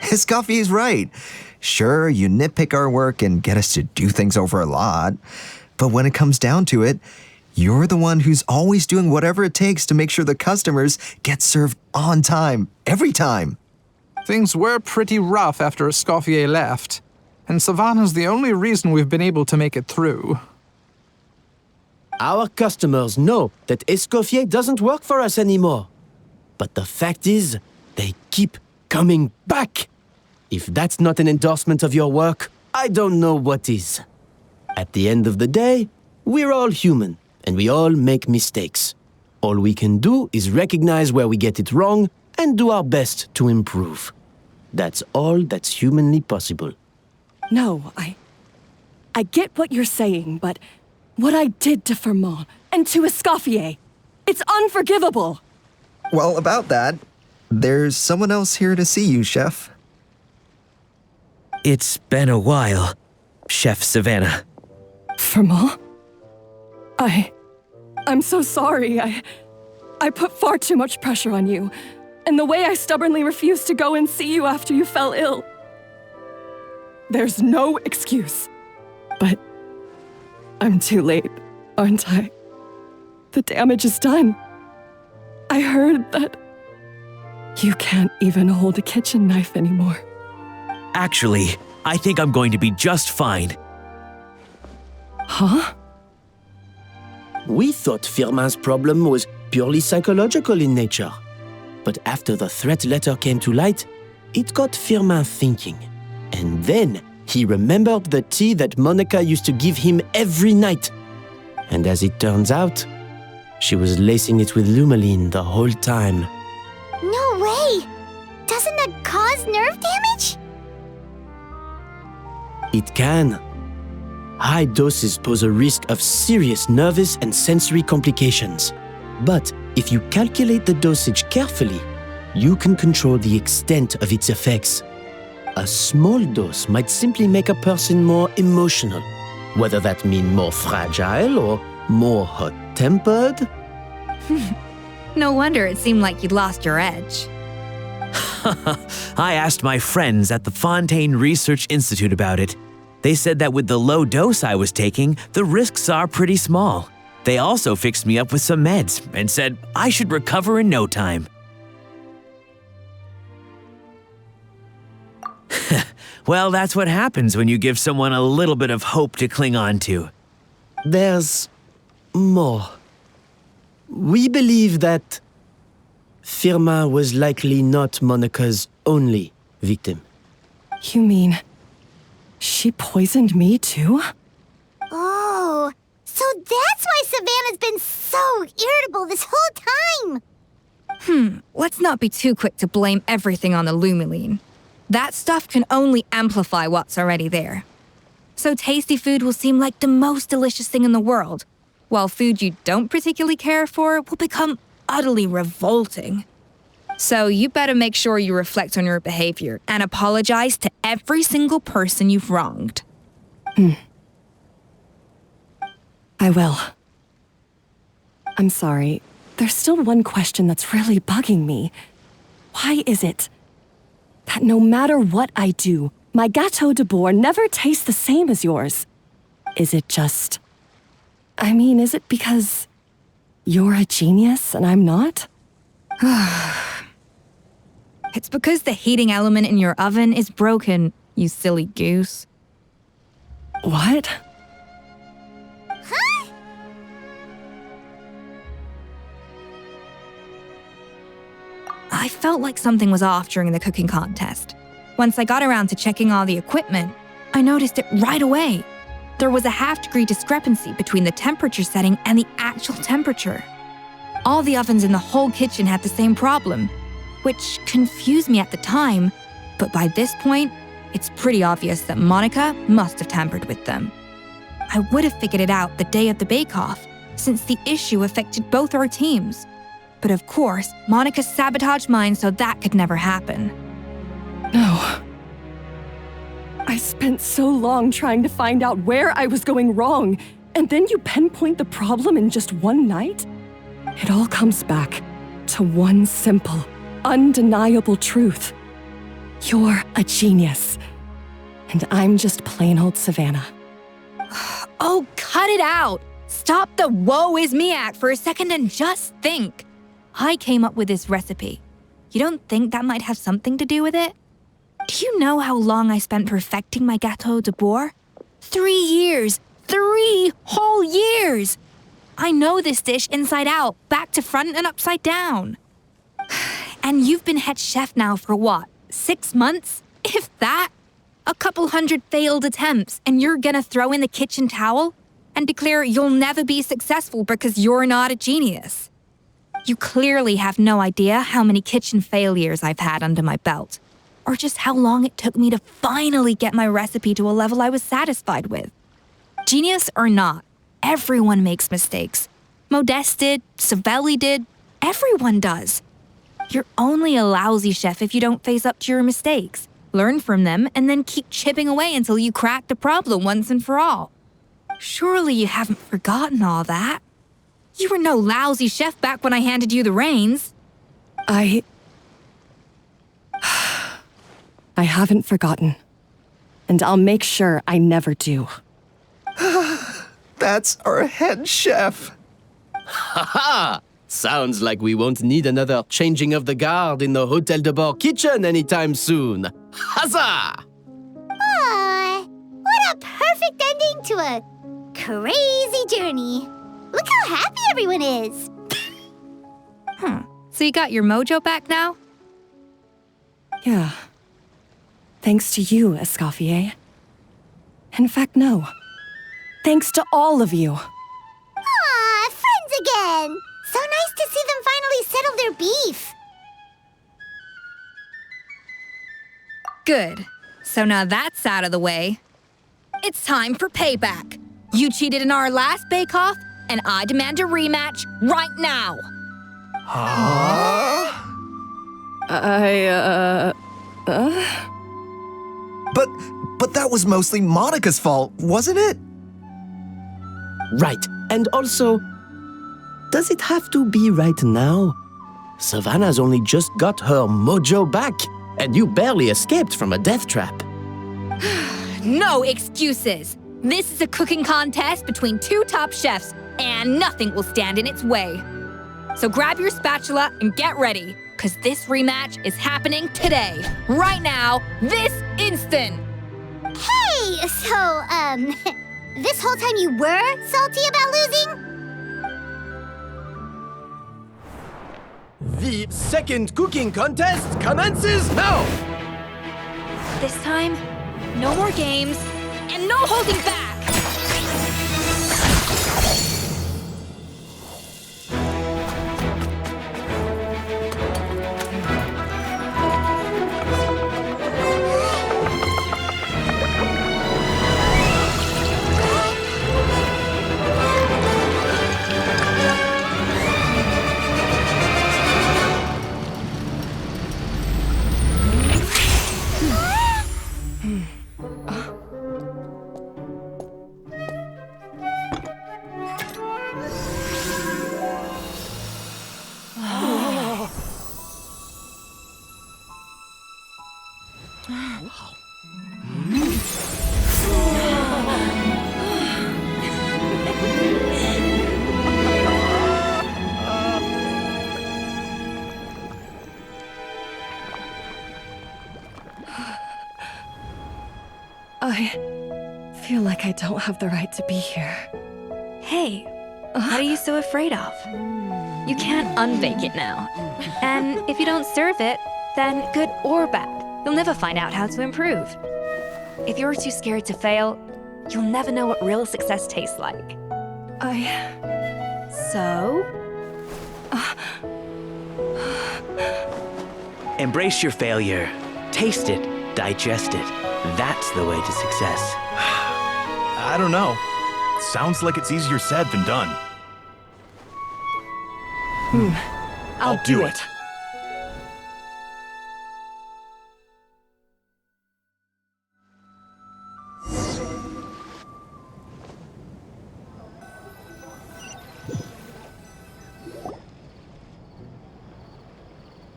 Speaker 13: Escoffier's right. Sure, you nitpick our work and get us to do things over a lot. But when it comes down to it, you're the one who's always doing whatever it takes to make sure the customers get served on time, every time.
Speaker 12: Things were pretty rough after Escoffier left, and Savanna's the only reason we've been able to make it through.
Speaker 10: Our customers know that Escoffier doesn't work for us anymore. But the fact is, they keep coming back. If that's not an endorsement of your work, I don't know what is. At the end of the day, we're all human, and we all make mistakes. All we can do is recognize where we get it wrong and do our best to improve. That's all that's humanly possible.
Speaker 1: No, I get what you're saying, but what I did to Fermont and to Escoffier, it's unforgivable.
Speaker 13: Well, about that, there's someone else here to see you, Chef.
Speaker 5: It's been a while, Chef Savanna.
Speaker 1: Fermont? I'm so sorry. I put far too much pressure on you, and the way I stubbornly refused to go and see you after you fell ill. There's no excuse. But I'm too late, aren't I? The damage is done. I heard that you can't even hold a kitchen knife anymore.
Speaker 5: Actually, I think I'm going to be just fine.
Speaker 1: Huh?
Speaker 10: We thought Firmin's problem was purely psychological in nature. But after the threat letter came to light, it got Firmin thinking. And then he remembered the tea that Monica used to give him every night. And as it turns out, she was lacing it with Lumaline the whole time.
Speaker 3: No way! Doesn't that cause nerve damage?
Speaker 10: It can. High doses pose a risk of serious nervous and sensory complications. But if you calculate the dosage carefully, you can control the extent of its effects. A small dose might simply make a person more emotional, whether that means more fragile or more hot-tempered.
Speaker 4: No wonder it seemed like you'd lost your edge.
Speaker 5: I asked my friends at the Fontaine Research Institute about it. They said that with the low dose I was taking, the risks are pretty small. They also fixed me up with some meds and said I should recover in no time. Well, that's what happens when you give someone a little bit of hope to cling on to.
Speaker 10: There's more. We believe that Firmin was likely not Monica's only victim.
Speaker 1: You mean she poisoned me too?
Speaker 3: Oh, so that's why Savanna's been so irritable this whole time.
Speaker 6: Let's not be too quick to blame everything on the Lumaline. That stuff can only amplify what's already there. So tasty food will seem like the most delicious thing in the world, while food you don't particularly care for will become utterly revolting. So you better make sure you reflect on your behavior and apologize to every single person you've wronged.
Speaker 1: I will. I'm sorry. There's still one question that's really bugging me. Why is it that no matter what I do, my Gâteau Debord never tastes the same as yours? Is it just... is it because you're a genius and I'm not?
Speaker 6: It's because the heating element in your oven is broken, you silly goose.
Speaker 1: What?
Speaker 3: Huh?
Speaker 6: I felt like something was off during the cooking contest. Once I got around to checking all the equipment, I noticed it right away. There was a half-degree discrepancy between the temperature setting and the actual temperature. All the ovens in the whole kitchen had the same problem, which confused me at the time, but by this point, it's pretty obvious that Monica must have tampered with them. I would have figured it out the day of the bake-off, since the issue affected both our teams. But of course, Monica sabotaged mine so that could never happen.
Speaker 1: No. I spent so long trying to find out where I was going wrong, and then you pinpoint the problem in just one night? It all comes back to one simple, undeniable truth. You're a genius, and I'm just plain old Savanna.
Speaker 6: Oh, cut it out! Stop the woe is me act for a second and just think. I came up with this recipe. You don't think that might have something to do with it? Do you know how long I spent perfecting my Gâteau Debord? 3 years! 3 whole years! I know this dish inside out, back to front and upside down. And you've been head chef now for what, 6 months? If that? A couple hundred failed attempts, and you're gonna throw in the kitchen towel and declare you'll never be successful because you're not a genius. You clearly have no idea how many kitchen failures I've had under my belt,
Speaker 18: or just how long it took me to finally get my recipe to a level I was satisfied with. Genius or not, everyone makes mistakes. Modeste did, Savelli did, everyone does. You're only a lousy chef if you don't face up to your mistakes, learn from them, and then keep chipping away until you crack the problem once and for all. Surely you haven't forgotten all that. You were no lousy chef back when I handed you the reins.
Speaker 1: I haven't forgotten. And I'll make sure I never do.
Speaker 13: That's our head chef.
Speaker 10: Ha-ha! Sounds like we won't need another changing of the guard in the Hotel Debord kitchen anytime soon. Huzzah!
Speaker 3: Aw, what a perfect ending to a crazy journey. Look how happy everyone is.
Speaker 18: So you got your mojo back now?
Speaker 1: Yeah. Thanks to you, Escoffier. In fact, no. Thanks to all of you.
Speaker 3: Aw, friends again. So nice to see them finally settle their beef.
Speaker 18: Good. So now that's out of the way. It's time for payback. You cheated in our last bake-off, and I demand a rematch right now.
Speaker 13: Huh? But that was mostly Monica's fault, wasn't it?
Speaker 10: Right, and also, does it have to be right now? Savanna's only just got her mojo back, and you barely escaped from a death trap.
Speaker 18: No excuses. This is a cooking contest between two top chefs, and nothing will stand in its way. So grab your spatula and get ready, because this rematch is happening today, right now, this instant.
Speaker 3: Hey, so, this whole time you were salty about losing?
Speaker 10: The second cooking contest commences now!
Speaker 18: This time, no more games, and no holding back!
Speaker 1: I feel like I don't have the right to be here.
Speaker 18: Hey, what are you so afraid of? You can't unbake it now. And if you don't serve it, then good or bad, you'll never find out how to improve. If you're too scared to fail, you'll never know what real success tastes like. So?
Speaker 5: Embrace your failure. Taste it. Digest it. That's the way to success.
Speaker 16: I don't know. Sounds like it's easier said than done.
Speaker 1: I'll do it.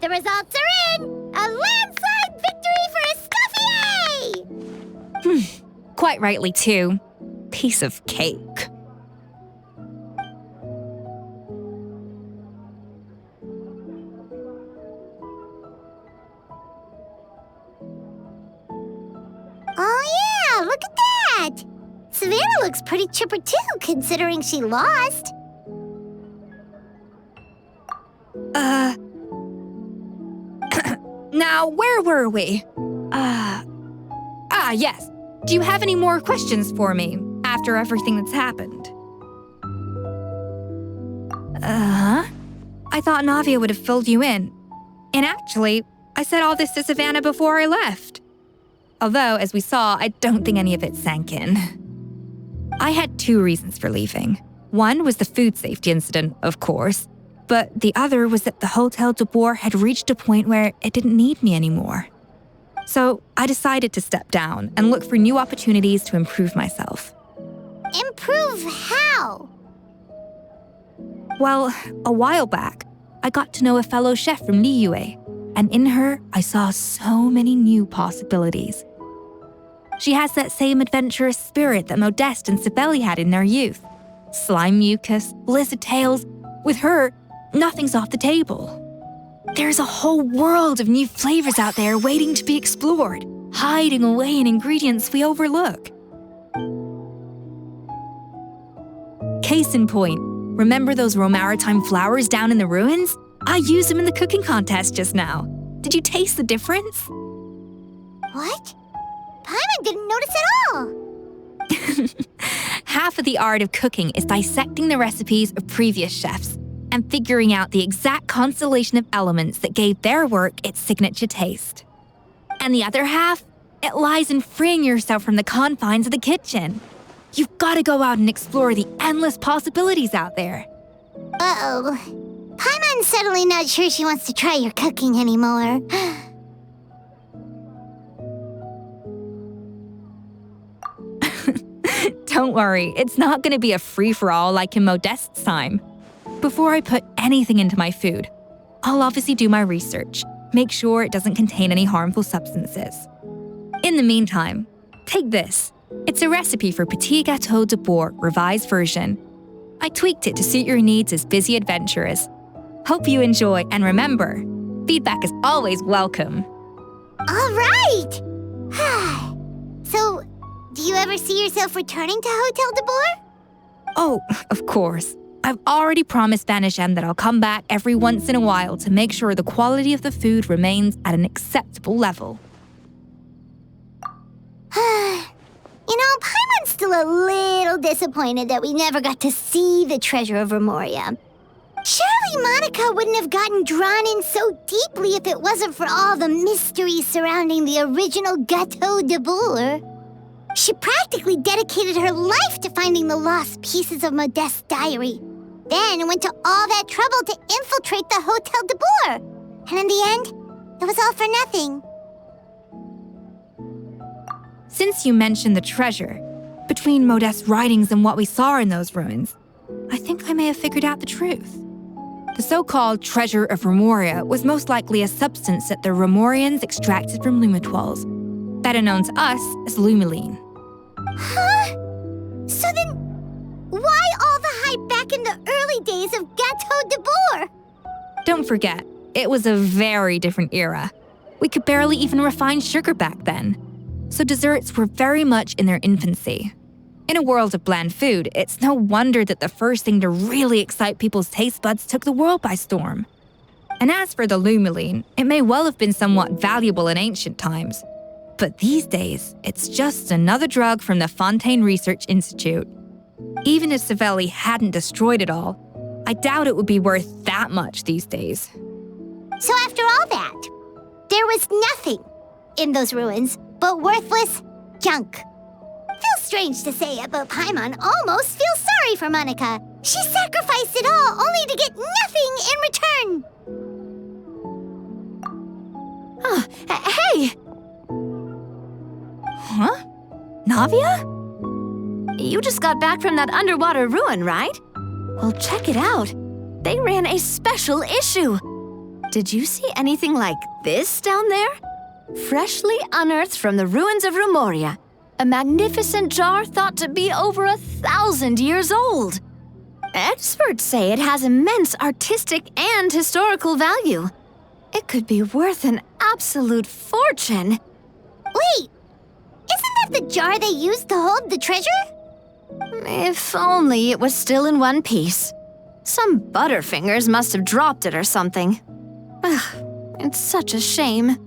Speaker 3: The results are in! A landslide victory for Escoffier!
Speaker 18: Quite rightly, too. Piece of cake.
Speaker 3: Oh yeah, look at that! Savanna looks pretty chipper too, considering she lost.
Speaker 18: Now, where were we? Yes. Do you have any more questions for me after everything that's happened? I thought Navia would have filled you in. And actually, I said all this to Savanna before I left. Although, as we saw, I don't think any of it sank in. I had 2 reasons for leaving. One was the food safety incident, of course, but the other was that the Hotel Debord had reached a point where it didn't need me anymore. So I decided to step down and look for new opportunities to improve myself.
Speaker 3: Improve how?
Speaker 18: Well, a while back, I got to know a fellow chef from Liyue, and in her, I saw so many new possibilities. She has that same adventurous spirit that Modeste and Sibeli had in their youth. Slime mucus, blizzard tails. With her, nothing's off the table. There's a whole world of new flavors out there waiting to be explored, hiding away in ingredients we overlook. Case in point, remember those Romaritime flowers down in the ruins? I used them in the cooking contest just now. Did you taste the difference?
Speaker 3: What? Paimon didn't notice at all.
Speaker 18: Half of the art of cooking is dissecting the recipes of previous chefs and figuring out the exact constellation of elements that gave their work its signature taste. And the other half, it lies in freeing yourself from the confines of the kitchen. You've got to go out and explore the endless possibilities out there.
Speaker 3: Uh-oh. Paimon's suddenly not sure she wants to try your cooking anymore.
Speaker 18: Don't worry, it's not going to be a free-for-all like in Modeste's time. Before I put anything into my food, I'll obviously do my research, make sure it doesn't contain any harmful substances. In the meantime, take this. It's a recipe for Petit Gâteau Debord revised version. I tweaked it to suit your needs as busy adventurers. Hope you enjoy, and remember, feedback is always welcome.
Speaker 3: All right! So, do you ever see yourself returning to Hotel Debord?
Speaker 18: Oh, of course. I've already promised Vanishem that I'll come back every once in a while to make sure the quality of the food remains at an acceptable level.
Speaker 3: You know, Paimon's still a little disappointed that we never got to see the treasure of Remoria. Surely Monica wouldn't have gotten drawn in so deeply if it wasn't for all the mystery surrounding the original Gâteau Debord. She practically dedicated her life to finding the lost pieces of Modeste's diary, then went to all that trouble to infiltrate the Hotel Debord. And in the end, it was all for nothing.
Speaker 18: Since you mentioned the treasure, between Modeste's writings and what we saw in those ruins, I think I may have figured out the truth. The so-called treasure of Remoria was most likely a substance that the Remorians extracted from lumitoids, better known to us as lumiline.
Speaker 3: Huh? So then, why all the hype back in the early days of Gâteau Debord?
Speaker 18: Don't forget, it was a very different era. We could barely even refine sugar back then. So desserts were very much in their infancy. In a world of bland food, it's no wonder that the first thing to really excite people's taste buds took the world by storm. And as for the lumiline, it may well have been somewhat valuable in ancient times. But these days, it's just another drug from the Fontaine Research Institute. Even if Sibeli hadn't destroyed it all, I doubt it would be worth that much these days.
Speaker 3: So after all that, there was nothing in those ruins but worthless junk. Feels strange to say it, but Paimon almost feels sorry for Monica. She sacrificed it all only to get nothing in return.
Speaker 18: Oh, hey! Huh? Navia?
Speaker 4: You just got back from that underwater ruin, right? Well, check it out. They ran a special issue. Did you see anything like this down there? Freshly unearthed from the ruins of Remoria. A magnificent jar thought to be over 1,000 years old. Experts say it has immense artistic and historical value. It could be worth an absolute fortune.
Speaker 3: Wait, isn't that the jar they used to hold the treasure?
Speaker 4: If only it was still in one piece. Some butterfingers must have dropped it or something. Ugh, it's such a shame.